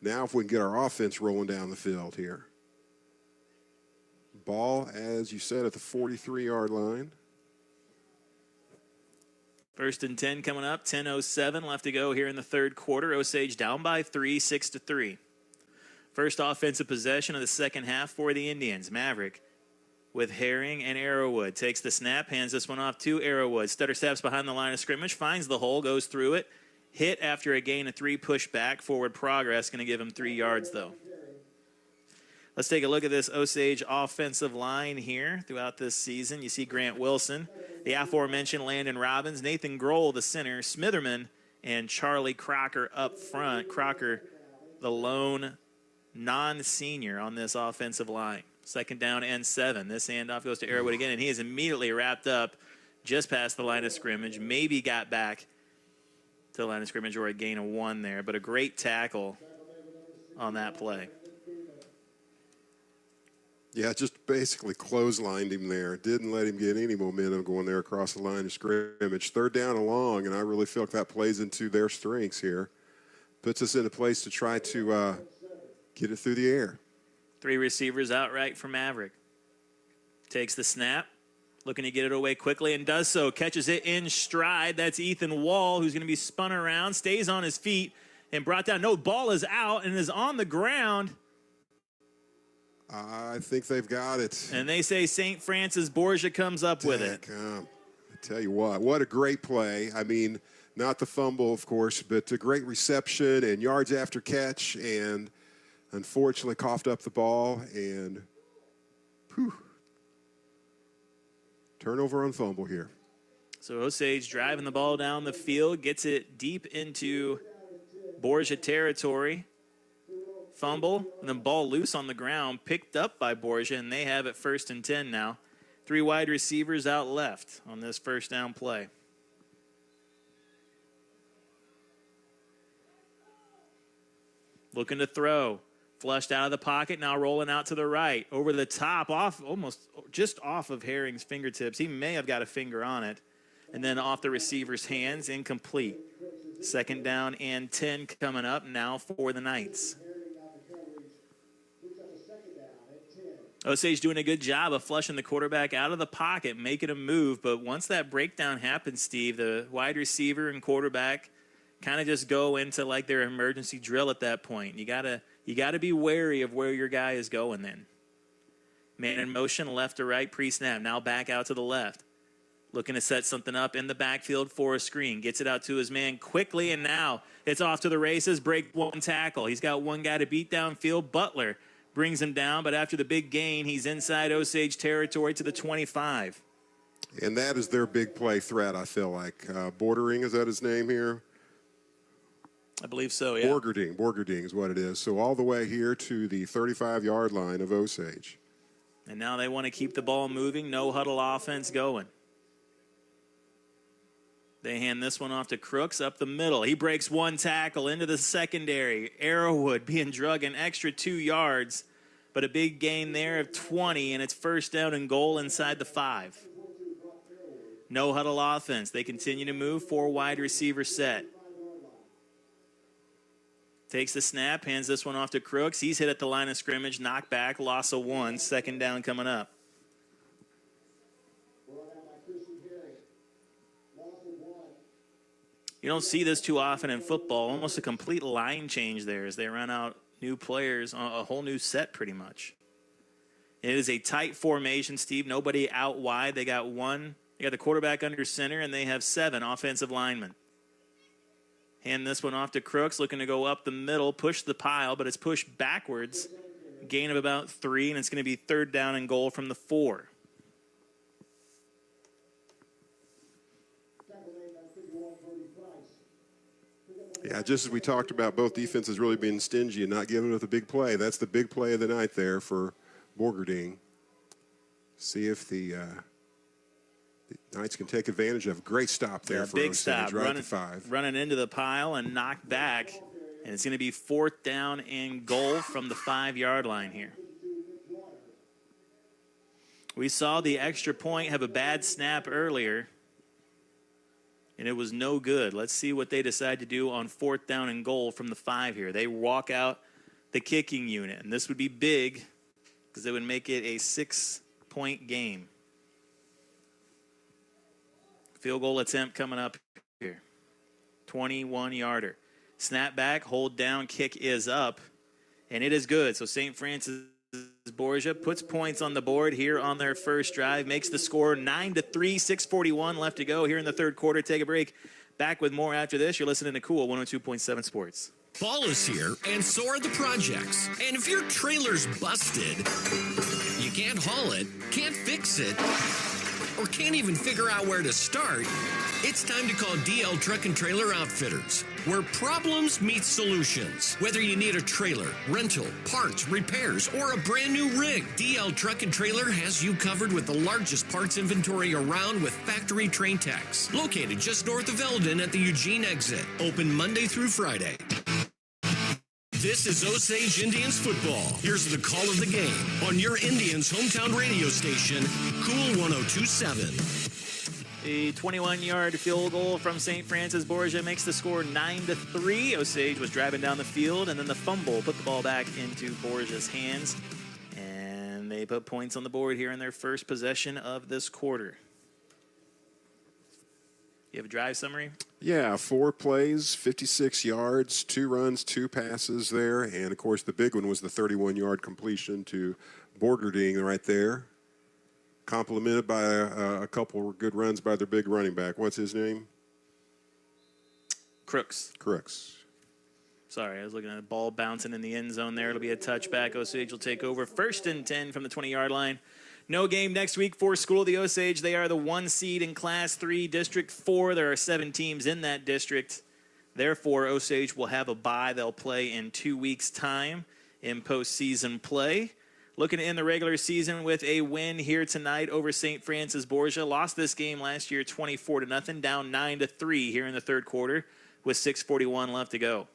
Speaker 2: Now if we can get our offense rolling down the field here. Ball, as you said, at the 43-yard line.
Speaker 1: 1st and 10 coming up, 10:07 left to go here in the third quarter. Osage down by 3, 6-3. First offensive possession of the second half for the Indians. Maverick with Herring and Arrowwood. Takes the snap, hands this one off to Arrowwood. Stutter steps behind the line of scrimmage, finds the hole, goes through it. Hit after a gain of 3, push back, forward progress. Going to give him 3 yards, though. Let's take a look at this Osage offensive line here throughout this season. You see Grant Wilson, the aforementioned Landon Robbins, Nathan Grohl, the center, Smitherman, and Charlie Crocker up front. Crocker, the lone non-senior on this offensive line. 2nd down and 7. This handoff goes to Arrowwood again, and he is immediately wrapped up just past the line of scrimmage. Maybe got back to the line of scrimmage or a gain of 1 there, but a great tackle on that play.
Speaker 2: Yeah, just basically clotheslined him there. Didn't let him get any momentum going there across the line of scrimmage. 3rd down and long, and I really feel like that plays into their strengths here. Puts us in a place to try to get it through the air.
Speaker 1: 3 receivers outright for Maverick. Takes the snap, looking to get it away quickly, and does so. Catches it in stride. That's Ethan Wall, who's going to be spun around, stays on his feet, and brought down. No, ball is out and is on the ground.
Speaker 2: I think they've got it.
Speaker 1: And they say St. Francis Borgia comes up with it.
Speaker 2: I tell you what a great play. I mean, not the fumble, of course, but a great reception and yards after catch, and unfortunately coughed up the ball and Turnover on fumble here.
Speaker 1: So Osage driving the ball down the field, gets it deep into Borgia territory. Fumble, and then ball loose on the ground, picked up by Borgia, and they have it 1st and 10 now. 3 wide receivers out left on this first down play. Looking to throw. Flushed out of the pocket, now rolling out to the right. Over the top, almost just off of Herring's fingertips. He may have got a finger on it. And then off the receiver's hands, incomplete. 2nd down and 10 coming up now for the Knights. Osage doing a good job of flushing the quarterback out of the pocket, making him move. But once that breakdown happens, Steve, the wide receiver and quarterback kind of just go into like their emergency drill at that point. You gotta be wary of where your guy is going then. Man in motion, left to right, pre-snap. Now back out to the left. Looking to set something up in the backfield for a screen. Gets it out to his man quickly, and now it's off to the races. Break 1 tackle. He's got one guy to beat downfield. Butler brings him down, but after the big gain, he's inside Osage territory to the 25.
Speaker 2: And that is their big play threat, I feel like. Bordering, is that his name here?
Speaker 1: I believe so, yeah.
Speaker 2: Borgerding is what it is. So all the way here to the 35-yard line of Osage.
Speaker 1: And now they want to keep the ball moving, no huddle offense going. They hand this one off to Crooks up the middle. He breaks 1 tackle into the secondary. Arrowwood being drug an extra 2 yards, but a big gain there of 20, and it's 1st down and goal inside the 5. No huddle offense. They continue to move, 4 wide receiver set. Takes the snap, hands this one off to Crooks. He's hit at the line of scrimmage, knocked back, loss of 1, 2nd down coming up. You don't see this too often in football. Almost a complete line change there as they run out new players, a whole new set pretty much. It is a tight formation, Steve. Nobody out wide. They got the quarterback under center, and they have 7 offensive linemen. Hand this one off to Crooks, looking to go up the middle, push the pile, but it's pushed backwards. Gain of about 3, and it's going to be 3rd down and goal from the 4.
Speaker 2: Yeah, just as we talked about both defenses really being stingy and not giving up a big play. That's the big play of the night there for Borgerding. See if the Knights can take advantage of. Great stop there for
Speaker 1: big
Speaker 2: Osage,
Speaker 1: stop,
Speaker 2: right at the 5.
Speaker 1: Running into the pile and knocked back. And it's going to be 4th down and goal from the 5-yard line here. We saw the extra point have a bad snap earlier, and it was no good. Let's see what they decide to do on 4th down and goal from the 5 here. They walk out the kicking unit, and this would be big because it would make it a 6-point game. Field goal attempt coming up here. 21-yarder. Snap back, hold down, kick is up, and it is good. So St. Francis Borgia puts points on the board here on their first drive, makes the score 9-3, 6:41 left to go here in the 3rd quarter. Take a break. Back with more after this. You're listening to Cool 102.7 Sports.
Speaker 6: Fall is here, and so are the projects. And if your trailer's busted, you can't haul it, can't fix it, or can't even figure out where to start, it's time to call DL Truck and Trailer Outfitters, where problems meet solutions. Whether you need a trailer, rental, parts, repairs, or a brand new rig, DL Truck and Trailer has you covered with the largest parts inventory around with factory train techs. Located just north of Eldon at the Eugene exit. Open Monday through Friday. This is Osage Indians Football. Here's the call of the game on your Indians hometown radio station, Cool 102.7.
Speaker 1: A 21-yard field goal from St. Francis Borgia makes the score 9-3. Osage was driving down the field, and then the fumble put the ball back into Borgia's hands. And they put points on the board here in their first possession of this quarter. You have a drive summary?
Speaker 2: Yeah, 4 plays, 56 yards, 2 runs, 2 passes there. And, of course, the big one was the 31-yard completion to Borgerding right there. Complimented by a couple of good runs by their big running back. What's his name?
Speaker 1: Crooks. Sorry, I was looking at the ball bouncing in the end zone there. It'll be a touchback. Osage will take over 1st and 10 from the 20-yard line. No game next week for School of the Osage. They are the 1 seed in Class 3, District 4. There are 7 teams in that district. Therefore, Osage will have a bye. They'll play in 2 weeks' time in postseason play. Looking to end the regular season with a win here tonight over St. Francis Borgia. Lost this game last year 24-0, down 9-3 here in the third quarter with 6:41 left to go.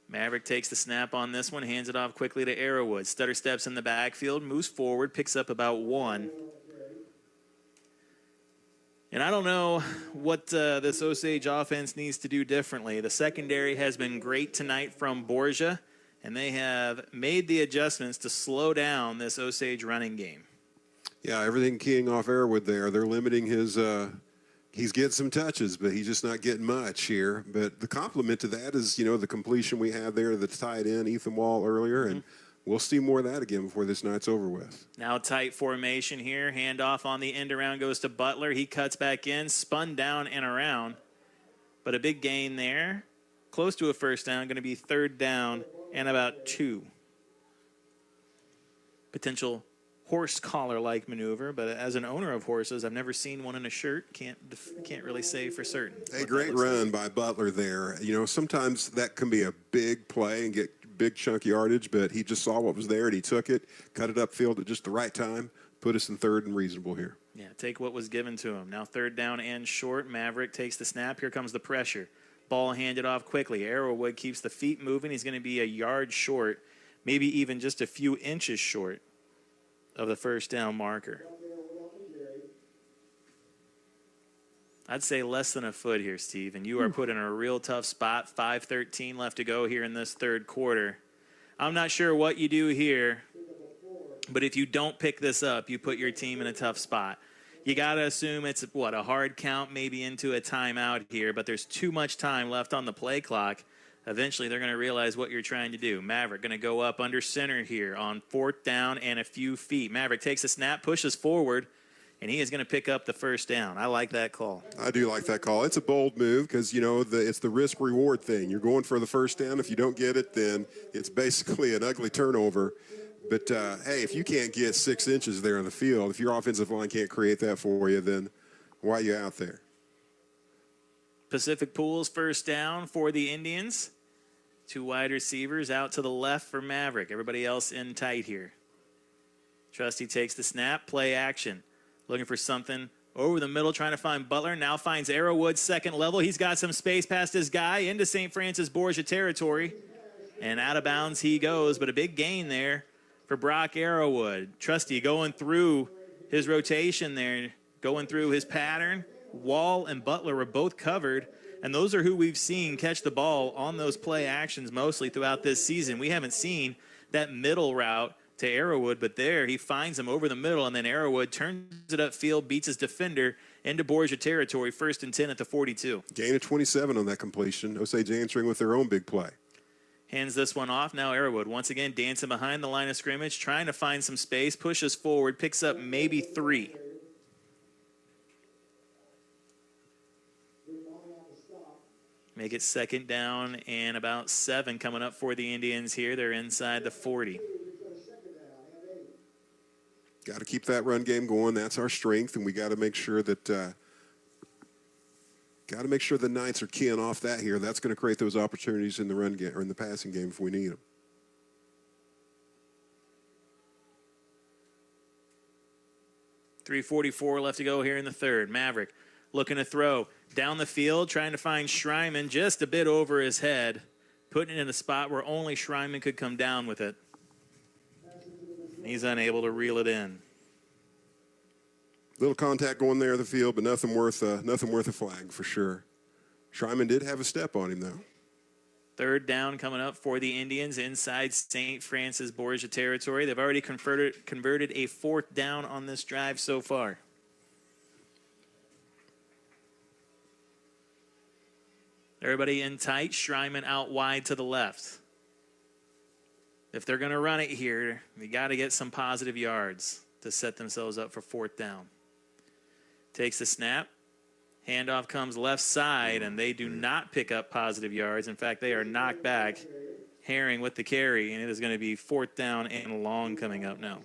Speaker 1: Maverick takes the snap on this one, hands it off quickly to Arrowwood. Stutter steps in the backfield, moves forward, picks up about 1. And I don't know what this Osage offense needs to do differently. The secondary has been great tonight from Borgia, and they have made the adjustments to slow down this Osage running game.
Speaker 2: Yeah, everything keying off Arrowwood there. They're limiting his he's getting some touches, but he's just not getting much here. But the compliment to that is, the completion we had there that's tied in Ethan Wall earlier, and we'll see more of that again before this night's over with.
Speaker 1: Now tight formation here. Handoff on the end around goes to Butler. He cuts back in, spun down and around. But a big gain there. Close to a first down. Going to be 3rd down and about 2. Potential horse collar-like maneuver, but as an owner of horses, I've never seen one in a shirt. Can't really say for certain.
Speaker 2: A great run by Butler there. Sometimes that can be a big play and get big chunk yardage, but he just saw what was there and he took it, cut it upfield at just the right time, put us in 3rd and reasonable here.
Speaker 1: Yeah, take what was given to him. Now 3rd down and short. Maverick takes the snap. Here comes the pressure. Ball handed off quickly. Arrowwood keeps the feet moving. He's going to be a yard short, maybe even just a few inches short of the first down marker. I'd say less than a foot here, Steve, and you are put in a real tough spot. 5:13 left to go here in this third quarter. I'm not sure what you do here, but if you don't pick this up, you put your team in a tough spot. You got to assume it's, a hard count, maybe into a timeout here, but there's too much time left on the play clock. Eventually, they're going to realize what you're trying to do. Maverick going to go up under center here on 4th down and a few feet. Maverick takes a snap, pushes forward, and he is going to pick up the first down. I like that call.
Speaker 2: I do like that call. It's a bold move because, it's the risk-reward thing. You're going for the first down. If you don't get it, then it's basically an ugly turnover. But, hey, if you can't get 6 inches there on the field, if your offensive line can't create that for you, then why are you out there?
Speaker 1: Pacific Pools first down for the Indians. 2 wide receivers out to the left for Maverick. Everybody else in tight here. Trusty takes the snap, play action. Looking for something over the middle, trying to find Butler. Now finds Arrowwood, second level. He's got some space past his guy into St. Francis Borgia territory. And out of bounds he goes, but a big gain there for Brock Arrowwood. Trusty going through his rotation there, going through his pattern. Wall and Butler were both covered. And those are who we've seen catch the ball on those play actions mostly throughout this season. We haven't seen that middle route to Arrowwood, but there he finds him over the middle, and then Arrowwood turns it upfield, beats his defender into Borgia territory, 1st and 10 at the 42.
Speaker 2: Gain of 27 on that completion. Osage answering with their own big play.
Speaker 1: Hands this one off. Now Arrowwood once again dancing behind the line of scrimmage, trying to find some space, pushes forward, picks up maybe 3. Make it 2nd down and about 7 coming up for the Indians here. They're inside the 40.
Speaker 2: Got to keep that run game going. That's our strength, and we got to make sure that the Knights are keying off that here. That's going to create those opportunities in the run game or in the passing game if we need them.
Speaker 1: .344 left to go here in the third. Maverick looking to throw down the field, trying to find Schreiman just a bit over his head, putting it in a spot where only Schreiman could come down with it. He's unable to reel it in.
Speaker 2: Little contact going there in the field, but nothing worth a flag for sure. Schreiman did have a step on him, though.
Speaker 1: 3rd down coming up for the Indians inside St. Francis Borgia territory. They've already converted a 4th down on this drive so far. Everybody in tight. Schreiman out wide to the left. If they're going to run it here, they got to get some positive yards to set themselves up for 4th down. Takes the snap. Handoff comes left side, and they do not pick up positive yards. In fact, they are knocked back. Herring with the carry, and it is going to be 4th down and long coming up now.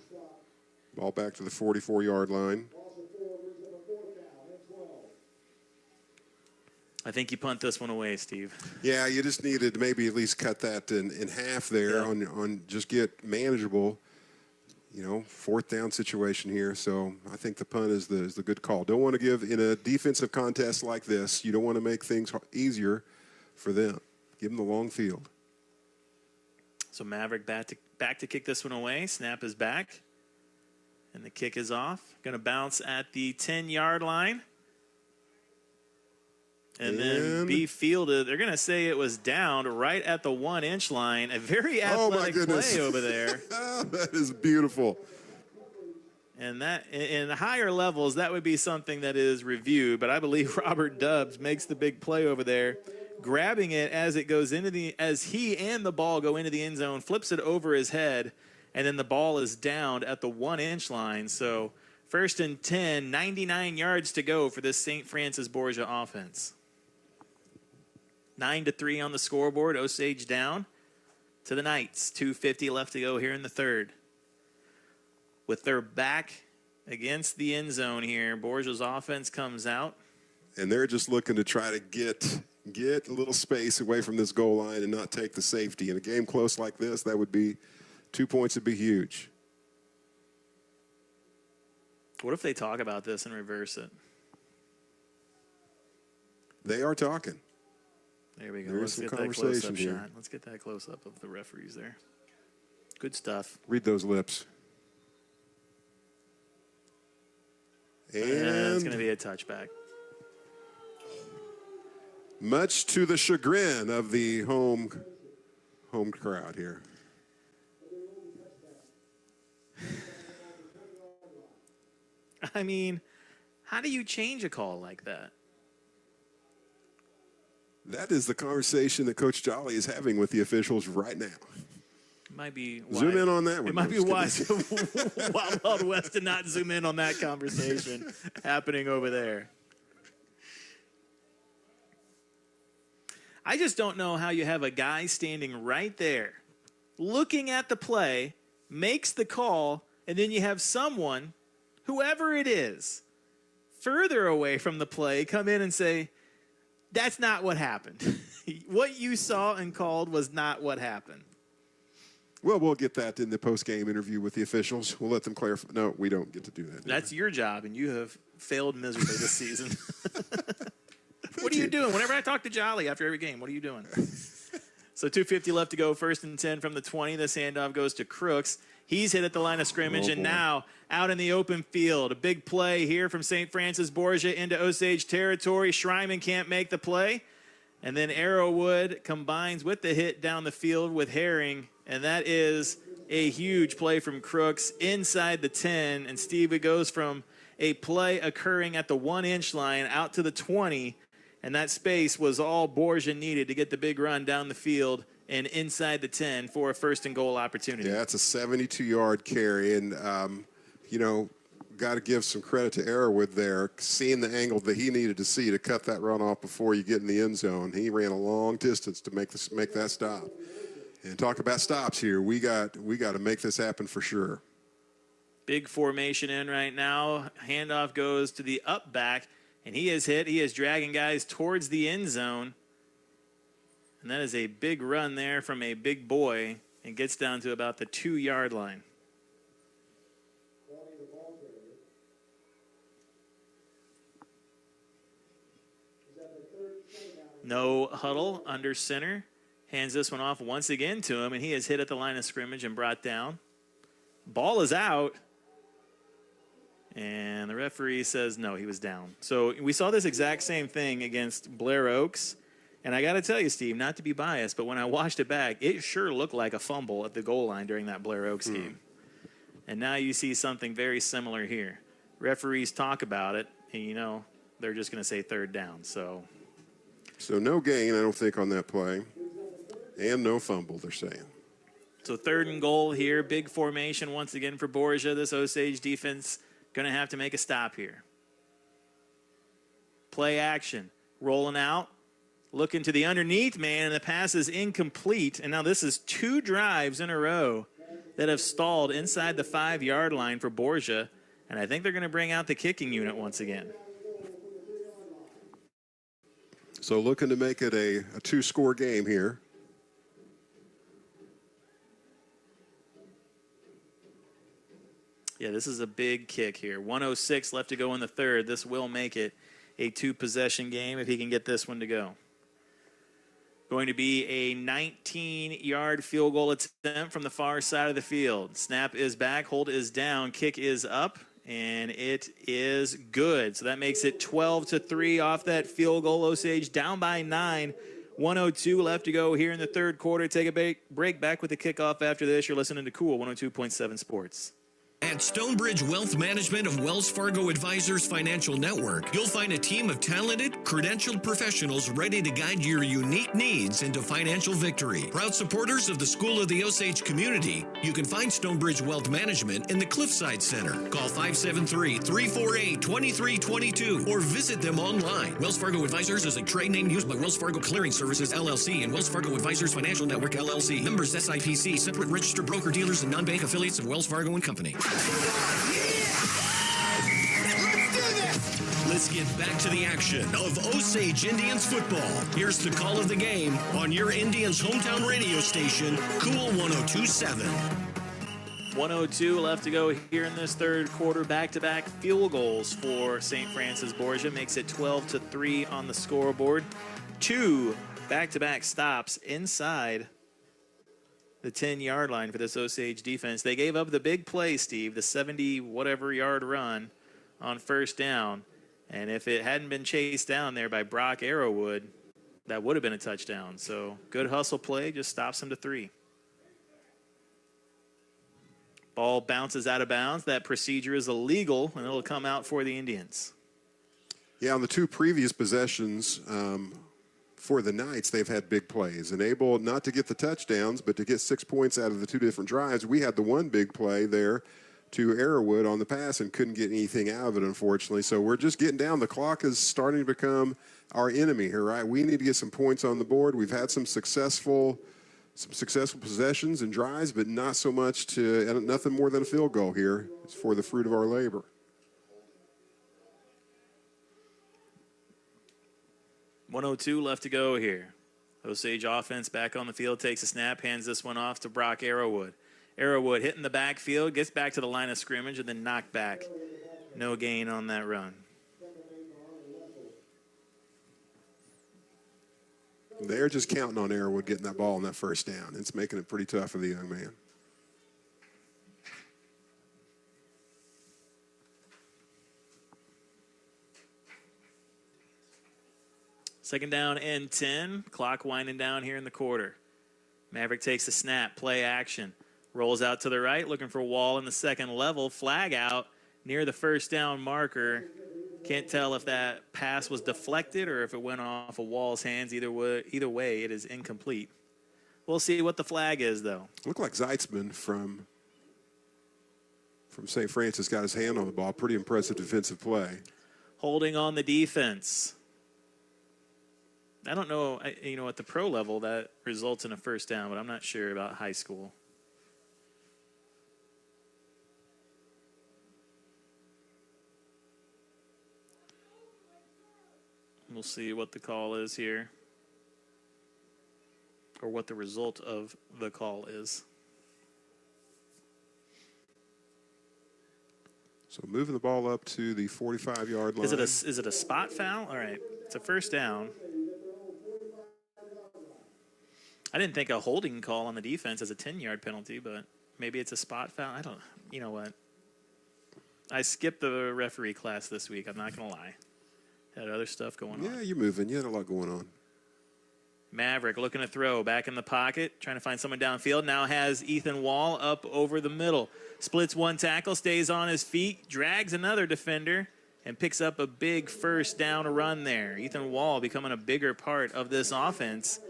Speaker 2: Ball back to the 44-yard line.
Speaker 1: I think you punt this one away, Steve.
Speaker 2: Yeah, you just needed to maybe at least cut that in half there on just get manageable, 4th down situation here. So I think the punt is the good call. Don't want to give, in a defensive contest like this, you don't want to make things easier for them. Give them the long field.
Speaker 1: So Maverick back to kick this one away. Snap is back. And the kick is off. Going to bounce at the 10-yard line. And then be fielded. They're going to say it was downed right at the 1-inch line. A very athletic play over there.
Speaker 2: That is beautiful.
Speaker 1: And that, in higher levels, that would be something that is reviewed. But I believe Robert Dubbs makes the big play over there, grabbing it as it goes as he and the ball go into the end zone, flips it over his head, and then the ball is downed at the 1-inch line. So 1st and 10, 99 yards to go for this St. Francis Borgia offense. 9-3 on the scoreboard. Osage down to the Knights. 2:50 left to go here in the third. With their back against the end zone here, Borgia's offense comes out.
Speaker 2: And they're just looking to try to get a little space away from this goal line and not take the safety. In a game close like this, that would be 2 points would be huge.
Speaker 1: What if they talk about this and reverse it?
Speaker 2: They are talking.
Speaker 1: There we go.
Speaker 2: There's
Speaker 1: Let's
Speaker 2: some
Speaker 1: get that close-up
Speaker 2: here.
Speaker 1: shot. Let's get that close-up of the referees there. Good stuff.
Speaker 2: Read those lips. And
Speaker 1: it's going to be a touchback.
Speaker 2: Much to the chagrin of the home crowd here.
Speaker 1: I mean, how do you change a call like that?
Speaker 2: That is the conversation that Coach Jolly is having with the officials right now.
Speaker 1: It might be wise.
Speaker 2: Zoom in on that one.
Speaker 1: It might be wise Wild Wild West to not zoom in on that conversation happening over there. I just don't know how you have a guy standing right there, looking at the play, makes the call, and then you have someone, whoever it is, further away from the play, come in and say, that's not what happened. What you saw and called was not what happened.
Speaker 2: Well, we'll get that in the post-game interview with the officials. We'll let them clarify. No, we don't get to do that.
Speaker 1: That's your job, and you have failed miserably this season. What are you doing? Whenever I talk to Jolly after every game, what are you doing? So 2:50 left to go, 1st and 10 from the 20. This handoff goes to Crooks. He's hit at the line of scrimmage, and now out in the open field. A big play here from St. Francis Borgia into Osage territory. Schreiman can't make the play. And then Arrowwood combines with the hit down the field with Herring, and that is a huge play from Crooks inside the 10. And, Steve, it goes from a play occurring at the 1-inch line out to the 20, and that space was all Borgia needed to get the big run down the field and inside the 10 for a 1st and goal opportunity.
Speaker 2: Yeah, it's a 72-yard carry, and, got to give some credit to Arrowwood there, seeing the angle that he needed to see to cut that run off before you get in the end zone. He ran a long distance to make that stop. And talk about stops here. We got to make this happen for sure.
Speaker 1: Big formation in right now. Handoff goes to the up back, and he is hit. He is dragging guys towards the end zone. And that is a big run there from a big boy and gets down to about the 2-yard line. No huddle under center. Hands this one off once again to him, and he is hit at the line of scrimmage and brought down. Ball is out. And the referee says no, he was down. So we saw this exact same thing against Blair Oaks. And I got to tell you, Steve, not to be biased, but when I watched it back, it sure looked like a fumble at the goal line during that Blair Oaks game. And now you see something very similar here. Referees talk about it, and, they're just going to say 3rd down. So
Speaker 2: no gain, I don't think, on that play. And no fumble, they're saying.
Speaker 1: So 3rd and goal here. Big formation once again for Borgia. This Osage defense going to have to make a stop here. Play action. Rolling out. Looking to the underneath man, and the pass is incomplete. And now this is 2 drives in a row that have stalled inside the 5-yard line for Borgia. And I think they're going to bring out the kicking unit once again.
Speaker 2: So looking to make it a 2-score game here.
Speaker 1: Yeah, this is a big kick here. 1:06 left to go in the third. This will make it a 2-possession game if he can get this one to go. Going to be a 19-yard field goal attempt from the far side of the field. Snap is back, hold is down, kick is up, and it is good. So that makes it 12-3 off that field goal. Osage down by 9. 1:02 left to go here in the third quarter. Take a break, back with the kickoff after this. You're listening to Cool 102.7 Sports.
Speaker 6: At Stonebridge Wealth Management of Wells Fargo Advisors Financial Network, you'll find a team of talented, credentialed professionals ready to guide your unique needs into financial victory. Proud supporters of the School of the Osage community, you can find Stonebridge Wealth Management in the Cliffside Center. Call 573-348-2322 or visit them online. Wells Fargo Advisors is a trade name used by Wells Fargo Clearing Services, LLC, and Wells Fargo Advisors Financial Network, LLC. Members SIPC, separate registered broker-dealers and non-bank affiliates of Wells Fargo and Company. Let's get back to the action of Osage Indians football. Here's the call of the game on your Indians hometown radio station, Cool 102.7.
Speaker 1: 1:02 left to go here in this third quarter. Back-to-back field goals for St. Francis Borgia. Makes it 12-3 on the scoreboard. 2 back-to-back stops inside the 10-yard line for this Osage defense. They gave up the big play, Steve, the 70-whatever-yard run on first down. And if it hadn't been chased down there by Brock Arrowwood, that would have been a touchdown. So good hustle play, just stops him to 3. Ball bounces out of bounds. That procedure is illegal, and it'll come out for the Indians.
Speaker 2: Yeah, on the 2 previous possessions, for the Knights, they've had big plays and able not to get the touchdowns, but to get 6 points out of the 2 different drives. We had the one big play there to Arrowwood on the pass and couldn't get anything out of it, unfortunately. So we're just getting down. The clock is starting to become our enemy here, right? We need to get some points on the board. We've had some successful possessions and drives, but not so much to nothing more than a field goal here. It's for the fruit of our labor.
Speaker 1: .102 left to go here. Osage offense back on the field, takes a snap, hands this one off to Brock Arrowwood. Arrowwood hitting the backfield, gets back to the line of scrimmage, and then knocked back. No gain on that run.
Speaker 2: They're just counting on Arrowwood getting that ball on that first down. It's making it pretty tough for the young man.
Speaker 1: Second down and 10. Clock winding down here in the quarter. Maverick takes a snap, play action. Rolls out to the right, looking for Wall in the second level. Flag out near the first down marker. Can't tell if that pass was deflected or if it went off of Wall's hands. Either way, it is incomplete. We'll see what the flag is, though.
Speaker 2: Looked like Zeitzman from St. Francis got his hand on the ball. Pretty impressive defensive play.
Speaker 1: Holding on the defense. I don't know, at the pro level that results in a first down, but I'm not sure about high school. We'll see what the call is here, or what the result of the call is.
Speaker 2: So moving the ball up to the 45-yard line.
Speaker 1: Is it a spot foul? All right, it's a first down. I didn't think a holding call on the defense is a 10-yard penalty, but maybe it's a spot foul. I don't know. You know what? I skipped the referee class this week. I'm not going to lie. Had other stuff going on.
Speaker 2: Yeah, you're moving. You had a lot going on.
Speaker 1: Maverick looking to throw. Back in the pocket. Trying to find someone downfield. Now has Ethan Wall up over the middle. Splits one tackle. Stays on his feet. Drags another defender. And picks up a big first down run there. Ethan Wall becoming a bigger part of this offense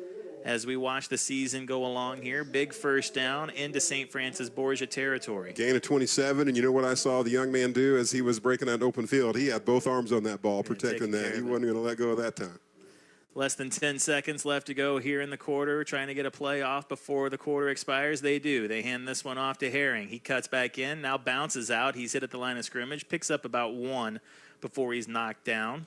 Speaker 1: as we watch the season go along here. Big first down into St. Francis Borgia territory.
Speaker 2: Gain of 27, and you know what I saw the young man do as he was breaking that open field? He had both arms on that ball, protecting that. He wasn't going to let go of that time.
Speaker 1: Less than 10 seconds left to go here in the quarter, trying to get a play off before the quarter expires. They do. They hand this one off to Herring. He cuts back in, now bounces out. He's hit at the line of scrimmage, picks up about 1 before he's knocked down.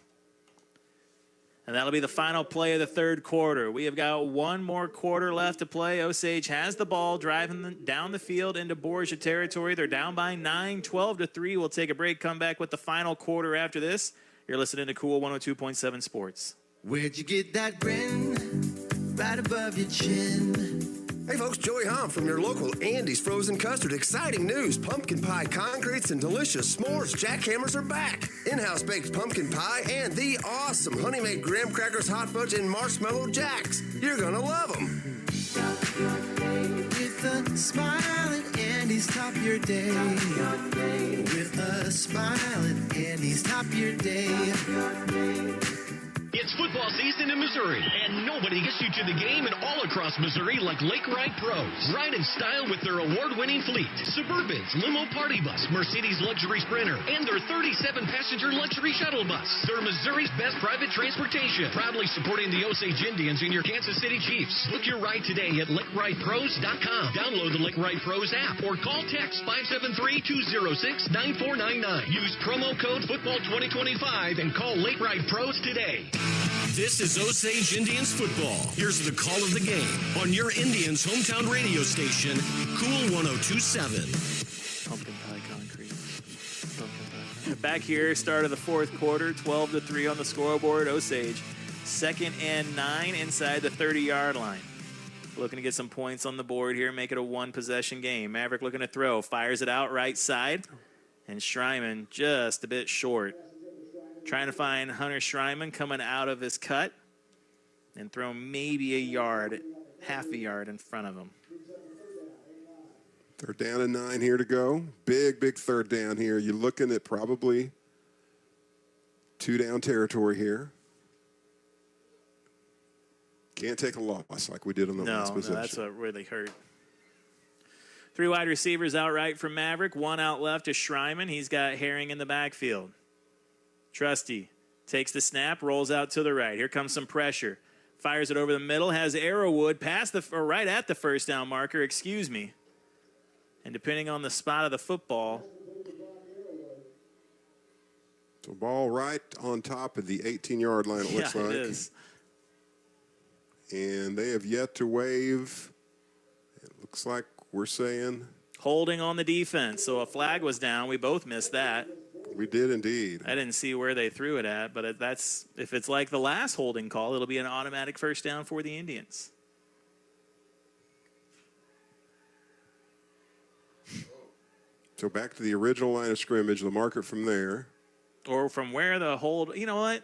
Speaker 1: And that'll be the final play of the third quarter. We have got one more quarter left to play. Osage has the ball, driving down the field into Borgia territory. They're down by 9, 12-3. We'll take a break, come back with the final quarter after this. You're listening to Cool 102.7 Sports.
Speaker 9: Where'd you get that grin right above your chin?
Speaker 20: Hey folks, Joey Hom from your local Andy's Frozen Custard. Exciting news. Pumpkin pie concretes and delicious s'mores jackhammers are back. In-house baked pumpkin pie and the awesome honey-made graham crackers, hot fudge, and marshmallow jacks. You're gonna love them.
Speaker 9: With a smile at Andy's, top your day. With a smile at Andy's, top your day.
Speaker 6: It's football season in Missouri, and nobody gets you to the game and all across Missouri like Lake Ride Pros. Ride in style with their award-winning fleet. Suburbans, limo party bus, Mercedes luxury sprinter, and their 37-passenger luxury shuttle bus. They're Missouri's best private transportation, proudly supporting the Osage Indians and your Kansas City Chiefs. Book your ride today at LakeRidePros.com. Download the Lake Ride Pros app or call text 573-206-9499. Use promo code Football2025 and call Lake Ride Pros today. This is Osage Indians Football. Here's the call of the game on your Indians' hometown radio station, Cool 102.7.
Speaker 1: Pumpkin pie concrete. Back here, start of the fourth quarter, 12-3 on the scoreboard. Osage, 2nd and 9 inside the 30-yard line. Looking to get some points on the board here, make it a one-possession game. Maverick looking to throw, fires it out right side, and Schreiman just a bit short. Trying to find Hunter Schreiman coming out of his cut and throw maybe a yard, half a yard in front of him.
Speaker 2: Third down and 9 here to go. Big third down here. You're looking at probably 2-down territory here. Can't take a loss like we did on the last possession.
Speaker 1: No, that's what really hurt. 3 wide receivers outright from Maverick. 1 out left to Schreiman. He's got Herring in the backfield. Trusty takes the snap, rolls out to the right. Here comes some pressure. Fires it over the middle, has Arrowwood right at the first down marker, And depending on the spot of the football.
Speaker 2: So ball right on top of the 18-yard line, it looks like.
Speaker 1: It is.
Speaker 2: And they have yet to wave. It looks like we're saying.
Speaker 1: Holding on the defense. So a flag was down. We both missed that.
Speaker 2: We did indeed.
Speaker 1: I didn't see where they threw it at, but if it's like the last holding call, it'll be an automatic first down for the Indians.
Speaker 2: So back to the original line of scrimmage, the marker from there.
Speaker 1: Or from where the hold, you know what?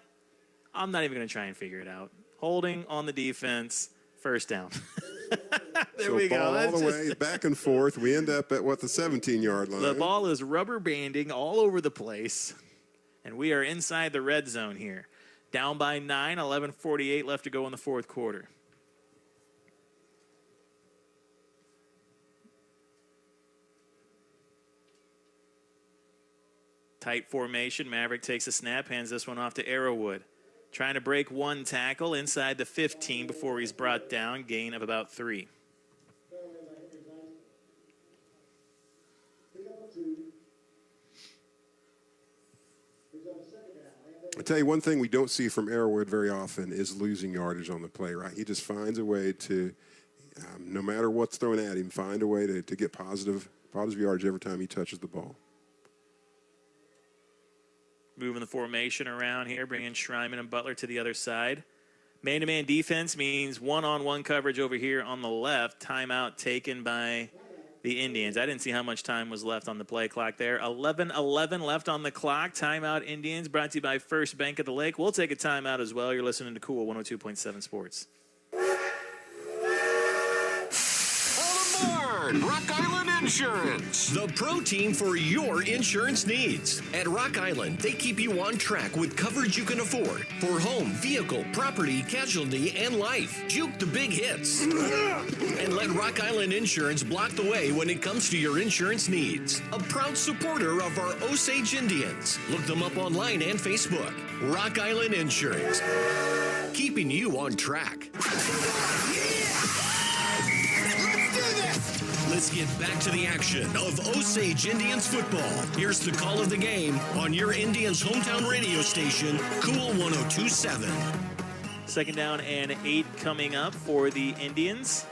Speaker 1: I'm not even going to try and figure it out. Holding on the defense, first down. There we go.
Speaker 2: All the way back and forth. We end up at, the 17-yard line.
Speaker 1: The ball is rubber banding all over the place, and we are inside the red zone here. Down by 9, 11:48 left to go in the fourth quarter. Tight formation. Maverick takes a snap, hands this one off to Arrowwood. Trying to break 1 tackle inside the 15 before he's brought down. Gain of about 3.
Speaker 2: I tell you, one thing we don't see from Arrowwood very often is losing yardage on the play, right? He just finds a way to, no matter what's thrown at him, find a way to get positive yardage every time he touches the ball.
Speaker 1: Moving the formation around here, bringing Schreiman and Butler to the other side. Man-to-man defense means one-on-one coverage over here on the left. Timeout taken by the Indians. I didn't see how much time was left on the play clock there. 11:11 left on the clock. Timeout Indians, brought to you by First Bank of the Lake. We'll take a timeout as well. You're listening to Cool 102.7 Sports.
Speaker 9: All aboard! Rock Island
Speaker 6: Insurance, the pro team for your insurance needs. At Rock Island, they keep you on track with coverage you can afford for home, vehicle, property, casualty, and life. Juke the big hits. And let Rock Island Insurance block the way when it comes to your insurance needs. A proud supporter of our Osage Indians. Look them up online and Facebook. Rock Island Insurance, keeping you on track. Let's get back to the action of Osage Indians football. Here's the call of the game on your Indians hometown radio station, Cool 102.7.
Speaker 1: Second down and 8 coming up for the Indians.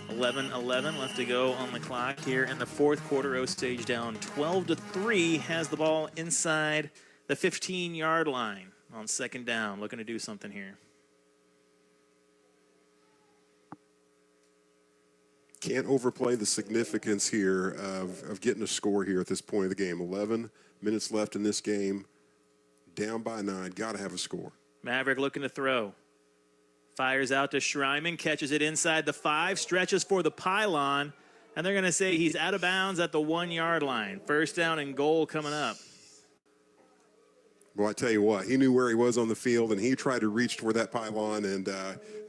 Speaker 1: 11-11 left to go on the clock here in the fourth quarter. Osage down 12-3, has the ball inside the 15-yard line on second down, looking to do something here.
Speaker 2: Can't overplay the significance here of getting a score here at this point of the game. 11 minutes left in this game, down by 9. Got to have a score.
Speaker 1: Maverick looking to throw. Fires out to Schreiman, catches it inside the 5, stretches for the pylon, and they're going to say he's out of bounds at the 1-yard line. First down and goal coming up.
Speaker 2: Well, I tell you what, he knew where he was on the field, and he tried to reach toward that pylon, and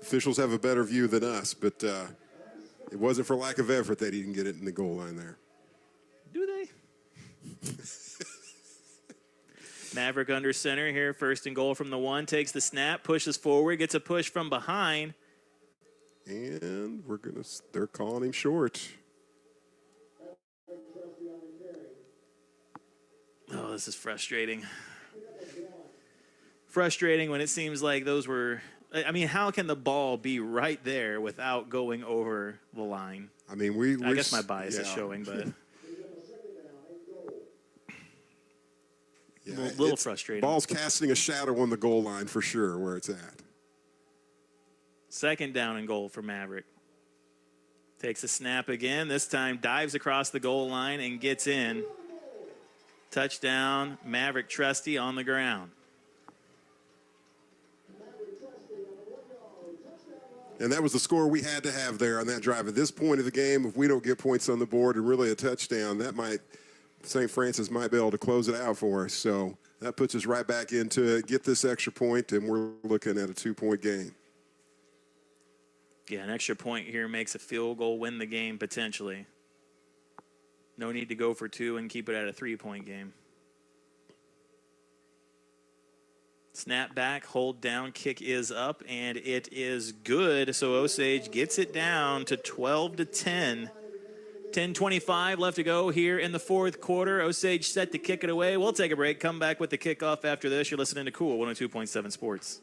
Speaker 2: officials have a better view than us, but it wasn't for lack of effort that he didn't get it in the goal line there.
Speaker 1: Do they? Maverick under center here, first and goal from the 1, takes the snap, pushes forward, gets a push from behind.
Speaker 2: And they're calling him short.
Speaker 1: Oh, this is frustrating. Frustrating when it seems like those were, I mean, how can the ball be right there without going over the line?
Speaker 2: I mean,
Speaker 1: I guess my bias is showing, but
Speaker 2: yeah,
Speaker 1: a little frustrating.
Speaker 2: Ball's casting a shadow on the goal line for sure where it's at.
Speaker 1: Second down and goal for Maverick. Takes a snap again. This time dives across the goal line and gets in. Touchdown, Maverick Trusty on the ground.
Speaker 2: And that was the score we had to have there on that drive. At this point of the game, if we don't get points on the board and really a touchdown, St. Francis might be able to close it out for us. So that puts us right back into it, get this extra point, and we're looking at a 2-point game.
Speaker 1: Yeah, an extra point here makes a field goal win the game potentially. No need to go for 2 and keep it at a 3-point game. Snap back, hold down, kick is up, and it is good. So Osage gets it down to 12-10. 10:25 left to go here in the fourth quarter. Osage set to kick it away. We'll take a break, come back with the kickoff after this. You're listening to Cool 102.7 Sports.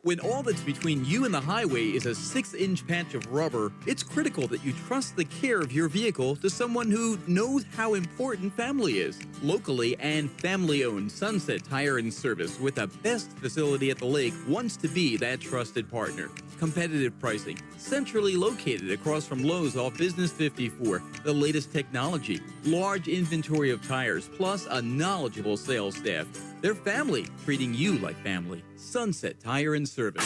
Speaker 21: When all that's between you and the highway is a 6-inch patch of rubber, it's critical that you trust the care of your vehicle to someone who knows how important family is. Locally and family-owned, Sunset Tire and Service, with the best facility at the lake, wants to be that trusted partner. Competitive pricing, centrally located across from Lowe's off Business 54, the latest technology, large inventory of tires, plus a knowledgeable sales staff. They're family, treating you like family. Sunset Tire and Service.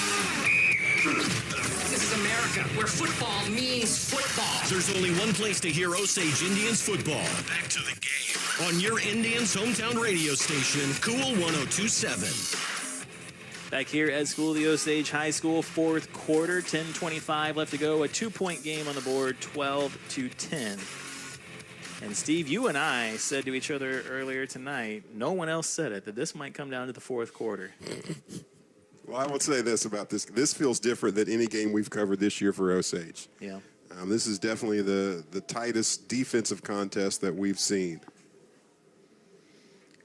Speaker 5: This is America, where football means football.
Speaker 6: There's only one place to hear Osage Indians football. Back to the game on your Indians hometown radio station, Cool 102.7.
Speaker 1: Back here at School of the Osage High School, fourth quarter, 10:25 left to go. A 2-point game on the board, 12-10. And Steve, you and I said to each other earlier tonight, no one else said it, that this might come down to the fourth quarter.
Speaker 2: Well, I would say this about this. This feels different than any game we've covered this year for Osage.
Speaker 1: Yeah.
Speaker 2: This is definitely the tightest defensive contest that we've seen.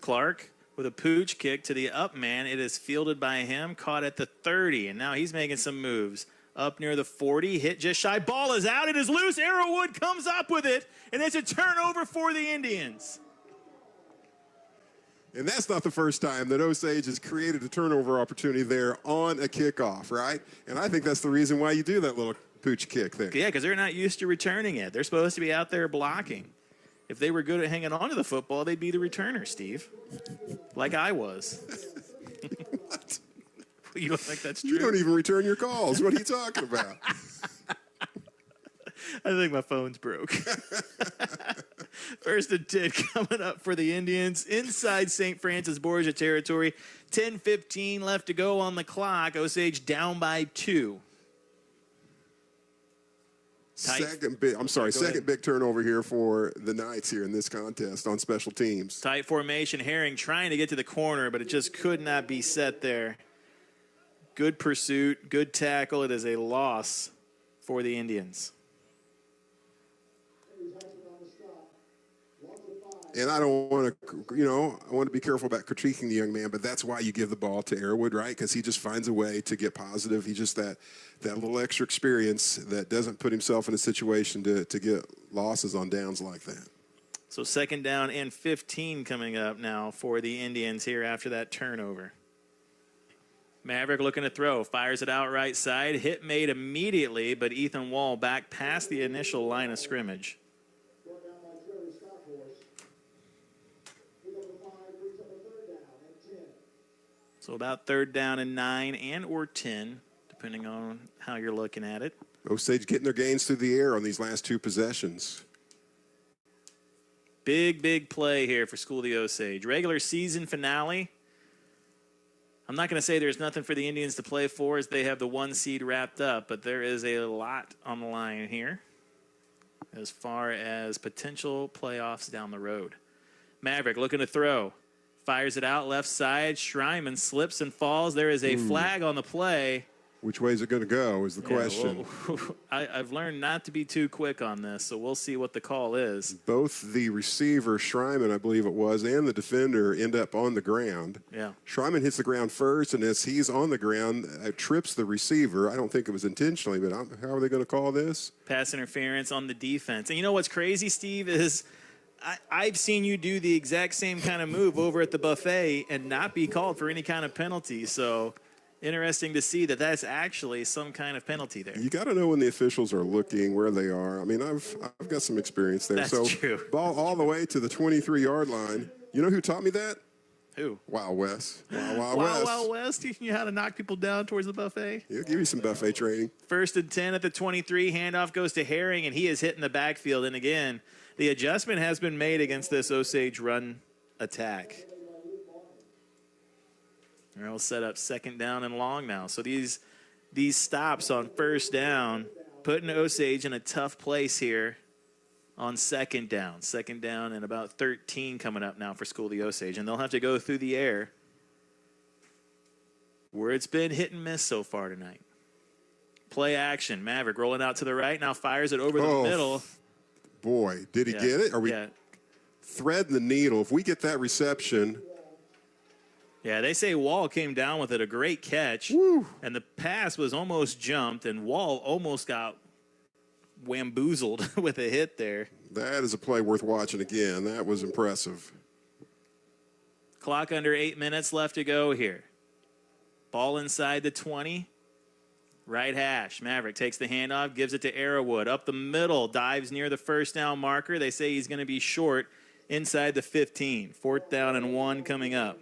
Speaker 1: Clark with a pooch kick to the up man. It is fielded by him, caught at the 30, and now he's making some moves. Up near the 40, hit just shy. Ball is out. It is loose. Arrowwood comes up with it, and it's a turnover for the Indians.
Speaker 2: And that's not the first time that Osage has created a turnover opportunity there on a kickoff, right? And I think that's the reason why you do that little pooch kick there.
Speaker 1: Yeah, because they're not used to returning it. They're supposed to be out there blocking. If they were good at hanging on to the football, they'd be the returner, Steve. Like I was.
Speaker 2: What?
Speaker 1: You don't think that's true?
Speaker 2: You don't even return your calls. What are you talking about?
Speaker 1: I think my phone's broke. First and 10 coming up for the Indians inside St. Francis Borgia territory. 10:15 left to go on the clock. Osage down by 2.
Speaker 2: Second big turnover here for the Knights here in this contest on special teams.
Speaker 1: Tight formation. Herring trying to get to the corner, but it just could not be set there. Good pursuit, good tackle. It is a loss for the Indians.
Speaker 2: And I don't want to, I want to be careful about critiquing the young man, but that's why you give the ball to Airwood, right? Because he just finds a way to get positive. He just that little extra experience that doesn't put himself in a situation to get losses on downs like that.
Speaker 1: So second down and 15 coming up now for the Indians here after that turnover. Maverick looking to throw, fires it out right side. Hit made immediately, but Ethan Wall back past the initial line of scrimmage. So about third down and 9 and or 10, depending on how you're looking at it.
Speaker 2: Osage getting their gains through the air on these last 2 possessions.
Speaker 1: Big play here for School of the Osage. Regular season finale. I'm not going to say there's nothing for the Indians to play for as they have the 1 seed wrapped up, but there is a lot on the line here as far as potential playoffs down the road. Maverick looking to throw. Fires it out left side. Schreiman slips and falls. There is a flag on the play.
Speaker 2: Which way is it going to go is the question.
Speaker 1: Well, I've learned not to be too quick on this, so we'll see what the call is.
Speaker 2: Both the receiver, Schreiman, I believe it was, and the defender end up on the ground.
Speaker 1: Yeah.
Speaker 2: Schreiman hits the ground first, and as he's on the ground, trips the receiver. I don't think it was intentionally, but how are they going to call this?
Speaker 1: Pass interference on the defense. And you know what's crazy, Steve, is I've seen you do the exact same kind of move over at the buffet and not be called for any kind of penalty. So interesting to see that that's actually some kind of penalty there.
Speaker 2: You got to know when the officials are looking, where they are. I mean, I've got some experience there.
Speaker 1: That's true.
Speaker 2: Ball all the way to the 23-yard line. You know who taught me that?
Speaker 1: Who?
Speaker 2: Wild West. Wild
Speaker 1: West.
Speaker 2: West.
Speaker 1: Wild West teaching you how to knock people down towards the buffet.
Speaker 2: He'll give you some buffet training.
Speaker 1: First and 10 at the 23. Handoff goes to Herring, and he is hitting the backfield. And again, the adjustment has been made against this Osage run attack. We'll set up second down and long now. So these stops on first down, putting Osage in a tough place here on second down. Second down and about 13 coming up now for School of the Osage. And they'll have to go through the air where it's been hit and miss so far tonight. Play action. Maverick rolling out to the right. Now fires it over the middle.
Speaker 2: Boy, did he get it? Are we threading the needle? If we get that reception.
Speaker 1: Yeah, they say Wall came down with it. A great catch. Woo. And the pass was almost jumped, and Wall almost got wamboozled with a hit there.
Speaker 2: That is a play worth watching again. That was impressive.
Speaker 1: Clock under 8 minutes left to go here. Ball inside the 20. Right hash. Maverick takes the handoff, gives it to Arrowwood. Up the middle, dives near the first down marker. They say he's going to be short inside the 15. 4th down and 1 coming up.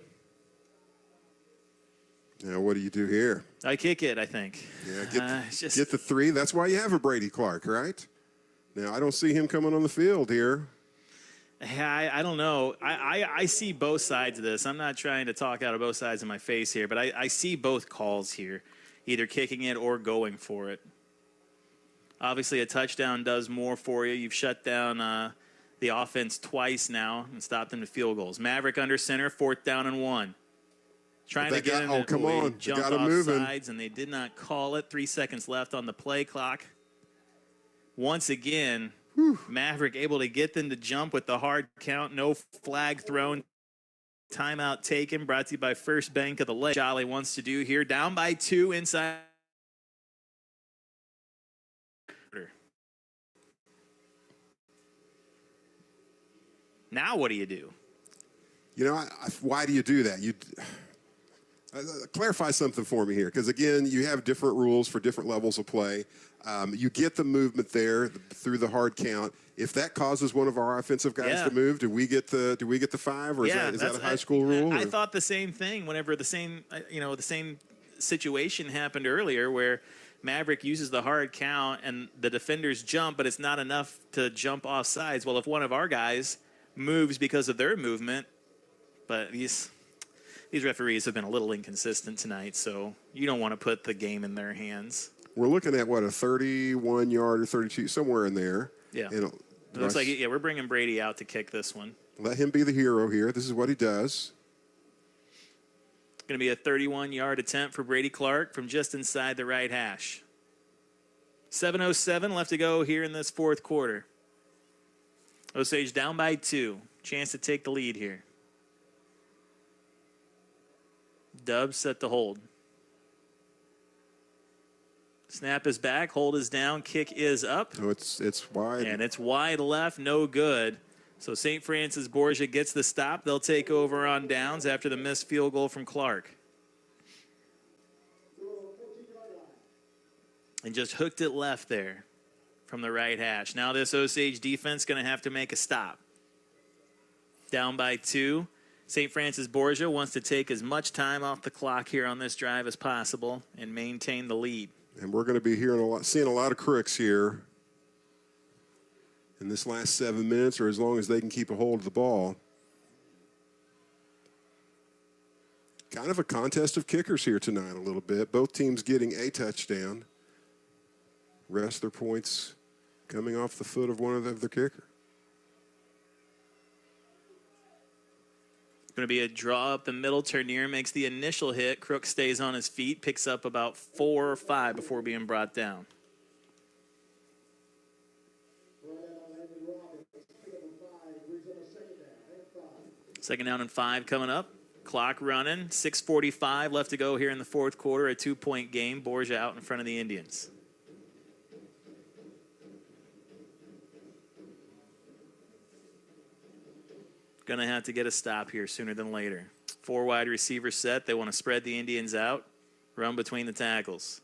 Speaker 2: Now, what do you do here?
Speaker 1: I kick it, I think.
Speaker 2: Yeah, get the 3. That's why you have a Brady Clark, right? Now, I don't see him coming on the field here.
Speaker 1: I don't know. I see both sides of this. I'm not trying to talk out of both sides of my face here, but I see both calls here, either kicking it or going for it. Obviously, a touchdown does more for you. You've shut down the offense twice now and stopped them to field goals. Maverick under center, 4th down and 1. Trying to get him to jump off sides, and they did not call it. 3 seconds left on the play clock. Once again, Maverick able to get them to jump with the hard count. No flag thrown. Timeout taken. Brought to you by First Bank of the Lake. Jolly wants to do here. Down by 2 inside. Now what do you do?
Speaker 2: You know, why do you do that? Clarify something for me here, because again, you have different rules for different levels of play. You get the movement there through the hard count. If that causes one of our offensive guys to move, do we get the 5, or is that a high school rule?
Speaker 1: I thought the same thing whenever the same situation happened earlier, where Maverick uses the hard count and the defenders jump, but it's not enough to jump off sides. Well, if one of our guys moves because of their movement, but these referees have been a little inconsistent tonight, so you don't want to put the game in their hands.
Speaker 2: We're looking at, what, a 31-yard or 32, somewhere in there.
Speaker 1: Yeah. It looks like, we're bringing Brady out to kick this one.
Speaker 2: Let him be the hero here. This is what he does.
Speaker 1: Going to be a 31-yard attempt for Brady Clark from just inside the right hash. 7:07 left to go here in this fourth quarter. Osage down by 2. Chance to take the lead here. Dubs set to hold. Snap is back. Hold is down. Kick is up.
Speaker 2: Oh, it's wide.
Speaker 1: And it's wide left. No good. So St. Francis Borgia gets the stop. They'll take over on downs after the missed field goal from Clark. And just hooked it left there from the right hash. Now this Osage defense going to have to make a stop. Down by 2. St. Francis Borgia wants to take as much time off the clock here on this drive as possible and maintain the lead.
Speaker 2: And we're going to be seeing a lot of crooks here in this last 7 minutes, or as long as they can keep a hold of the ball. Kind of a contest of kickers here tonight a little bit. Both teams getting a touchdown. Rest of their points coming off the foot of one of their kicker.
Speaker 1: Going to be a draw up the middle. Turnier makes the initial hit. Crook stays on his feet, picks up about 4 or 5 before being brought down. Second down and 5 coming up. Clock running. 6:45 left to go here in the fourth quarter. A 2-point game. Borgia out in front of the Indians. Going to have to get a stop here sooner than later. 4 wide receiver set. They want to spread the Indians out. Run between the tackles.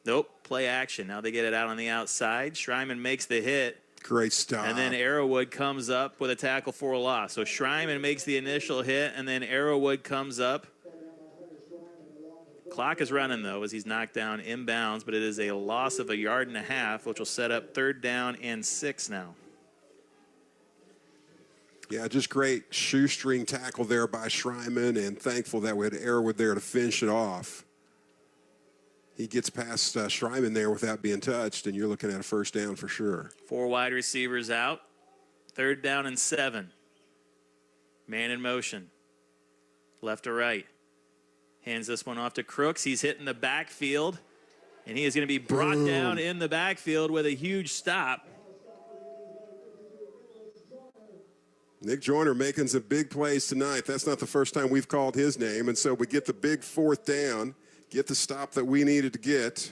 Speaker 1: Nope. Play action. Now they get it out on the outside. Schreiman makes the hit.
Speaker 2: Great stop.
Speaker 1: And then Arrowwood comes up with a tackle for a loss. So Schreiman makes the initial hit, and then Arrowwood comes up. Clock is running, though, as he's knocked down inbounds, but it is a loss of 1.5 yards, which will set up 3rd down and 6 now.
Speaker 2: Yeah, just great shoestring tackle there by Schreiman, and thankful that we had Arrowwood there to finish it off. He gets past Schreiman there without being touched, and you're looking at a 1st down for sure.
Speaker 1: 4 wide receivers out. 3rd down and 7. Man in motion. Left to right. Hands this one off to Crooks. He's hitting the backfield, and he is going to be brought down in the backfield with a huge stop.
Speaker 2: Nick Joyner making some big plays tonight. That's not the first time we've called his name, and so we get the big 4th down, get the stop that we needed to get.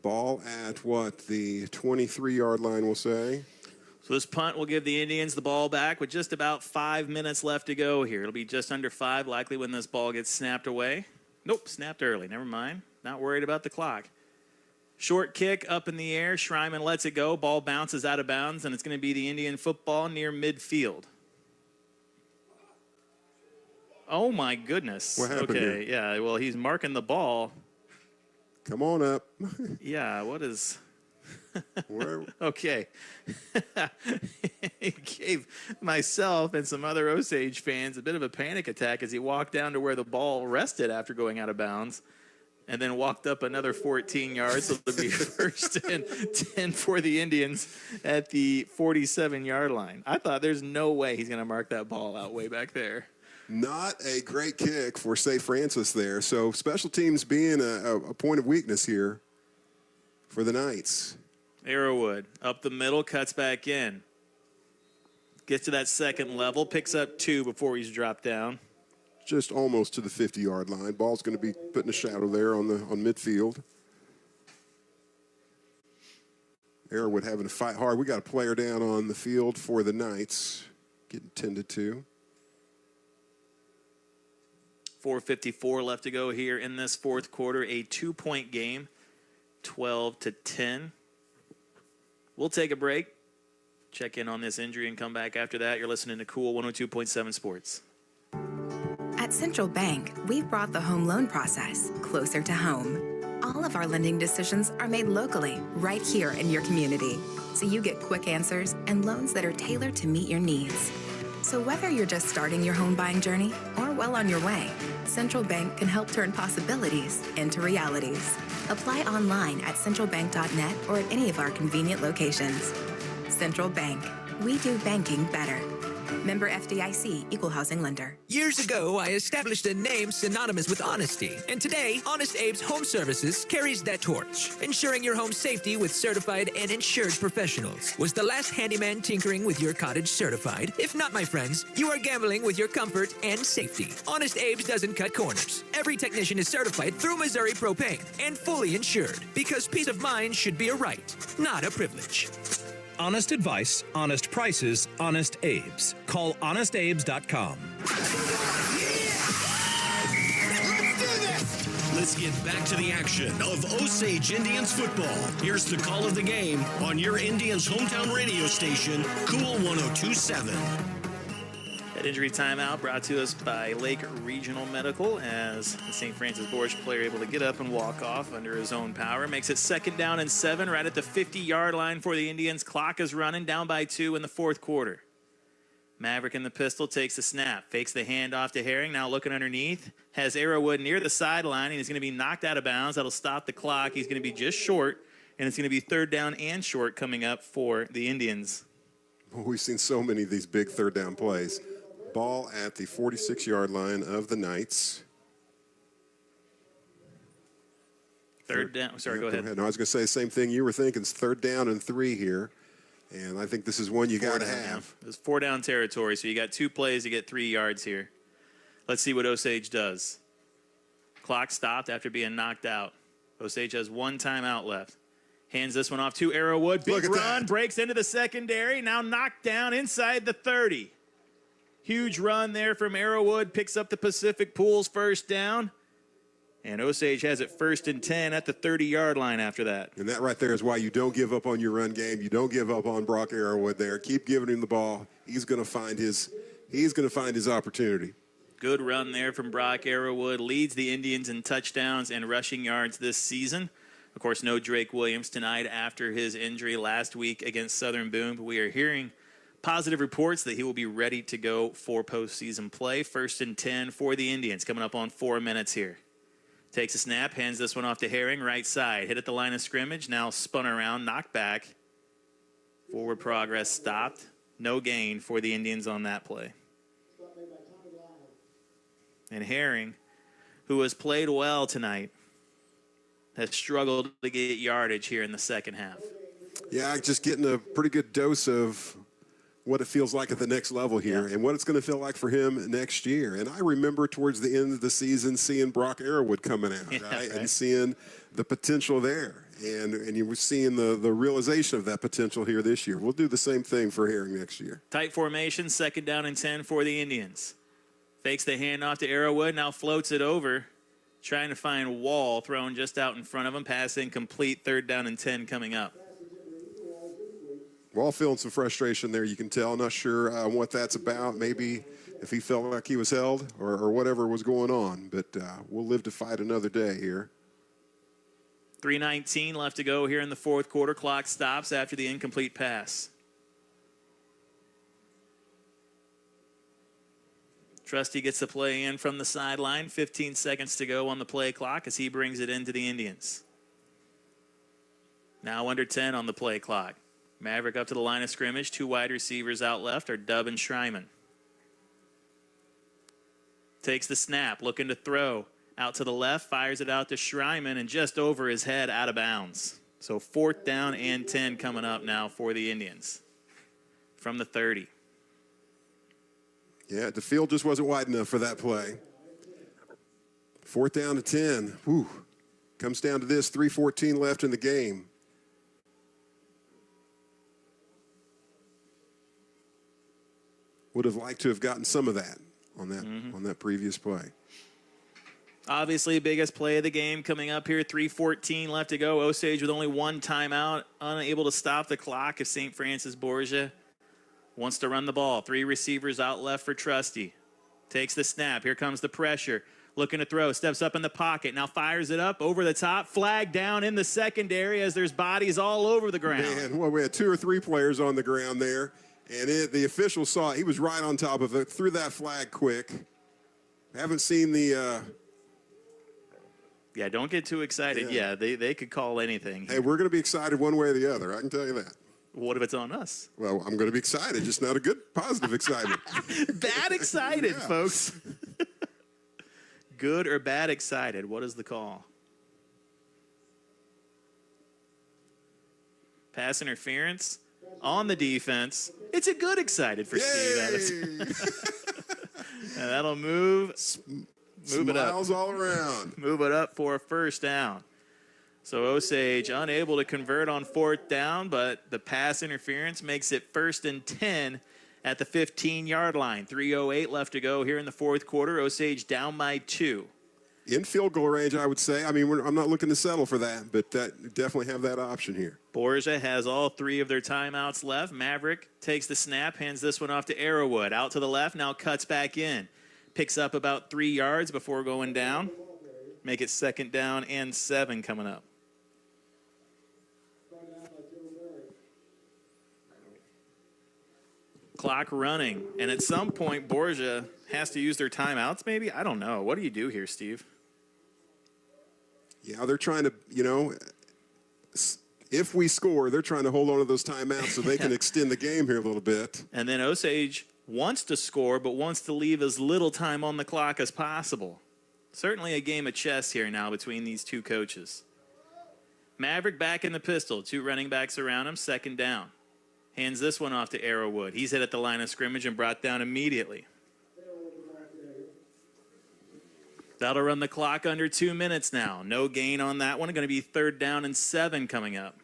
Speaker 2: Ball at, the 23-yard line, we'll say.
Speaker 1: So this punt will give the Indians the ball back with just about 5 minutes left to go here. It'll be just under 5, likely when this ball gets snapped away. Nope, snapped early. Never mind. Not worried about the clock. Short kick up in the air. Schreiman lets it go. Ball bounces out of bounds, and it's going to be the Indian football near midfield. Oh, my goodness.
Speaker 2: What happened
Speaker 1: here? Yeah, well, he's marking the ball.
Speaker 2: Come on up.
Speaker 1: Yeah, what is...
Speaker 2: Where?
Speaker 1: Okay. He gave myself and some other Osage fans a bit of a panic attack as he walked down to where the ball rested after going out of bounds. And then walked up another 14 yards. So it'll be 1st and 10 for the Indians at the 47-yard line. I thought there's no way he's going to mark that ball out way back there.
Speaker 2: Not a great kick for St. Francis there. So special teams being a point of weakness here for the Knights.
Speaker 1: Arrowwood up the middle, cuts back in. Gets to that 2nd level, picks up 2 before he's dropped down.
Speaker 2: Just almost to the 50-yard line. Ball's going to be put in a shadow there on midfield. Arrowwood having to fight hard. We got a player down on the field for the Knights, getting tended to.
Speaker 1: 4:54 left to go here in this fourth quarter. A 2-point game, 12-10. We'll take a break, check in on this injury, and come back after that. You're listening to Cool 102.7 Sports.
Speaker 3: At Central Bank, we've brought the home loan process closer to home. All of our lending decisions are made locally, right here in your community. So you get quick answers and loans that are tailored to meet your needs. So whether you're just starting your home buying journey or well on your way, Central Bank can help turn possibilities into realities. Apply online at centralbank.net or at any of our convenient locations. Central Bank. We do banking better. Member FDIC, Equal Housing Lender.
Speaker 22: Years ago, I established a name synonymous with honesty. And today, Honest Abe's Home Services carries that torch, ensuring your home safety with certified and insured professionals. Was the last handyman tinkering with your cottage certified? If not, my friends, you are gambling with your comfort and safety. Honest Abe's doesn't cut corners. Every technician is certified through Missouri Propane and fully insured, because peace of mind should be a right, not a privilege.
Speaker 23: Honest advice, honest prices, Honest Abe's. Call honestabes.com.
Speaker 6: Let's get back to the action of Osage Indians football. Here's the call of the game on your Indians hometown radio station, Cool 102.7.
Speaker 1: That injury timeout brought to us by Lake Regional Medical, as the St. Francis Borgia player able to get up and walk off under his own power. Makes it 2nd down and 7 right at the 50-yard line for the Indians. Clock is running, down by 2 in the 4th quarter. Maverick in the pistol takes the snap, fakes the handoff to Herring, now looking underneath. Has Arrowwood near the sideline, and he's going to be knocked out of bounds. That'll stop the clock. He's going to be just short, and it's going to be 3rd down and short coming up for the Indians.
Speaker 2: Well, we've seen so many of these big 3rd down plays. Ball at the 46-yard line of the Knights.
Speaker 1: 3rd down. Sorry, go ahead.
Speaker 2: No, I was going to say the same thing you were thinking. It's 3rd down and 3 here. And I think this is one you got to have.
Speaker 1: It's 4-down territory, so you got 2 plays to get 3 yards here. Let's see what Osage does. Clock stopped after being knocked out. Osage has 1 timeout left. Hands this one off to Arrowwood. Big run, breaks into the secondary. Now knocked down inside the 30. Huge run there from Arrowwood. Picks up the Pacific Pools 1st down. And Osage has it 1st and 10 at the 30-yard line after that.
Speaker 2: And that right there is why you don't give up on your run game. You don't give up on Brock Arrowwood there. Keep giving him the ball. He's going to find his opportunity.
Speaker 1: Good run there from Brock Arrowwood. Leads the Indians in touchdowns and rushing yards this season. Of course, no Drake Williams tonight after his injury last week against Southern Boone. But we are hearing positive reports that he will be ready to go for postseason play. 1st and 10 for the Indians, coming up on 4 minutes here. Takes a snap, hands this one off to Herring, right side. Hit at the line of scrimmage, now spun around, knocked back. Forward progress stopped. No gain for the Indians on that play. And Herring, who has played well tonight, has struggled to get yardage here in the 2nd half.
Speaker 2: Yeah, just getting a pretty good dose of what it feels like at the next level here and what it's going to feel like for him next year. And I remember towards the end of the season seeing Brock Arrowwood coming out, right? And seeing the potential there. And you were seeing the realization of that potential here this year. We'll do the same thing for Herring next year.
Speaker 1: Tight formation, 2nd down and 10 for the Indians. Fakes the handoff to Arrowwood, now floats it over. Trying to find Wall, thrown just out in front of him. Pass incomplete, 3rd down and 10 coming up.
Speaker 2: Wall feeling some frustration there, you can tell. Not sure what that's about. Maybe if he felt like he was held or whatever was going on. But we'll live to fight another day here.
Speaker 1: 3:19 left to go here in the 4th quarter. Clock stops after the incomplete pass. Trusty gets the play in from the sideline. 15 seconds to go on the play clock as he brings it into the Indians. Now under 10 on the play clock. Maverick up to the line of scrimmage. 2 wide receivers out left are Dubb and Schreiman. Takes the snap, looking to throw. Out to the left, fires it out to Schreiman, and just over his head, out of bounds. So 4th down and 10 coming up now for the Indians from the 30.
Speaker 2: Yeah, the field just wasn't wide enough for that play. 4th down to 10. Whew. Comes down to this, 3:14 left in the game. Would have liked to have gotten some of that on that previous play.
Speaker 1: Obviously, biggest play of the game coming up here. 3:14 left to go. Osage with only 1 timeout, unable to stop the clock if St. Francis Borgia wants to run the ball. 3 receivers out left for Trusty. Takes the snap. Here comes the pressure. Looking to throw, steps up in the pocket, now fires it up over the top, flag down in the secondary as there's bodies all over the ground.
Speaker 2: Man, well, we had 2 or 3 players on the ground there, and the official saw it. He was right on top of it, threw that flag quick. Haven't seen the...
Speaker 1: Yeah, don't get too excited. Yeah, they could call anything.
Speaker 2: Hey, we're going to be excited one way or the other, I can tell you that.
Speaker 1: What if it's on us?
Speaker 2: Well, I'm going to be excited, just not a good, positive excitement.
Speaker 1: Bad excited, folks. Good or bad excited? What is the call? Pass interference on the defense. It's a good excited for Steve Addison. And that'll move it up.
Speaker 2: Smiles all around.
Speaker 1: Move it up for a first down. So Osage unable to convert on 4th down, but the pass interference makes it 1st and 10 at the 15-yard line. 3:08 left to go here in the 4th quarter. Osage down by 2.
Speaker 2: In field goal range, I would say. I mean, I'm not looking to settle for that, but definitely have that option here.
Speaker 1: Borgia has all 3 of their timeouts left. Maverick takes the snap, hands this one off to Arrowwood. Out to the left, now cuts back in. Picks up about 3 yards before going down. Make it 2nd down and 7 coming up. Clock running, and at some point, Borgia has to use their timeouts, maybe? I don't know. What do you do here, Steve?
Speaker 2: Yeah, they're trying to, if we score, they're trying to hold on to those timeouts so they can extend the game here a little bit.
Speaker 1: And then Osage wants to score, but wants to leave as little time on the clock as possible. Certainly a game of chess here now between these 2 coaches. Maverick back in the pistol. 2 running backs around him, 2nd down. Hands this one off to Arrowwood. He's hit at the line of scrimmage and brought down immediately. That'll run the clock under 2 minutes now. No gain on that one. Going to be 3rd down and 7 coming up.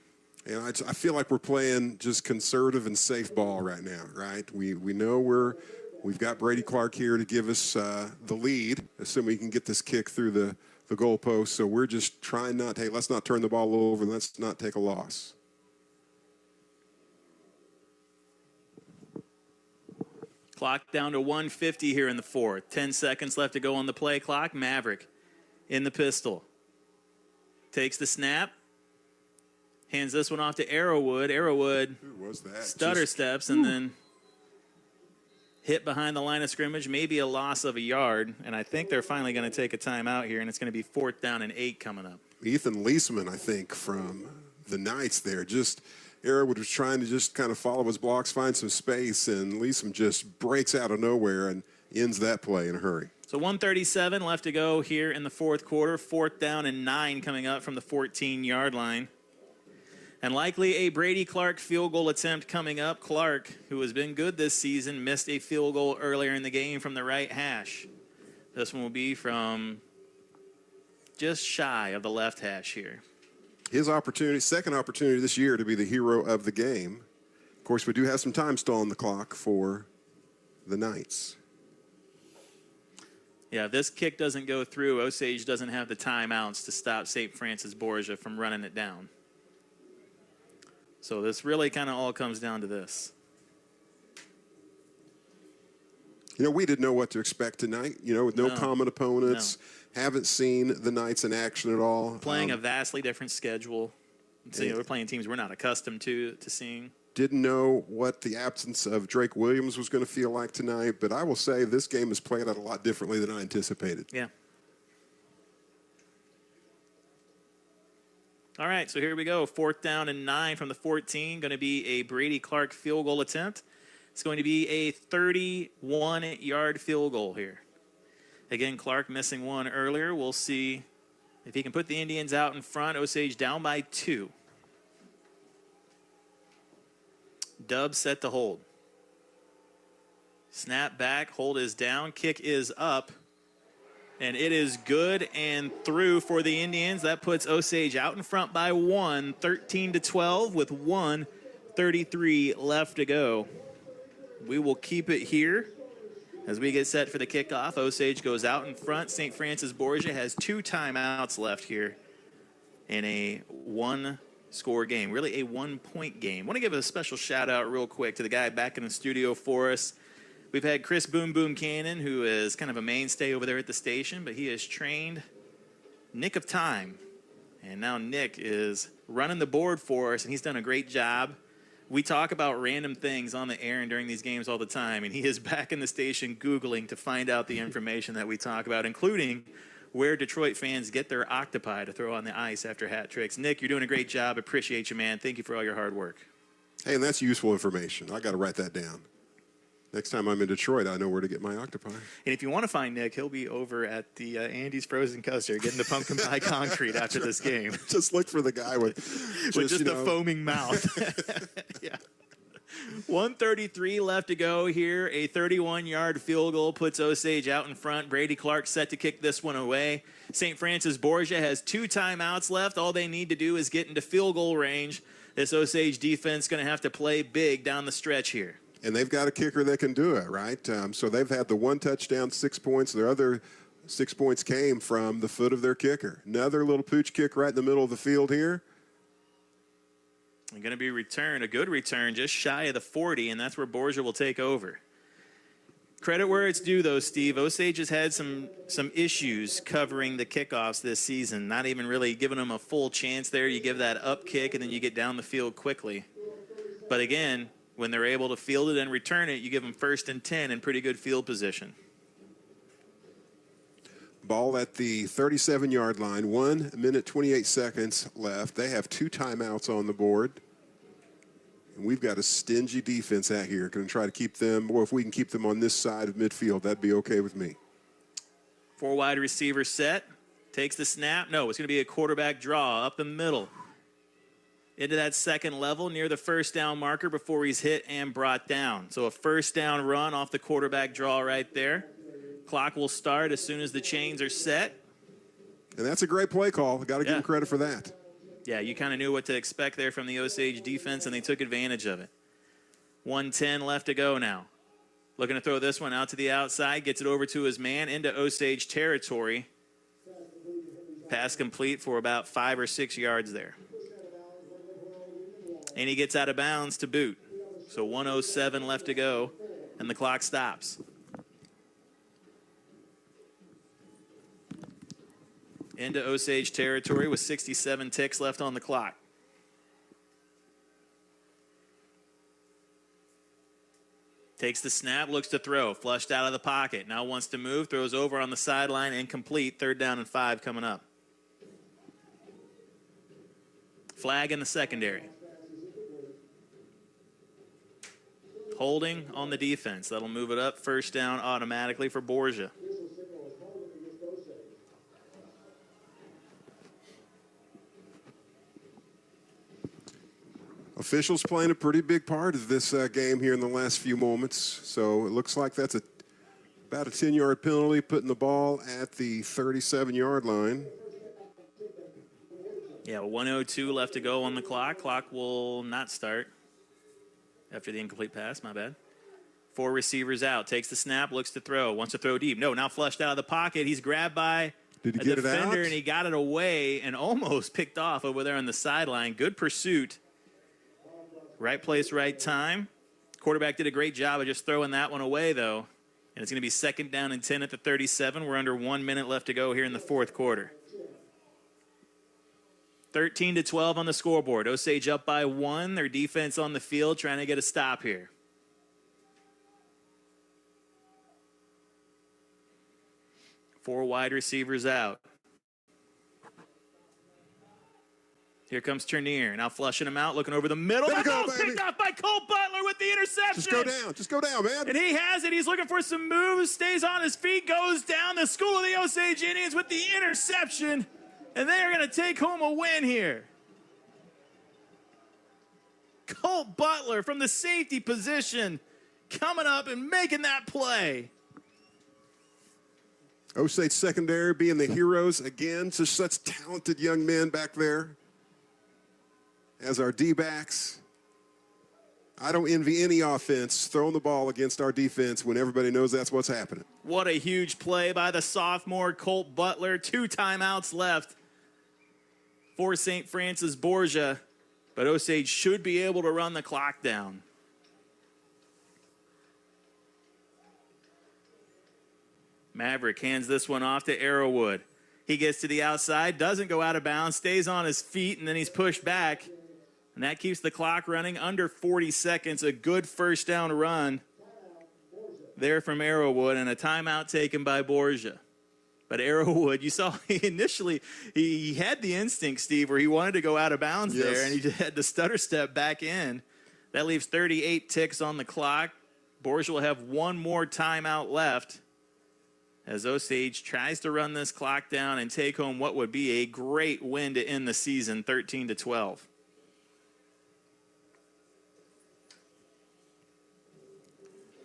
Speaker 2: And I feel like we're playing just conservative and safe ball right now, right? We know we've got Brady Clark here to give us the lead, assuming we can get this kick through the goalpost. So we're just trying not, hey, let's not turn the ball over and let's not take a loss.
Speaker 1: Clock down to 1:50 here in the 4th. 10 seconds left to go on the play clock. Maverick in the pistol. Takes the snap. Hands this one off to Arrowwood. Arrowwood stutter steps and then hit behind the line of scrimmage. Maybe a loss of a yard. And I think they're finally going to take a timeout here, and it's going to be 4th down and 8 coming up.
Speaker 2: Ethan Leisman, I think, from the Knights there. Arrowwood was trying to just kind of follow his blocks, find some space, and Leesom just breaks out of nowhere and ends that play in a hurry.
Speaker 1: So 1:37 left to go here in the 4th quarter. 4th down and 9 coming up from the 14-yard line. And likely a Brady Clark field goal attempt coming up. Clark, who has been good this season, missed a field goal earlier in the game from the right hash. This one will be from just shy of the left hash here.
Speaker 2: His opportunity, second opportunity this year to be the hero of the game. Of course, we do have some time still on the clock for the Knights.
Speaker 1: Yeah, if this kick doesn't go through, Osage doesn't have the timeouts to stop St. Francis Borgia from running it down. So this really kind of all comes down to this.
Speaker 2: We didn't know what to expect tonight, with no common opponents. Haven't seen the Knights in action at all.
Speaker 1: Playing a vastly different schedule. So, we're playing teams we're not accustomed to seeing.
Speaker 2: Didn't know what the absence of Drake Williams was going to feel like tonight, but I will say this game is played out a lot differently than I anticipated.
Speaker 1: Yeah. All right, so here we go. 4th down and 9 from the 14. Going to be a Brady Clark field goal attempt. It's going to be a 31-yard field goal here. Again, Clark missing one earlier. We'll see if he can put the Indians out in front. Osage down by 2. Dub set to hold. Snap back, hold is down, kick is up. And it is good and through for the Indians. That puts Osage out in front by 1, 13-12 with 1:33 left to go. We will keep it here as we get set for the kickoff. Osage goes out in front. St. Francis Borgia has 2 timeouts left here in a 1-score game, really a 1-point game. I want to give a special shout out real quick to the guy back in the studio for us, We've had Chris Boom Boom Cannon, who is kind of a mainstay over there at the station, but he has trained Nick of Time. And now Nick is running the board for us, and he's done a great job. We talk about random things on the air and during these games all the time, and he is back in the station Googling to find out the information that we talk about, including where Detroit fans get their octopi to throw on the ice after hat tricks. Nick, you're doing a great job. Appreciate you, man. Thank you for all your hard work.
Speaker 2: Hey, and that's useful information. I got to write that down. Next time I'm in Detroit, I know where to get my octopi.
Speaker 1: And if you want to find Nick, he'll be over at the Andy's Frozen Custard getting the pumpkin pie concrete after this game.
Speaker 2: Just look for the guy with
Speaker 1: just a foaming mouth. Yeah. 1:33 left to go here. A 31-yard field goal puts Osage out in front. Brady Clark set to kick this one away. St. Francis Borgia has 2 timeouts left. All they need to do is get into field goal range. This Osage defense going to have to play big down the stretch here.
Speaker 2: And they've got a kicker that can do it, right? So they've had the 1 touchdown, 6 points. Their other 6 points came from the foot of their kicker. Another little pooch kick right in the middle of the field here.
Speaker 1: And going to be returned, a good return, just shy of the 40, and that's where Borgia will take over. Credit where it's due, though, Steve. Osage has had some issues covering the kickoffs this season, not even really giving them a full chance there. You give that up kick, and then you get down the field quickly. But again, when they're able to field it and return it, you give them 1st and 10 in pretty good field position.
Speaker 2: Ball at the 37-yard line, 1 minute, 28 seconds left. They have 2 timeouts on the board. And we've got a stingy defense out here. Going to try to keep them, or if we can keep them on this side of midfield, that'd be okay with me.
Speaker 1: 4 wide receiver set. Takes the snap. No, it's going to be a quarterback draw up the middle. Into that second level near the first down marker before he's hit and brought down. So a first down run off the quarterback draw right there. Clock will start as soon as the chains are set.
Speaker 2: And that's a great play call. Got to give him credit for that.
Speaker 1: Yeah, you kind of knew what to expect there from the Osage defense, and they took advantage of it. 1:10 left to go now. Looking to throw this one out to the outside. Gets it over to his man into Osage territory. Pass complete for about 5 or 6 yards there. And he gets out of bounds to boot. So 1:07 left to go, and the clock stops. Into Osage territory with 67 ticks left on the clock. Takes the snap, looks to throw, flushed out of the pocket. Now wants to move, throws over on the sideline, incomplete. 3rd down and 5 coming up. Flag in the secondary. Holding on the defense. That'll move it up. 1st down automatically for Borgia.
Speaker 2: Officials playing a pretty big part of this game here in the last few moments. So it looks like that's about a 10-yard penalty, putting the ball at the 37-yard line.
Speaker 1: Yeah, 1:02 left to go on the clock. Clock will not start after the incomplete pass. My bad. 4 receivers out. Takes the snap, looks to throw. Wants to throw deep. No, now flushed out of the pocket. He's grabbed by a defender, and he got it away and almost picked off over there on the sideline. Good pursuit. Right place, right time. Quarterback did a great job of just throwing that one away, though. And it's going to be 2nd down and 10 at the 37. We're under 1 minute left to go here in the 4th quarter. 13-12 on the scoreboard. Osage up by 1. Their defense on the field trying to get a stop here. Four wide receivers out. Here comes Turnier. Now flushing him out, looking over the middle. That ball's picked off by Colt Butler with the interception.
Speaker 2: Just go down. Just go down, man.
Speaker 1: And he has it. He's looking for some moves. Stays on his feet. Goes down. The School of the Osage Indians with the interception. And they are going to take home a win here. Colt Butler from the safety position coming up and making that play.
Speaker 2: Osage secondary being the heroes again. Just such talented young men back there. As our D-backs, I don't envy any offense throwing the ball against our defense when everybody knows that's what's happening.
Speaker 1: What a huge play by the sophomore Colt Butler. 2 timeouts left for St. Francis Borgia, but Osage should be able to run the clock down. Maverick hands this one off to Arrowwood. He gets to the outside, doesn't go out of bounds, stays on his feet, and then he's pushed back. And that keeps the clock running under 40 seconds. A good first down run there from Arrowwood, and a timeout taken by Borgia. But Arrowwood, you saw initially he had the instinct, Steve, where he wanted to go out of bounds there, and he just had to stutter step back in. That leaves 38 ticks on the clock. Borgia will have one more timeout left as Osage tries to run this clock down and take home what would be a great win to end the season, 13-12.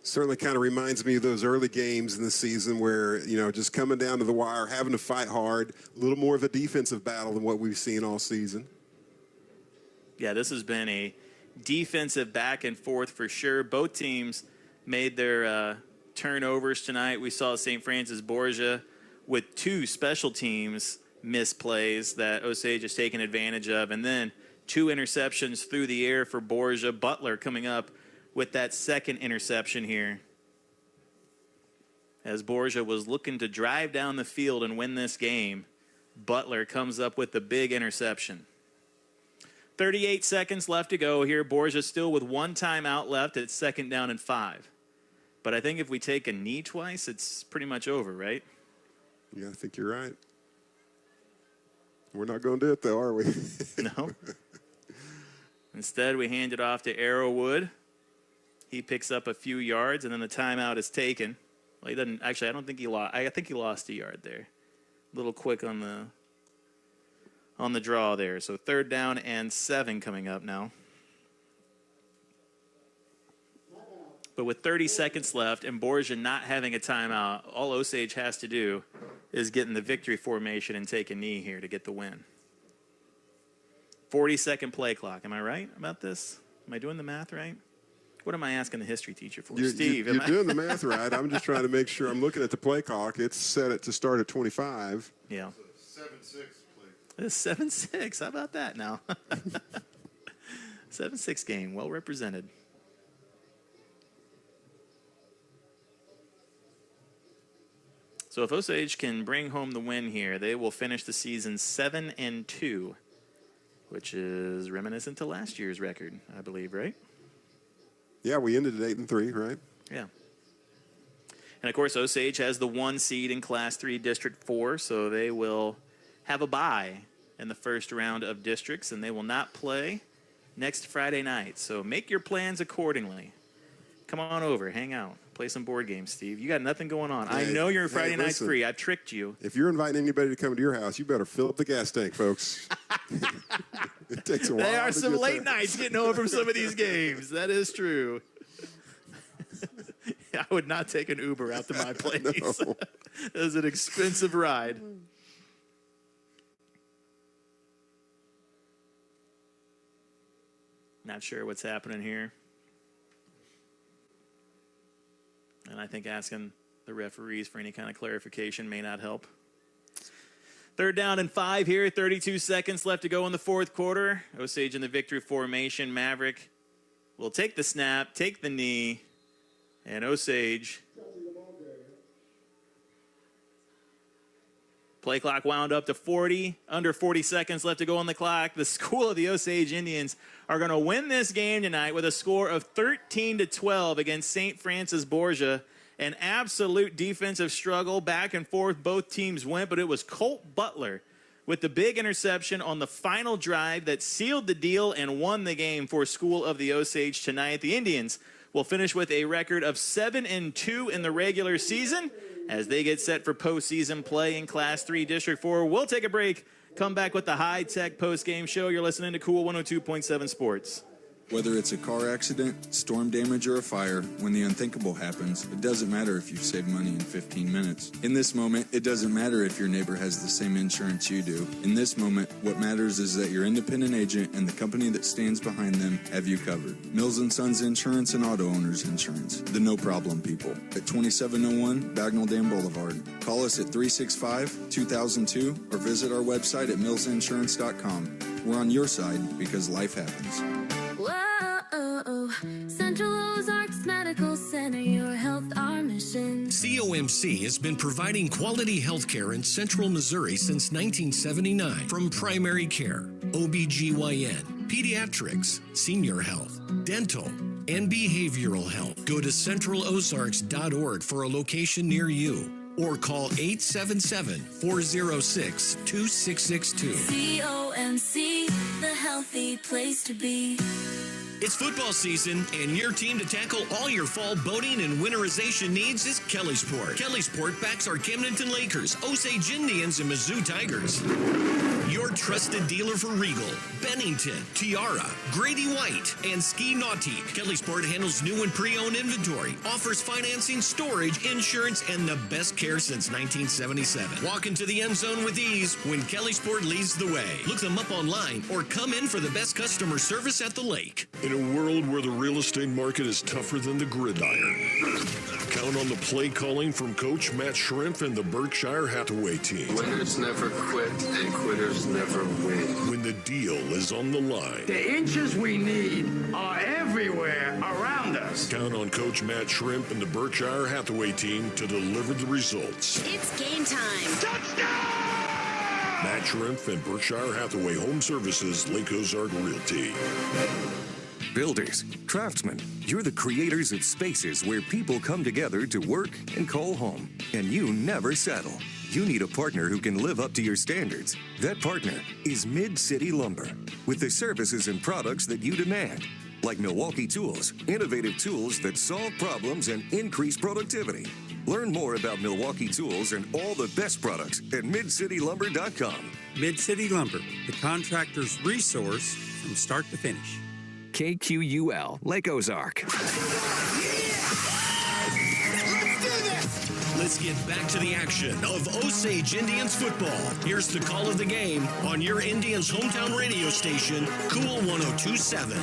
Speaker 2: Certainly kind of reminds me of those early games in the season where, just coming down to the wire, having to fight hard, a little more of a defensive battle than what we've seen all season.
Speaker 1: Yeah, this has been a defensive back and forth for sure. Both teams made their turnovers tonight. We saw St. Francis Borgia with 2 special teams misplays that Osage has taken advantage of, and then 2 interceptions through the air for Borgia. Butler coming up with that second interception here, as Borgia was looking to drive down the field and win this game. Butler comes up with the big interception. 38 seconds left to go here. Borgia still with 1 timeout left. It's 2nd down and 5. But I think if we take a knee twice, it's pretty much over, right?
Speaker 2: Yeah, I think you're right. We're not going to do it, though, are we?
Speaker 1: No. Instead, we hand it off to Arrowwood. He picks up a few yards, and then the timeout is taken. Well, he doesn't. Actually, I don't think he lost. I think he lost a yard there. A little quick on the draw there. So 3rd down and 7 coming up now. But with 30 seconds left and Borgia not having a timeout, all Osage has to do is get in the victory formation and take a knee here to get the win. 40-second play clock. Am I right about this? Am I doing the math right? What am I asking the history teacher for? Steve,
Speaker 2: you're doing the math right. I'm just trying to make sure. I'm looking at the play clock. It's set to start at 25.
Speaker 1: Yeah.
Speaker 10: 7-6 play.
Speaker 1: It's 7-6. How about that now? 7-6 game. Well represented. So if Osage can bring home the win here, they will finish the season 7-2, which is reminiscent to last year's record, I believe, right?
Speaker 2: Yeah, we ended at 8-3, right?
Speaker 1: Yeah. And, of course, Osage has the 1 seed in Class 3 District 4, so they will have a bye in the first round of districts, and they will not play next Friday night. So make your plans accordingly. Come on over, hang out, play some board games, Steve. You got nothing going on.
Speaker 2: Hey,
Speaker 1: I know your Friday night's
Speaker 2: listen,
Speaker 1: free. I tricked you.
Speaker 2: If you're inviting anybody to come to your house, you better fill up the gas tank, folks. It takes a while.
Speaker 1: There are
Speaker 2: to
Speaker 1: some
Speaker 2: get
Speaker 1: late
Speaker 2: there.
Speaker 1: nights getting home from some of these games. That is true. I would not take an Uber out to my place.
Speaker 2: No.
Speaker 1: It was an expensive ride. Not sure what's happening here. And I think asking the referees for any kind of clarification may not help. 3rd down and 5 here. 32 seconds left to go in the 4th quarter. Osage in the victory formation. Maverick will take the snap, take the knee, and Osage. Play clock wound up to 40. Under 40 seconds left to go on the clock. The school of the Osage Indians are going to win this game tonight with a score of 13-12 against St. Francis Borgia. An absolute defensive struggle, back and forth. Both teams went, but it was Colt Butler with the big interception on the final drive that sealed the deal and won the game for School of the Osage tonight. The Indians will finish with a record of 7-2 in the regular season as they get set for postseason play in Class 3 District 4. We'll take a break, come back with the high-tech post-game show. You're listening to Cool 102.7 Sports.
Speaker 7: Whether it's a car accident, storm damage, or a fire, when the unthinkable happens, it doesn't matter if you've saved money in 15 minutes. In this moment, it doesn't matter if your neighbor has the same insurance you do. In this moment, what matters is that your independent agent and the company that stands behind them have you covered. Mills & Sons Insurance and Auto Owners Insurance. The no-problem people. At 2701 Bagnell Dam Boulevard. Call us at 365-2002 or visit our website at millsinsurance.com. We're on your side because life happens.
Speaker 8: Whoa, Central Ozarks
Speaker 4: Commonwealth Medical Center, your health, our mission.
Speaker 6: COMC has been providing quality health care in central Missouri since 1979. From primary care, OBGYN, pediatrics, senior health, dental, and behavioral health. Go to centralozarks.org for a location near you, or call 877-406-2662.
Speaker 4: COMC, the healthy place to be.
Speaker 6: It's football season, and your team to tackle all your fall boating and winterization needs is Kellysport. Kellysport backs our Camdenton Lakers, Osage Indians, and Mizzou Tigers. Your trusted dealer for Regal, Bennington, Tiara, Grady White, and Ski Nautique. Kellysport handles new and pre-owned inventory, offers financing, storage, insurance, and the best care since 1977. Walk into the end zone with ease when Kellysport leads the way. Look them up online or come in for the best customer service at the lake.
Speaker 8: In a world where the real estate market is tougher than the gridiron, count on the play calling from Coach Matt Shrimp and the Berkshire Hathaway team.
Speaker 12: Winners never quit and quitters never win.
Speaker 8: When the deal is on the line,
Speaker 12: The inches we need are everywhere around us.
Speaker 8: count on Coach Matt Shrimp and the Berkshire Hathaway team to deliver the results.
Speaker 11: It's game time.
Speaker 8: Matt Shrimp and Berkshire Hathaway Home Services, Lake Ozark Realty.
Speaker 24: Builders, craftsmen, you're the creators of spaces where people come together to work and call home. And you never settle. You need a partner who can live up to your standards. That partner is Mid-City Lumber, with the services and products that you demand. Like Milwaukee Tools, innovative tools that solve problems and increase productivity. Learn more about Milwaukee Tools and all the best products at MidCityLumber.com.
Speaker 25: Mid-City Lumber, the contractor's resource from start to finish.
Speaker 23: KQUL, Lake Ozark.
Speaker 6: Let's get back to the action of Osage Indians football. Here's the call of the game on your Indians hometown radio station, Cool 102.7.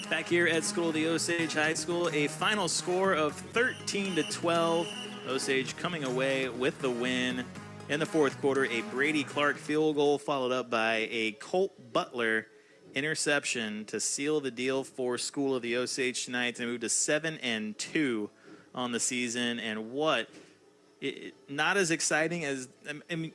Speaker 1: Back here at School of the Osage High School, a final score of 13-12. Osage coming away with the win in the fourth quarter. A Brady Clark field goal followed up by a Colt Butler interception to seal the deal for School of the Osage tonight to move to 7-2 on the season. And not as exciting as,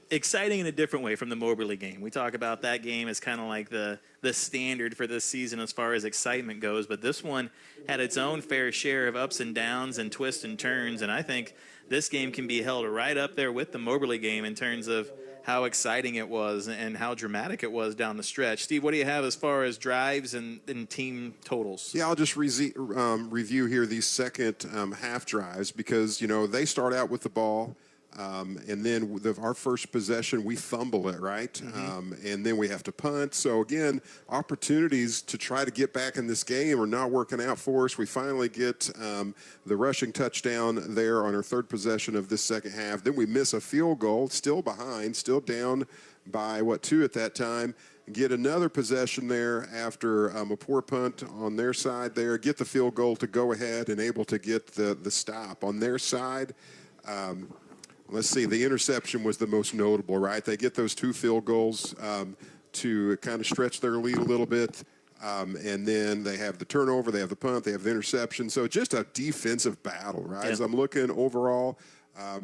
Speaker 1: exciting in a different way from the Moberly game. We talk about that game as kind of like the standard for this season as far as excitement goes, but this one had its own fair share of ups and downs and twists and turns, and I think this game can be held right up there with the Moberly game in terms of how exciting it was and how dramatic it was down the stretch. Steve, what do you have as far as drives and team totals?
Speaker 2: Yeah, I'll just review here these second half drives because, they start out with the ball. And then our first possession, we fumble it, right? And then we have to punt. So, again, opportunities to try to get back in this game are not working out for us. We finally get the rushing touchdown there on our third possession of this second half. Then we miss a field goal, still behind, still down by, 2 at that time. Get another possession there after a poor punt on their side there. Get the field goal to go ahead and able to get the stop on their side. Let's see, the interception was the most notable, right? They get those 2 field goals to kind of stretch their lead a little bit. And then they have the turnover, they have the punt, they have the interception. So just a defensive battle, right?
Speaker 1: Yeah.
Speaker 2: As I'm looking overall,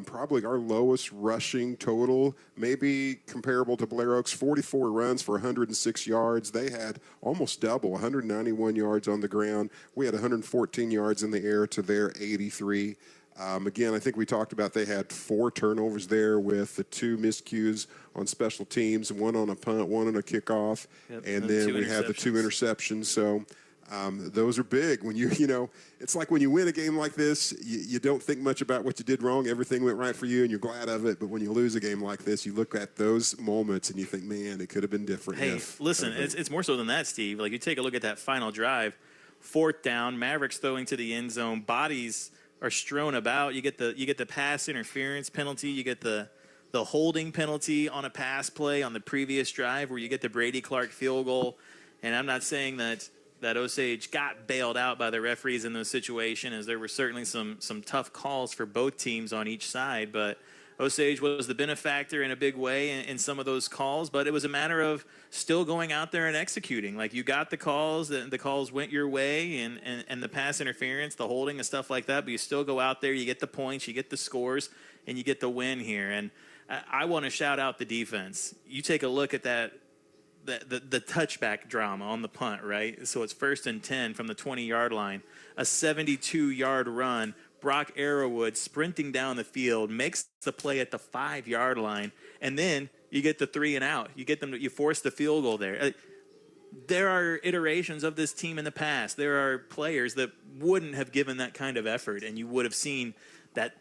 Speaker 2: probably our lowest rushing total, maybe comparable to Blair Oaks, 44 runs for 106 yards. They had almost double, 191 yards on the ground. We had 114 yards in the air to their 83. Again, I think we talked about they had 4 turnovers there with the 2 miscues on special teams, 1 on a punt, 1 on a kickoff, and then we had the 2 interceptions. So those are big. When it's like when you win a game like this, you don't think much about what you did wrong. Everything went right for you, and you're glad of it. But when you lose a game like this, you look at those moments and you think, man, it could have been different.
Speaker 1: Hey, listen, it's more so than that, Steve. Like, you take a look at that final drive, 4th down, Mavericks throwing to the end zone, bodies are strewn about. You get the pass interference penalty. You get the holding penalty on a pass play on the previous drive where you get the Brady Clark field goal. And I'm not saying that Osage got bailed out by the referees in those situations, as there were certainly some tough calls for both teams on each side. But Osage was the benefactor in a big way in some of those calls, but it was a matter of still going out there and executing. Like, you got the calls, the calls went your way, and the pass interference, the holding and stuff like that, but you still go out there, you get the points, you get the scores, and you get the win here. And I want to shout out the defense. You take a look at that, the touchback drama on the punt, right? So it's 1st and 10 from the 20-yard line, a 72-yard run. Brock Arrowwood sprinting down the field, makes the play at the 5-yard line, and then you get the 3 and out. You force the field goal there. There are iterations of this team in the past. There are players that wouldn't have given that kind of effort, and you would have seen that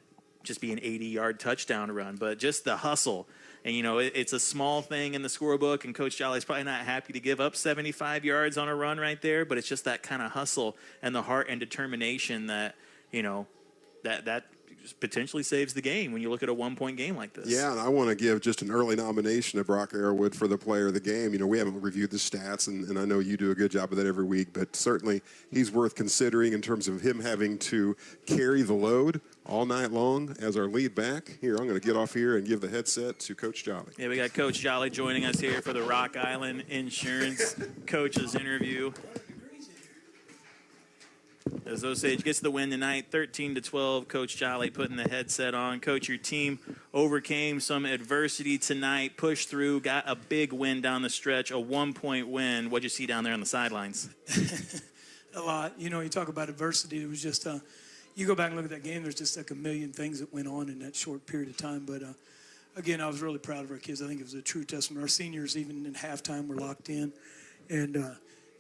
Speaker 1: just be an 80-yard touchdown run. But just the hustle, and it's a small thing in the scorebook, and Coach Jolly's probably not happy to give up 75 yards on a run right there, but it's just that kind of hustle and the heart and determination that that potentially saves the game when you look at a 1-point game like this.
Speaker 2: Yeah, and I want to give just an early nomination to Brock Arrowwood for the player of the game. We haven't reviewed the stats, and I know you do a good job of that every week, but certainly he's worth considering in terms of him having to carry the load all night long as our lead back. Here, I'm going to get off here and give the headset to Coach Jolly.
Speaker 1: Yeah, we got Coach Jolly joining us here for the Rock Island Insurance Coaches interview. As Osage gets the win tonight, 13-12, Coach Jolly putting the headset on. Coach, your team overcame some adversity tonight, pushed through, got a big win down the stretch, a 1-point win. What'd you see down there on the sidelines?
Speaker 13: A lot. You talk about adversity. It was just, you go back and look at that game, there's just like a million things that went on in that short period of time. But, again, I was really proud of our kids. I think it was a true testament. Our seniors, even in halftime, were locked in. And,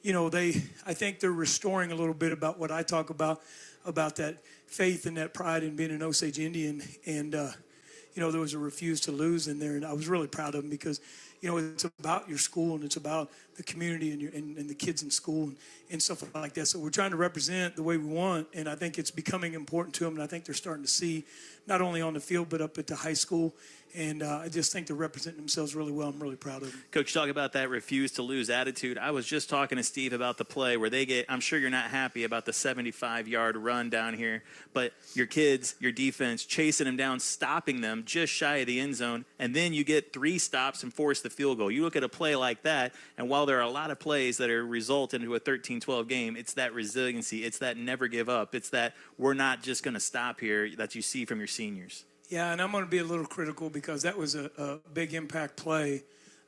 Speaker 13: I think they're restoring a little bit about what I talk about that faith and that pride in being an Osage Indian. And, there was a refuse to lose in there. And I was really proud of them because, it's about your school and it's about the community and the kids in school and stuff like that. So we're trying to represent the way we want. And I think it's becoming important to them. And I think they're starting to see not only on the field, but up at the high school. And I just think they're representing themselves really well. I'm really proud of them.
Speaker 1: Coach, talk about that refuse to lose attitude. I was just talking to Steve about the play where I'm sure you're not happy about the 75-yard run down here, but your kids, your defense, chasing them down, stopping them just shy of the end zone, and then you get 3 stops and force the field goal. You look at a play like that, and while there are a lot of plays that are result into a 13-12 game, it's that resiliency, it's that never give up, it's that we're not just going to stop here that you see from your seniors.
Speaker 13: Yeah, and I'm going to be a little critical because that was a big impact play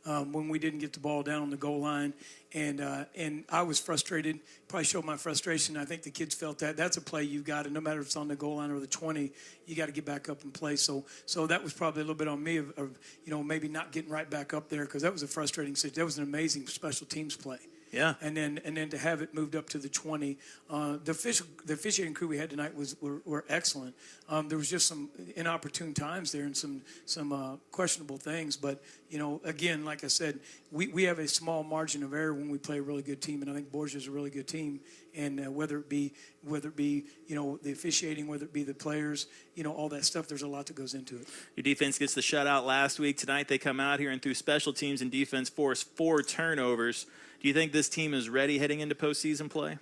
Speaker 13: when we didn't get the ball down on the goal line. And I was frustrated, probably showed my frustration. I think the kids felt that. That's a play you've got to, no matter if it's on the goal line or the 20, you got to get back up and play. So that was probably a little bit on me of maybe not getting right back up there because that was a frustrating situation. That was an amazing special teams play.
Speaker 1: Yeah.
Speaker 13: And then to have it moved up to the 20. The officiating crew we had tonight were excellent. There was just some inopportune times there and some questionable things. But, again, like I said, we have a small margin of error when we play a really good team. And I think Borgia is a really good team. And whether it be the officiating, whether it be the players, all that stuff, there's a lot that goes into it.
Speaker 1: Your defense gets the shutout last week. Tonight they come out here and through special teams and defense force 4 turnovers. Do you think this team is ready heading into postseason play?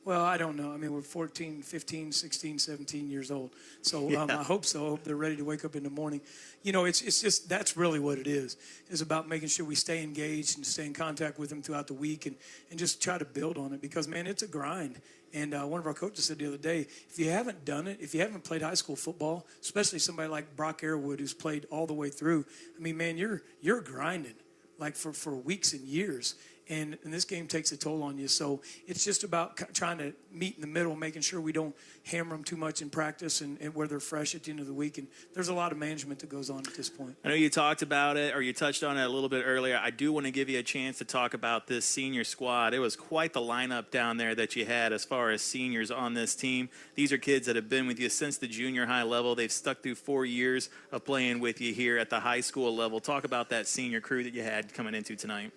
Speaker 13: Well, I don't know. I mean, we're 14, 15, 16, 17 years old. So
Speaker 1: Yeah.
Speaker 13: I hope so. I hope they're ready to wake up in the morning. It's just that's really what it is. It's about making sure we stay engaged and stay in contact with them throughout the week and just try to build on it because, man, it's a grind. And one of our coaches said the other day, if you haven't done it, if you haven't played high school football, especially somebody like Brock Arrowwood who's played all the way through, I mean, man, you're grinding like for weeks and years. And this game takes a toll on you. So it's just about trying to meet in the middle, making sure we don't hammer them too much in practice and where they're fresh at the end of the week. And there's a lot of management that goes on at this point.
Speaker 1: I know you talked about it or you touched on it a little bit earlier. I do want to give you a chance to talk about this senior squad. It was quite the lineup down there that you had as far as seniors on this team. These are kids that have been with you since the junior high level. They've stuck through 4 years of playing with you here at the high school level. Talk about that senior crew that you had coming into tonight.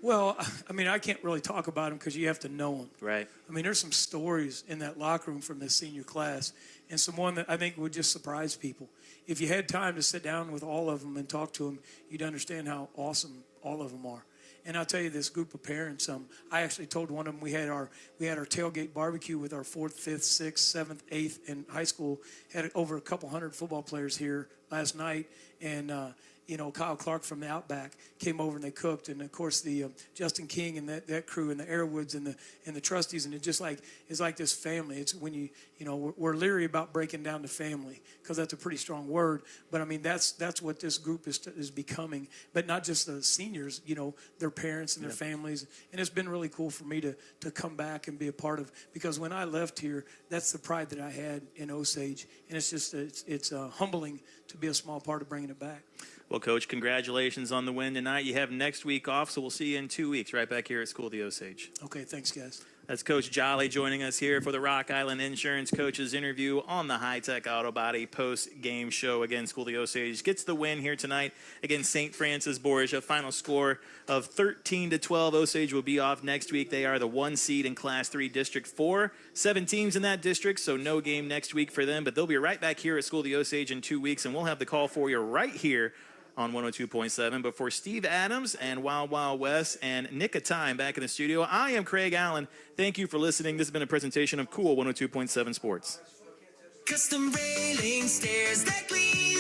Speaker 13: Well, I mean, I can't really talk about them because you have to know them.
Speaker 1: Right.
Speaker 13: I mean, there's some stories in that locker room from this senior class, and some one that I think would just surprise people. If you had time to sit down with all of them and talk to them, you'd understand how awesome all of them are. And I'll tell you, this group of parents, I actually told one of them we had our tailgate barbecue with our 4th, 5th, 6th, 7th, 8th in high school. Had over a couple hundred football players here last night, and Kyle Clark from the Outback came over and they cooked, and of course the Justin King and that crew and the Airwoods and the trustees, and it's like this family. It's when we're leery about breaking down the family because that's a pretty strong word, but I mean that's what this group is becoming. But not just the seniors, their parents and their families, and it's been really cool for me to come back and be a part of, because when I left here, that's the pride that I had in Osage, and it's just it's humbling to be a small part of bringing it back.
Speaker 1: Well, Coach, congratulations on the win tonight. You have next week off, so we'll see you in 2 weeks right back here at School of the Osage.
Speaker 13: Okay, thanks, guys.
Speaker 1: That's Coach Jolly joining us here for the Rock Island Insurance Coaches interview on the High Tech Auto Body post-game show. Again, School of the Osage gets the win here tonight against St. Francis Borgia. Final score of 13-12. Osage will be off next week. They are the 1 seed in Class 3 District 4. 7 teams in that district, so no game next week for them. But they'll be right back here at School of the Osage in 2 weeks, and we'll have the call for you right here on 102.7. But for Steve Adams and Wild Wild West and Nick of Time back in the studio, I am Craig Allen. Thank you for listening. This has been a presentation of Cool 102.7 Sports.
Speaker 9: Custom railing stairs that gleam